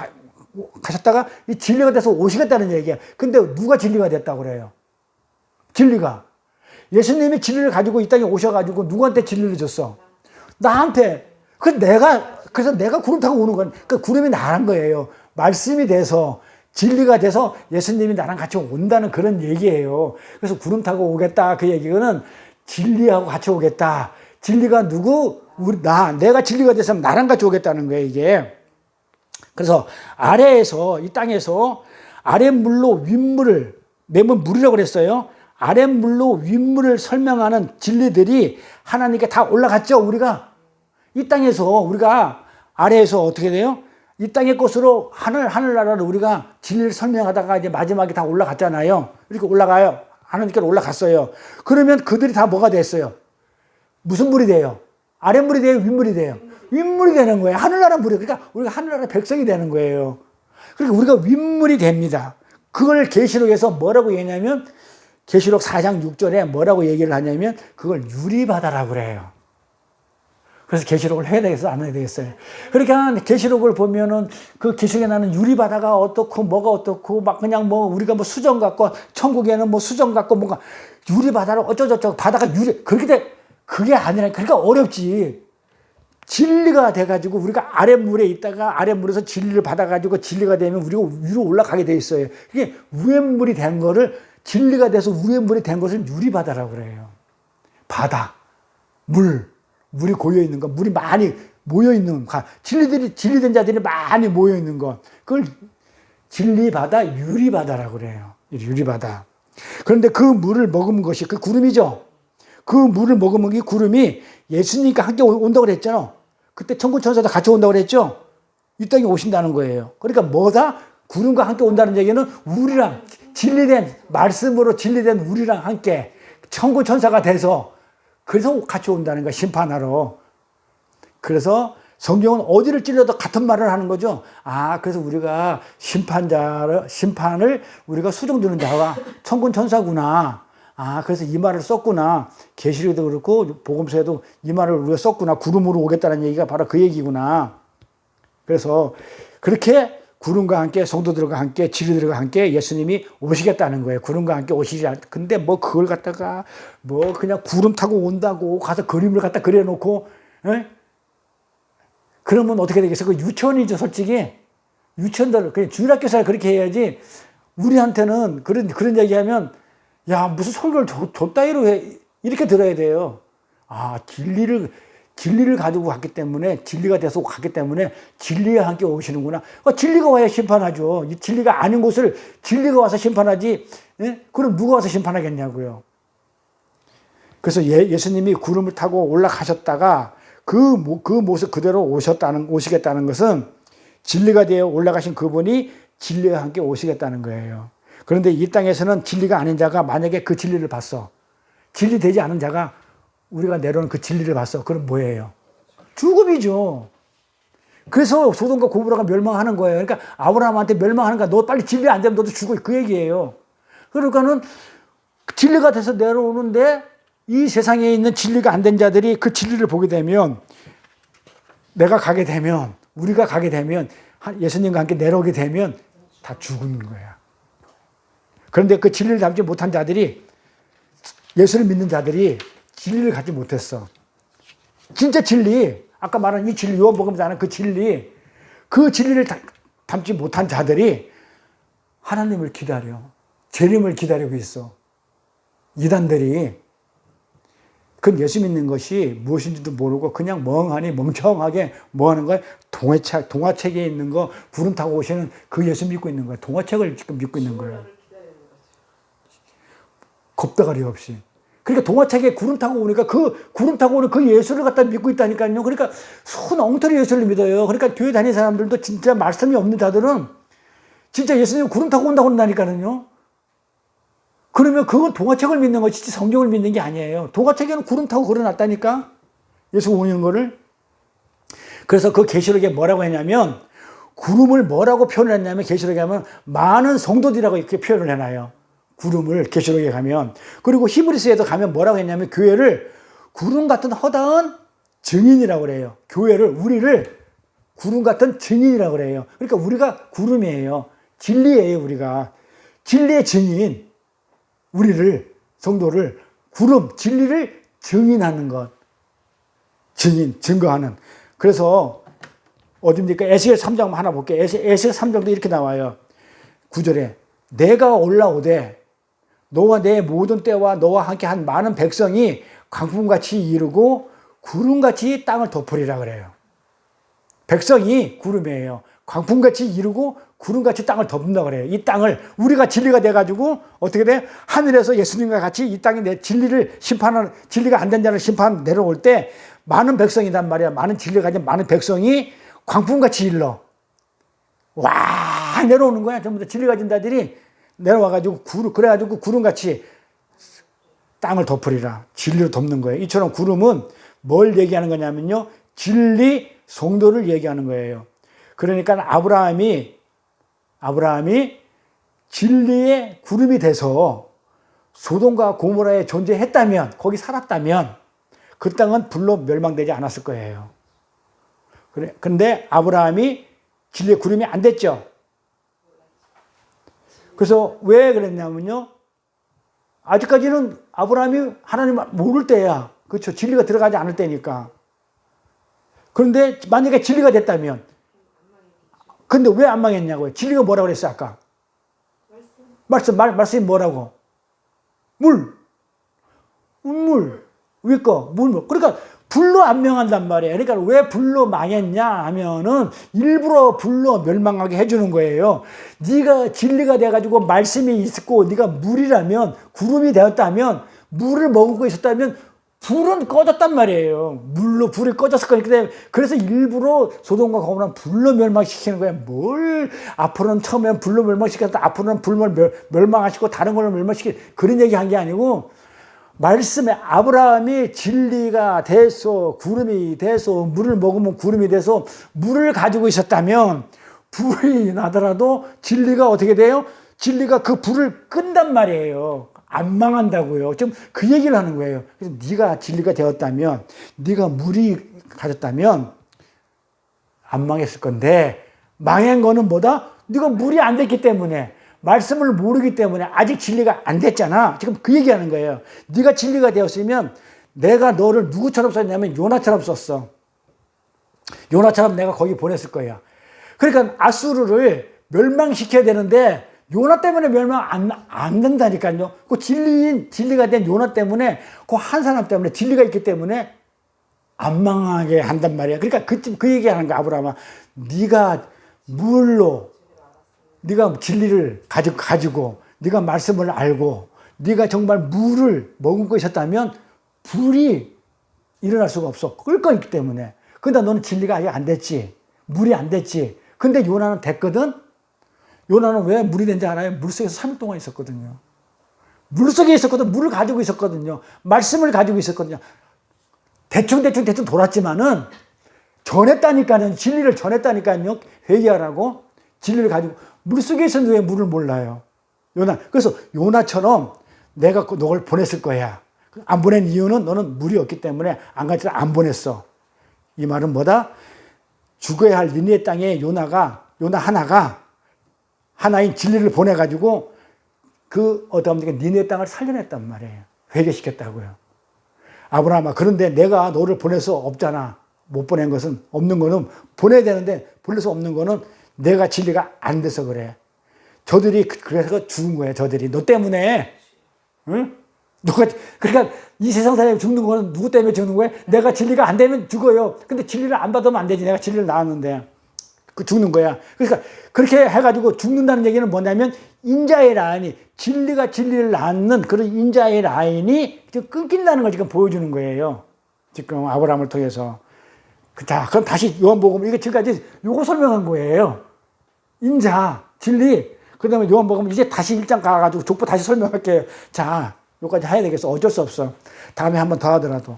가셨다가 이 진리가 돼서 오시겠다는 얘기야. 근데 누가 진리가 됐다고 그래요? 진리가. 예수님이 진리를 가지고 이 땅에 오셔가지고 누구한테 진리를 줬어? 나한테. 그래서 내가 구름 타고 오는 건, 그 구름이 나란 거예요. 말씀이 돼서, 진리가 돼서 예수님이 나랑 같이 온다는 그런 얘기예요. 그래서 구름 타고 오겠다. 그 얘기는 진리하고 같이 오겠다. 진리가 누구? 내가 진리가 돼서 나랑 같이 오겠다는 거예요, 이게. 그래서 아래에서, 이 땅에서 아랫물로 윗물을, 매물 물이라고 그랬어요. 아랫물로 윗물을 설명하는 진리들이 하나님께 다 올라갔죠, 우리가. 이 땅에서 우리가 아래에서 어떻게 돼요? 이 땅의 것으로 하늘나라를 우리가 진리를 설명하다가 이제 마지막에 다 올라갔잖아요. 이렇게 올라가요. 하나님께로 올라갔어요. 그러면 그들이 다 뭐가 됐어요? 무슨 물이 돼요? 아랫물이 돼요? 윗물이 돼요? 윗물이 되는 거예요. 하늘나라 물이. 그러니까 우리가 하늘나라 백성이 되는 거예요. 그러니까 우리가 윗물이 됩니다. 그걸 계시록에서 뭐라고 얘기하냐면 계시록 4장 6절에 뭐라고 얘기를 하냐면 그걸 유리바다라고 그래요. 그래서 계시록을 해야 되겠어, 안 해야 되겠어요. 그러니까 계시록을 보면은 그 계시록에 나는 유리바다가 어떻고 뭐가 어떻고 막 그냥 뭐 우리가 뭐 수정 같고 천국에는 뭐 수정 같고 뭔가 유리바다를 어쩌저쩌고 바다가 그렇게 돼. 그게 아니라 그러니까 어렵지. 진리가 돼가지고 우리가 아랫물에 있다가 아랫물에서 진리를 받아가지고 진리가 되면 우리가 위로 올라가게 돼 있어요. 그게 우에물이 된 거를 진리가 돼서 우에물이 된 것을 유리바다라고 그래요. 바다, 물이 고여 있는 거, 물이 많이 모여있는, 진리된 자들이 많이 모여있는 것. 그걸 진리바다, 유리바다라고 그래요. 유리바다. 그런데 그 물을 머금은 것이 그 구름이죠. 그 물을 머금은 이 구름이 예수님과 함께 온다고 그랬잖아. 그때 천군 천사도 같이 온다고 그랬죠. 이 땅에 오신다는 거예요. 그러니까 뭐다? 구름과 함께 온다는 얘기는 우리랑 진리된 말씀으로 진리된 우리랑 함께 천군 천사가 돼서 그래서 같이 온다는 거야. 심판하러. 그래서 성경은 어디를 찔러도 같은 말을 하는 거죠. 아, 그래서 우리가 심판을 우리가 수정두는 자가 천군 천사구나. 아, 그래서 이 말을 썼구나. 계시록에도 그렇고 복음서에도 이 말을 우리가 썼구나. 구름으로 오겠다는 얘기가 바로 그 얘기구나. 그래서 그렇게 구름과 함께 성도들과 함께 진리들과 함께 예수님이 오시겠다는 거예요. 구름과 함께 오시지 않. 근데 뭐 그걸 갖다가 뭐 그냥 구름 타고 온다고 가서 그림을 갖다 그려놓고, 에? 그러면 어떻게 되겠어? 그 유치원이죠, 솔직히. 유치원들 그냥 주일학교에서 그렇게 해야지. 우리한테는 그런 얘기하면 야, 무슨 설교를 줬다이로 해. 이렇게 들어야 돼요. 아, 진리를 가지고 갔기 때문에, 진리가 돼서 갔기 때문에 진리와 함께 오시는구나. 진리가 와야 심판하죠. 이 진리가 아닌 곳을 진리가 와서 심판하지. 예? 그럼 누가 와서 심판하겠냐고요. 그래서 예수님이 구름을 타고 올라가셨다가 그 모습 그대로 오시겠다는 것은 진리가 되어 올라가신 그분이 진리와 함께 오시겠다는 거예요. 그런데 이 땅에서는 진리가 아닌 자가 만약에 그 진리를 봤어. 진리 되지 않은 자가 우리가 내려오는 그 진리를 봤어. 그럼 뭐예요? 죽음이죠. 그래서 소돔과 고모라가 멸망하는 거예요. 그러니까 아브라함한테 멸망하는 거야. 너 빨리 진리 안 되면 너도 죽어. 그 얘기예요. 그러니까는 진리가 돼서 내려오는데 이 세상에 있는 진리가 안 된 자들이 그 진리를 보게 되면 내가 가게 되면 우리가 가게 되면 예수님과 함께 내려오게 되면 다 죽은 거야. 그런데 그 진리를 담지 못한 자들이 예수를 믿는 자들이 진리를 갖지 못했어. 진짜 진리, 아까 말한 이 진리, 요한복음에서 하는 그 진리를 담지 못한 자들이 하나님을 기다려. 재림을 기다리고 있어. 이단들이. 그건 예수 믿는 것이 무엇인지도 모르고 그냥 멍청하게 뭐 하는 거야? 동화책에 있는 거, 구름 타고 오시는 그 예수 믿고 있는 거야. 동화책을 지금 믿고 있는 거야. 겁다가리 없이. 그러니까 동화책에 구름 타고 오니까 그 구름 타고 오는 그 예수를 갖다 믿고 있다니까요. 그러니까 손 엉터리 예수를 믿어요. 그러니까 교회 다니는 사람들도 진짜 말씀이 없는 자들은 진짜 예수님 구름 타고 온다고 한다니까요. 그러면 그건 동화책을 믿는 것이지 성경을 믿는 게 아니에요. 동화책에는 구름 타고 걸어놨다니까. 예수 오는 거를. 그래서 그 계시록에 뭐라고 했냐면 구름을 뭐라고 표현을 했냐면 계시록에 하면 많은 성도들이라고 이렇게 표현을 해놔요. 구름을 계시록에 가면. 그리고 히브리서에도 가면 뭐라고 했냐면 교회를 구름 같은 허다한 증인이라고 그래요. 우리를 구름 같은 증인이라고 그래요. 그러니까 우리가 구름이에요. 진리예요, 우리가. 진리의 증인. 우리를, 성도를 구름, 진리를 증인하는 것. 증거하는. 그래서 어딥니까? 에스겔 3장 하나 볼게요. 에스겔 3장도 이렇게 나와요. 9절에 내가 올라오되 너와 내 모든 때와 너와 함께 한 많은 백성이 광풍같이 이루고 구름같이 땅을 덮으리라 그래요. 백성이 구름이에요. 광풍같이 이루고 구름같이 땅을 덮는다 그래요. 이 땅을 우리가 진리가 돼가지고 어떻게 돼? 하늘에서 예수님과 같이 이 땅에 내 진리를 심판하는, 진리가 안 된 자를 심판 내려올 때 많은 백성이란 말이야. 많은 진리가 가진 많은 백성이 광풍같이 일러. 와 내려오는 거야. 전부 다 진리 가진 자들이 내려와가지고 그래가지고 구름같이 땅을 덮으리라. 진리로 덮는 거예요. 이처럼 구름은 뭘 얘기하는 거냐면요. 진리 성도를 얘기하는 거예요. 그러니까 아브라함이 진리의 구름이 돼서 소돔과 고모라에 존재했다면, 거기 살았다면 그 땅은 불로 멸망되지 않았을 거예요. 그런데 아브라함이 진리의 구름이 안 됐죠. 그래서 왜 그랬냐면요. 아직까지는 아브라함이 하나님을 모를 때야. 그렇죠. 진리가 들어가지 않을 때니까. 그런데 만약에 진리가 됐다면. 근데 왜 안 망했냐고요. 진리가 뭐라고 그랬어 아까? 말씀이 뭐라고? 물. 물. 위 거. 물. 그러니까 불로 안 명한단 말이에요. 그러니까 왜 불로 망했냐 하면은 일부러 불로 멸망하게 해주는 거예요. 네가 진리가 돼가지고 말씀이 있고 네가 물이라면, 구름이 되었다면, 물을 머금고 있었다면 불은 꺼졌단 말이에요. 물로 불이 꺼졌을 거니까. 그래서 일부러 소돔과 고모라는 불로 멸망시키는 거예요. 뭘 앞으로는 처음에는 불로 멸망시켰다, 앞으로는 불로 멸망하시고 다른 걸로 멸망시키, 그런 얘기 한 게 아니고, 말씀에 아브라함이 진리가 돼서 구름이 돼서 물을 먹으면 구름이 돼서 물을 가지고 있었다면 불이 나더라도 진리가 어떻게 돼요? 진리가 그 불을 끈단 말이에요. 안 망한다고요. 지금 그 얘기를 하는 거예요. 그래서 네가 진리가 되었다면, 네가 물이 가졌다면 안 망했을 건데, 망한 거는 뭐다? 네가 물이 안 됐기 때문에, 말씀을 모르기 때문에 아직 진리가 안 됐잖아. 지금 그 얘기하는 거예요. 네가 진리가 되었으면 내가 너를 누구처럼 썼냐면 요나처럼 썼어. 요나처럼 내가 거기 보냈을 거야. 그러니까 아수르를 멸망시켜야 되는데 요나 때문에 멸망 안 된다니까요. 그 진리가 된 요나 때문에, 그 한 사람 때문에, 진리가 있기 때문에 안 망하게 한단 말이야. 그러니까 그 얘기하는 거야. 아브라함아, 네가 물로, 네가 진리를 가지고 네가 말씀을 알고 네가 정말 물을 머금고 있었다면 불이 일어날 수가 없어. 끓 거 있기 때문에. 근데 너는 진리가 아직 안 됐지. 물이 안 됐지. 근데 요나는 됐거든. 요나는 왜 물이 된지 알아요? 물속에서 3일 동안 있었거든요. 물속에 있었거든. 물을 가지고 있었거든요. 말씀을 가지고 있었거든요. 대충 돌았지만은 전했다니까요. 진리를 전했다니까요. 회개하라고. 진리를 가지고. 물속에 있었는데 왜 물을 몰라요? 요나. 그래서 요나처럼 내가 너를 보냈을 거야. 안 보낸 이유는 너는 물이 없기 때문에 안 가지라 안 보냈어. 이 말은 뭐다? 죽어야 할 니네 땅에 요나 하나인 진리를 보내가지고 니네 땅을 살려냈단 말이에요. 회개시켰다고요. 아브라함아, 그런데 내가 너를 보내서 없잖아. 못 보낸 것은, 없는 거는 보내야 되는데 보내서 없는 거는 내가 진리가 안 돼서 그래. 저들이 그래서 죽은 거예요. 저들이 너 때문에. 응? 그러니까 이 세상 사람이 죽는 거는 누구 때문에 죽는 거예요? 내가 진리가 안 되면 죽어요. 근데 진리를 안 받으면 안 되지. 내가 진리를 낳았는데 죽는 거야. 그러니까 그렇게 해가지고 죽는다는 얘기는 뭐냐면, 인자의 라인이, 진리를 낳는 그런 인자의 라인이 지금 끊긴다는 걸 지금 보여주는 거예요. 지금 아브라함을 통해서. 자, 그럼 다시 요한복음, 이게 지금까지 요거 설명한 거예요. 인자, 진리. 그 다음에 요한복음, 이제 다시 1장 가가지고 족보 다시 설명할게요. 자, 요까지 해야 되겠어. 어쩔 수 없어. 다음에 한 번 더 하더라도.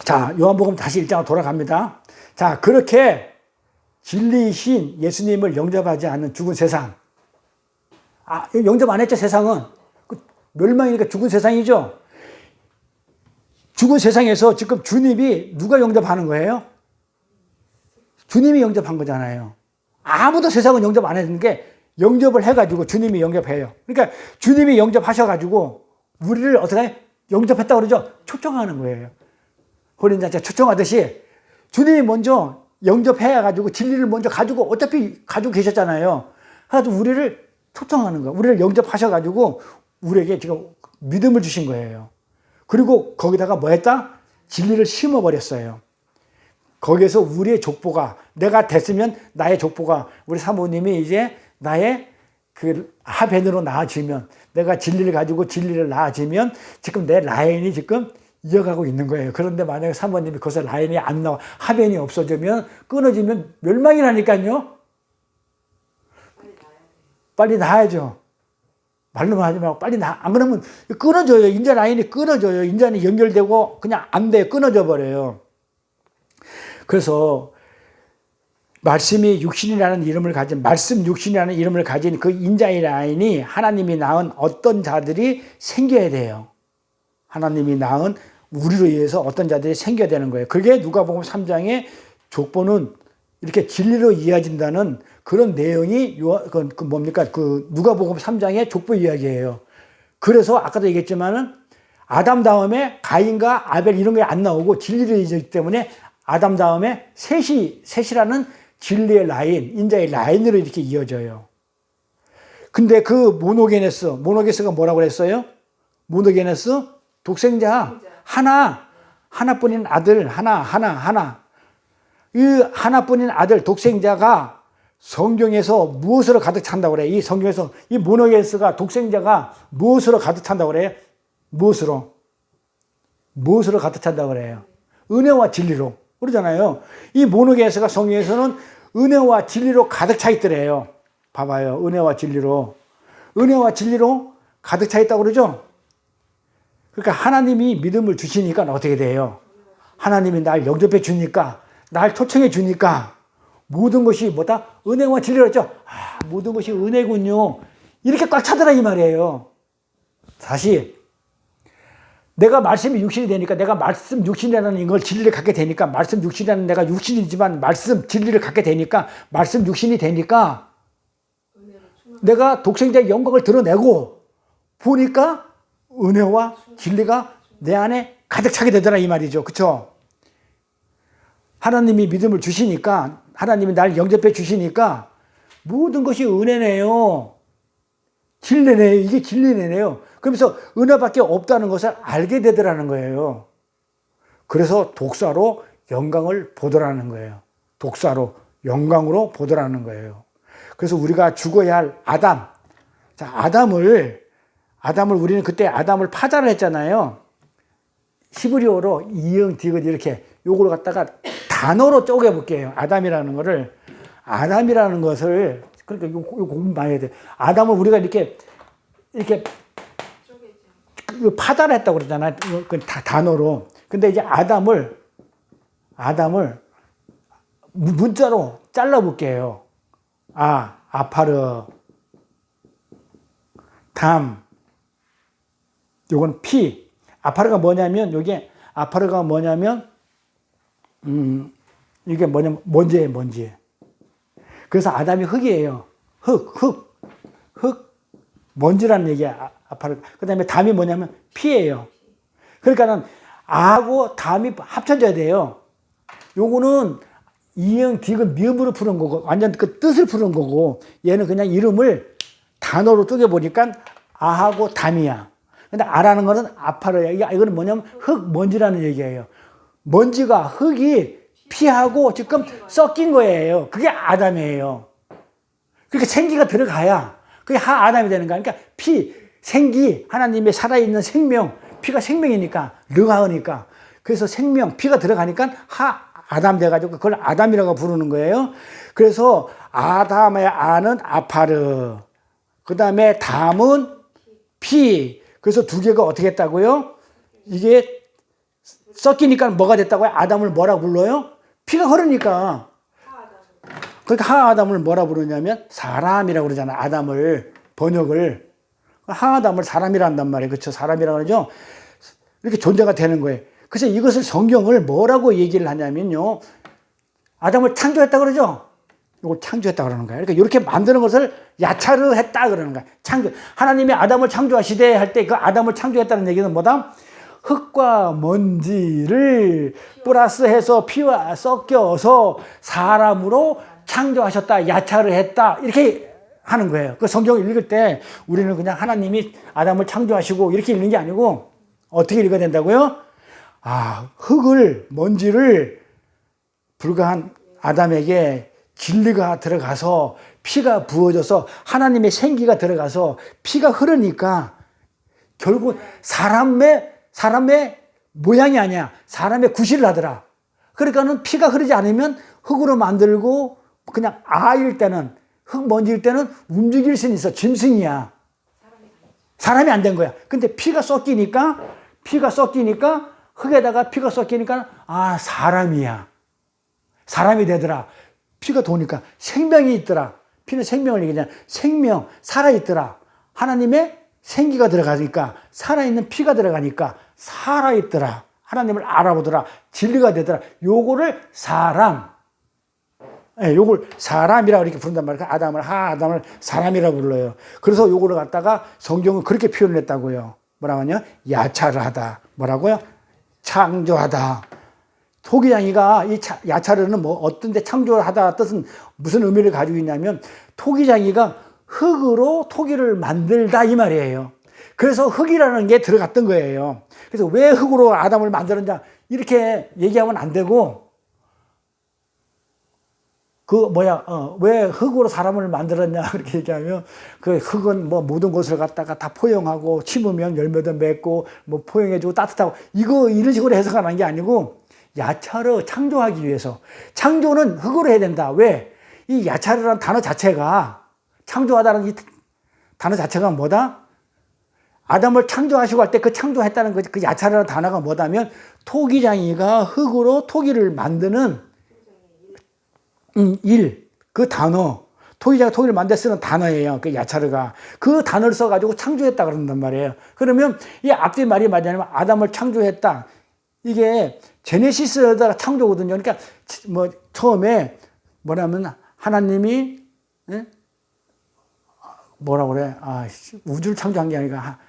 자, 요한복음 다시 1장으로 돌아갑니다. 자, 그렇게 진리이신 예수님을 영접하지 않는 죽은 세상. 영접 안 했죠, 세상은. 멸망이니까 죽은 세상이죠. 죽은 세상에서 지금 주님이 누가 영접하는 거예요? 주님이 영접한 거잖아요. 아무도 세상은 영접 안 했는 게 영접을 해가지고 주님이 영접해요. 그러니까 주님이 영접하셔가지고 우리를 어떻게 영접했다고 그러죠? 초청하는 거예요. 호린자체 초청하듯이 주님이 먼저 영접해가지고 진리를 먼저 가지고 어차피 가지고 계셨잖아요. 그래서 우리를 초청하는 거예요. 우리를 영접하셔가지고 우리에게 지금 믿음을 주신 거예요. 그리고 거기다가 뭐 했다? 진리를 심어버렸어요. 거기에서 우리의 족보가, 내가 됐으면 나의 족보가, 우리 사모님이 이제 나의 그 하벤으로 나아지면, 내가 진리를 가지고 진리를 나아지면 지금 내 라인이 지금 이어가고 있는 거예요. 그런데 만약에 사모님이 거기서 라인이 안 나와, 하벤이 없어지면, 끊어지면 멸망이라니까요. 빨리 나아야죠. 말로만 하지 말고 빨리 안 그러면 끊어져요. 인자 라인이 끊어져요. 인자는 연결되고 그냥 안 돼. 끊어져 버려요. 그래서 말씀이 육신이라는 이름을 가진, 말씀 육신이라는 이름을 가진 그 인자의 라인이 하나님이 낳은 어떤 자들이 생겨야 돼요. 하나님이 낳은 우리로 인해서 어떤 자들이 생겨야 되는 거예요. 그게 누가복음 3장의 족보는 이렇게 진리로 이어진다는 그런 내용이 누가복음 3장의 족보 이야기예요. 그래서 아까도 얘기했지만은 아담 다음에 가인과 아벨 이런 게 안 나오고 진리로 이어지기 때문에 아담 다음에 셋이라는 진리의 라인, 인자의 라인으로 이렇게 이어져요. 근데 그 모노게네스가 뭐라고 그랬어요? 모노게네스 독생자 하나, 하나뿐인 아들 하나. 이 하나뿐인 아들 독생자가 성경에서 무엇으로 가득 찬다고 그래? 이 성경에서 이 모노게스가 독생자가 무엇으로 가득 찬다고 그래요? 무엇으로 가득 찬다고 그래요? 은혜와 진리로. 그러잖아요. 이 모노게스가 성경에서는 은혜와 진리로 가득 차 있더래요. 봐봐요. 은혜와 진리로 가득 차 있다고 그러죠? 그러니까 하나님이 믿음을 주시니까 어떻게 돼요? 하나님이 날 영접해 주니까, 날 초청해 주니까 모든 것이 뭐다? 은혜와 진리로 했죠? 모든 것이 은혜군요. 이렇게 꽉 차더라 이 말이에요. 다시 내가 말씀이 육신이 되니까, 내가 말씀 육신이라는 걸 진리를 갖게 되니까, 말씀 육신이라는 내가 육신이지만 말씀 진리를 갖게 되니까, 말씀 육신이 되니까 내가 독생자의 영광을 드러내고 보니까 은혜와 진리가 내 안에 가득 차게 되더라 이 말이죠. 그렇죠? 하나님이 믿음을 주시니까, 하나님이 날 영접해 주시니까 모든 것이 은혜네요. 진리네요. 이게 진리네요. 그러면서 은혜밖에 없다는 것을 알게 되더라는 거예요. 그래서 독사로 영광을 보더라는 거예요. 독사로 영광으로 보더라는 거예요. 그래서 우리가 죽어야 할 아담. 자, 아담을 우리는 그때 아담을 파자를 했잖아요. 히브리어로 이응, 디귿 이렇게 요걸 갖다가 단어로 쪼개 볼게요. 아담이라는 것을 그러니까 요 공부 많이 해야 돼. 아담을 우리가 이렇게 파자를 했다고 그러잖아요. 그 다 단어로. 근데 이제 아담을 문자로 잘라 볼게요. 아파르, 담, 요건 피. 아파르가 뭐냐면 이게 뭐냐면 먼지예요, 먼지. 그래서 아담이 흙이에요. 흙. 먼지라는 얘기야, 아파르. 그 다음에 담이 뭐냐면 피예요. 그러니까는 아하고 담이 합쳐져야 돼요. 요거는 이응, 디귿, 미음으로 푸는 거고, 완전 그 뜻을 푸는 거고, 얘는 그냥 이름을 단어로 쪼개보니까 아하고 담이야. 근데 아라는 거는 아파르야. 이거는 뭐냐면 흙, 먼지라는 얘기예요. 먼지가, 흙이 피하고 지금 섞인 거예요. 그게 아담이에요. 그러니까 생기가 들어가야 그게 아담이 되는 거야. 그러니까 피, 생기, 하나님의 살아있는 생명, 피가 생명이니까, 르하으니까. 그래서 생명, 피가 들어가니까 아담 돼가지고 그걸 아담이라고 부르는 거예요. 그래서 아담의 아는 아파르. 그 다음에 담은 피. 그래서 두 개가 어떻게 했다고요? 이게 섞이니까 뭐가 됐다고요? 아담을 뭐라 불러요? 피가 흐르니까. 그러니까 하아담을 뭐라 부르냐면 사람이라고 그러잖아. 아담을 번역을. 하아담을 사람이라 한단 말이에요. 그렇죠? 사람이라고 그러죠. 이렇게 존재가 되는 거예요. 그래서 이것을 성경을 뭐라고 얘기를 하냐면요. 아담을 창조했다 그러죠? 이걸 창조했다 그러는 거예요. 그러니까 이렇게 만드는 것을 야차르 했다 그러는 거예요. 창조. 하나님이 아담을 창조하시되 할 때 그 아담을 창조했다는 얘기는 뭐다? 흙과 먼지를 플러스해서 피와 섞여서 사람으로 창조하셨다. 야차르 했다. 이렇게 하는 거예요. 그 성경을 읽을 때 우리는 그냥 하나님이 아담을 창조하시고 이렇게 읽는 게 아니고 어떻게 읽어야 된다고요? 흙을, 먼지를 불과한 아담에게 진리가 들어가서 피가 부어져서 하나님의 생기가 들어가서 피가 흐르니까 결국 사람의 모양이 아니야. 사람의 구실을 하더라. 그러니까는 피가 흐르지 않으면 흙으로 만들고 그냥 아일 때는 흙 먼지일 때는 움직일 수는 있어. 짐승이야. 사람이 안 된 거야. 근데 피가 섞이니까 흙에다가 피가 섞이니까 사람이야. 사람이 되더라. 피가 도니까 생명이 있더라. 피는 생명을 얘기하잖아. 생명, 살아있더라. 하나님의 생기가 들어가니까 살아있는 피가 들어가니까 살아있더라. 하나님을 알아보더라. 진리가 되더라. 요거를 요걸 사람이라고 이렇게 부른단 말이에요. 아담을 사람이라고 불러요. 그래서 요거를 갖다가 성경은 그렇게 표현을 했다고요. 뭐라고 하냐? 야차를 하다. 뭐라고요? 창조하다. 토기장이가 이 야차르는 뭐 어떤 데 창조하다 뜻은 무슨 의미를 가지고 있냐면 토기장이가 흙으로 토기를 만들다 이 말이에요. 그래서 흙이라는 게 들어갔던 거예요. 그래서 왜 흙으로 아담을 만들었냐? 이렇게 얘기하면 안 되고, 왜 흙으로 사람을 만들었냐, 그렇게 얘기하면, 그 흙은 뭐 모든 것을 갖다가 다 포용하고, 심으면 열매도 맺고, 뭐 포용해주고 따뜻하고, 이런 식으로 해석하는 게 아니고, 야차르 창조하기 위해서. 창조는 흙으로 해야 된다. 왜? 이 야차르라는 단어 자체가, 창조하다는 이 단어 자체가 뭐다? 아담을 창조하시고 할 때 그 창조했다는 그 야차르라는 단어가 뭐다면, 토기장이가 흙으로 토기를 만드는 그 단어, 토기자가 토기를 만들 쓰는 단어예요. 그 야차르가. 그 단어를 써가지고 창조했다 그런단 말이에요. 그러면 이 앞뒤 말이 맞냐면 아담을 창조했다. 이게 제네시스에다가 창조거든요. 그러니까 뭐 처음에 뭐냐면 하나님이 뭐라 그래? 우주를 창조한 게 아니라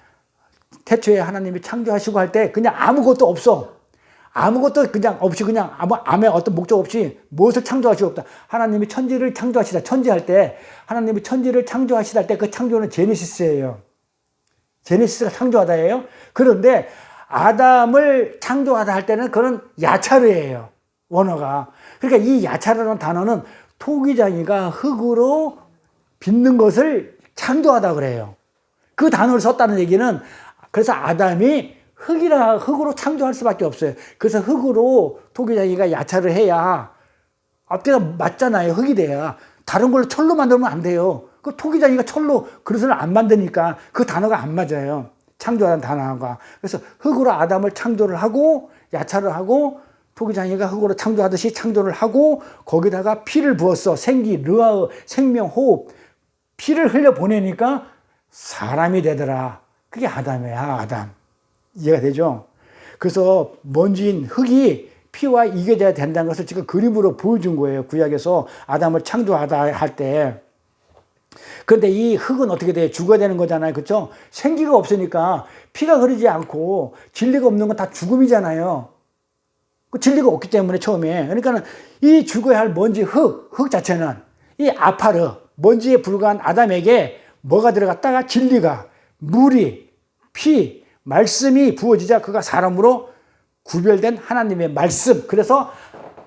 태초에 하나님이 창조하시고 할 때 그냥 아무것도 없어. 아무것도 그냥 없이 그냥 아무 어떤 목적 없이 무엇을 창조하시고 없다. 하나님이 천지를 창조하시다. 천지할 때 하나님이 천지를 창조하시다 할 때 그 창조는 제네시스예요. 제네시스가 창조하다예요. 그런데 아담을 창조하다 할 때는 그건 야차르예요. 원어가. 그러니까 이 야차르라는 단어는 토기장이가 흙으로 빚는 것을 창조하다 그래요. 그 단어를 썼다는 얘기는 그래서 아담이 흙으로 창조할 수밖에 없어요. 그래서 흙으로 토기장이가 야차를 해야 앞뒤가 맞잖아요. 흙이 돼야. 다른 걸로 철로 만들면 안 돼요. 그 토기장이가 철로 그릇을 안 만드니까 그 단어가 안 맞아요. 창조하는 단어가. 그래서 흙으로 아담을 창조를 하고 야차를 하고 토기장이가 흙으로 창조하듯이 창조를 하고 거기다가 피를 부었어. 생기, 르아의 생명, 호흡. 피를 흘려 보내니까 사람이 되더라. 그게 아담이야, 아담. 이해가 되죠? 그래서 먼지인 흙이 피와 이겨져야 된다는 것을 지금 그림으로 보여준 거예요. 구약에서 아담을 창조하다 할 때. 그런데 이 흙은 어떻게 돼? 죽어야 되는 거잖아요. 그렇죠? 생기가 없으니까 피가 흐르지 않고 진리가 없는 건 다 죽음이잖아요. 그 진리가 없기 때문에 처음에. 그러니까 이 죽어야 할 먼지 흙 자체는 이 아파르, 먼지에 불과한 아담에게 뭐가 들어갔다가 진리가, 물이, 피, 말씀이 부어지자 그가 사람으로 구별된 하나님의 말씀. 그래서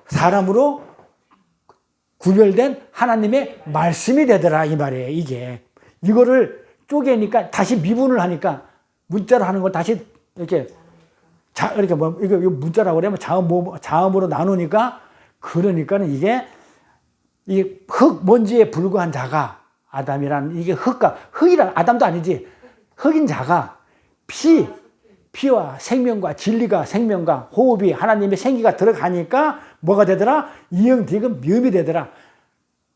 사람으로 구별된 하나님의 말씀이 되더라 이 말이에요. 이거를 쪼개니까 다시 미분을 하니까 문자로 하는 걸 다시 이렇게 이렇게 이거 문자라고 그러면 자음으로 나누니까 그러니까는 이게 이 흙 먼지에 불과한 자가 아담이라는 이게 흙이란 아담도 아니지 흙인 자가 피와 생명과 진리가 생명과 호흡이 하나님의 생기가 들어가니까 뭐가 되더라? 이응 디귿 미음이 되더라.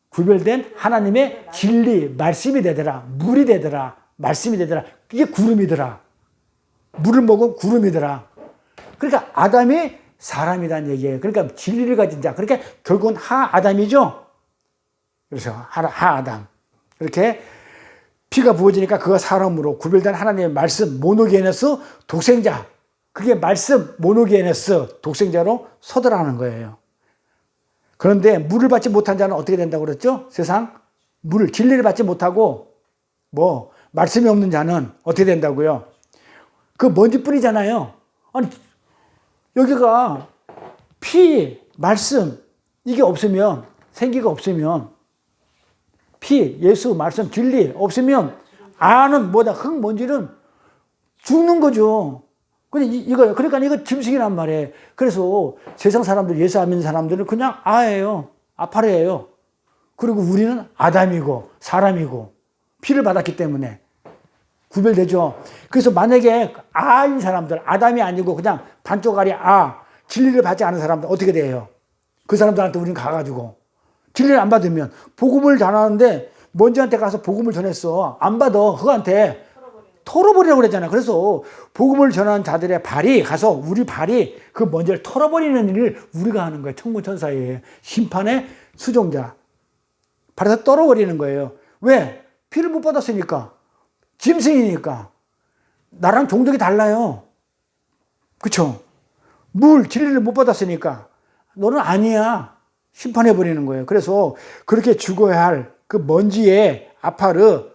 구별된 하나님의 진리 말씀이 되더라. 물이 되더라. 말씀이 되더라. 이게 구름이더라. 물을 먹은 구름이더라. 그러니까 아담이 사람이라는 얘기예요. 그러니까 진리를 가진 자. 그러니까 결국은 하아담이죠. 그래서 하아담. 이렇게 피가 부어지니까 그가 사람으로 구별된 하나님의 말씀 모노게네스 독생자. 그게 말씀 모노게네스 독생자로 서더라는 거예요. 그런데 물을 받지 못한 자는 어떻게 된다고 그랬죠? 세상 진리를 받지 못하고 말씀이 없는 자는 어떻게 된다고요? 그 먼지뿐이잖아요. 아니 여기가 피, 말씀 이게 없으면 생기가 없으면 피, 예수, 말씀, 진리 없으면 아는 흙 먼지는 죽는 거죠. 그러니까 이거 짐승이란 말이에요. 그래서 세상 사람들, 예수 안 믿는 사람들은 그냥 아예요. 아파레예요. 그리고 우리는 아담이고 사람이고 피를 받았기 때문에 구별되죠. 그래서 만약에 아인 사람들, 아담이 아니고 그냥 반쪽알이 진리를 받지 않은 사람들 어떻게 돼요? 그 사람들한테 우리는 가가지고 진리를 안 받으면 복음을 전하는데 먼지한테 가서 복음을 전했어. 안 받아. 흙한테 털어버리라고 그랬잖아. 그래서 복음을 전하는 자들의 발이 가서 우리 발이 그 먼지를 털어버리는 일을 우리가 하는 거예요. 천군천사의 심판의 수종자. 발에서 떨어버리는 거예요. 왜? 피를 못 받았으니까. 짐승이니까. 나랑 종족이 달라요. 그쵸? 진리를 못 받았으니까. 너는 아니야. 심판해버리는 거예요. 그래서 그렇게 죽어야 할 그 먼지에 아파르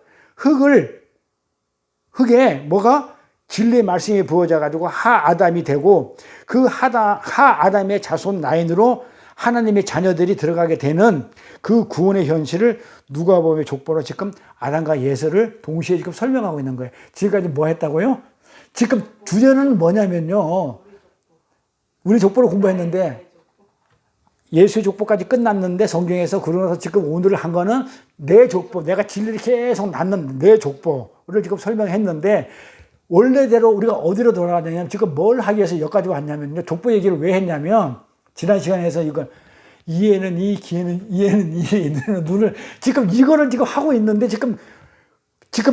흙에 뭐가 진리의 말씀이 부어져 가지고 하 아담이 되고 그 하 아담의 자손 라인으로 하나님의 자녀들이 들어가게 되는 그 구원의 현실을 누가복음의 족보로 지금 아담과 예서를 동시에 지금 설명하고 있는 거예요. 지금까지 뭐 했다고요? 지금 주제는 뭐냐면요. 우리 족보를 공부했는데 예수의 족보까지 끝났는데 성경에서 그러고 나서 지금 오늘 한 거는 내 족보, 내가 진리를 계속 낳는 내 족보를 지금 설명했는데 원래대로 우리가 어디로 돌아가냐면 지금 뭘 하기 위해서 여기까지 왔냐면요. 족보 얘기를 왜 했냐면 지난 시간에서 이걸 이에는 이, 기에는 이에는 이, 눈을 지금 이거를 지금 하고 있는데 지금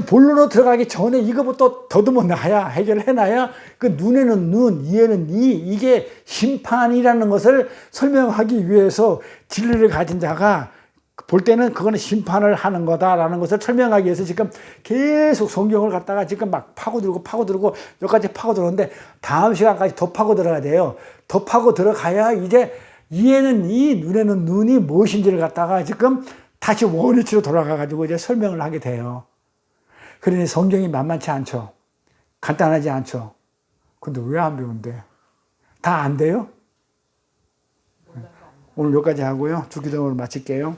본론으로 들어가기 전에 이거부터 더듬어 놔야 해결을 해놔야 그 눈에는 눈, 이에는 이 이게 심판이라는 것을 설명하기 위해서 진리를 가진 자가 볼 때는 그거는 심판을 하는 거다라는 것을 설명하기 위해서 지금 계속 성경을 갖다가 지금 막 파고들고 여기까지 파고들었는데 다음 시간까지 더 파고 들어가야 돼요. 더 파고 들어가야 이제 이에는 이, 눈에는 눈이 무엇인지를 갖다가 지금 다시 원위치로 돌아가가지고 이제 설명을 하게 돼요. 그러니 성경이 만만치 않죠. 간단하지 않죠. 근데 왜 안 배운대? 다 안 돼요? 오늘 여기까지 하고요. 주기도문을 마칠게요.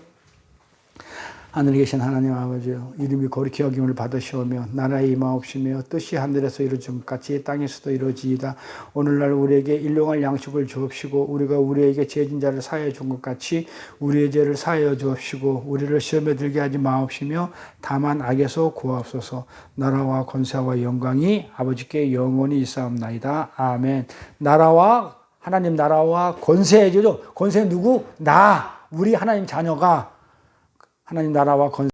하늘에 계신 하나님 아버지요, 이름이 거룩히 여김을 받으시오며 나라의 임하옵시며 뜻이 하늘에서 이루어진 것 같이 땅에서도 이루어지이다. 오늘날 우리에게 일용할 양식을 주옵시고 우리가 우리에게 죄진 자를 사하여 준 것 같이 우리의 죄를 사하여 주옵시고 우리를 시험에 들게 하지 마옵시며 다만 악에서 구하옵소서. 나라와 권세와 영광이 아버지께 영원히 있사옵나이다. 아멘. 나라와 하나님 나라와 권세죠. 권세 누구? 나 우리 하나님 자녀가 하나님 나라와 권세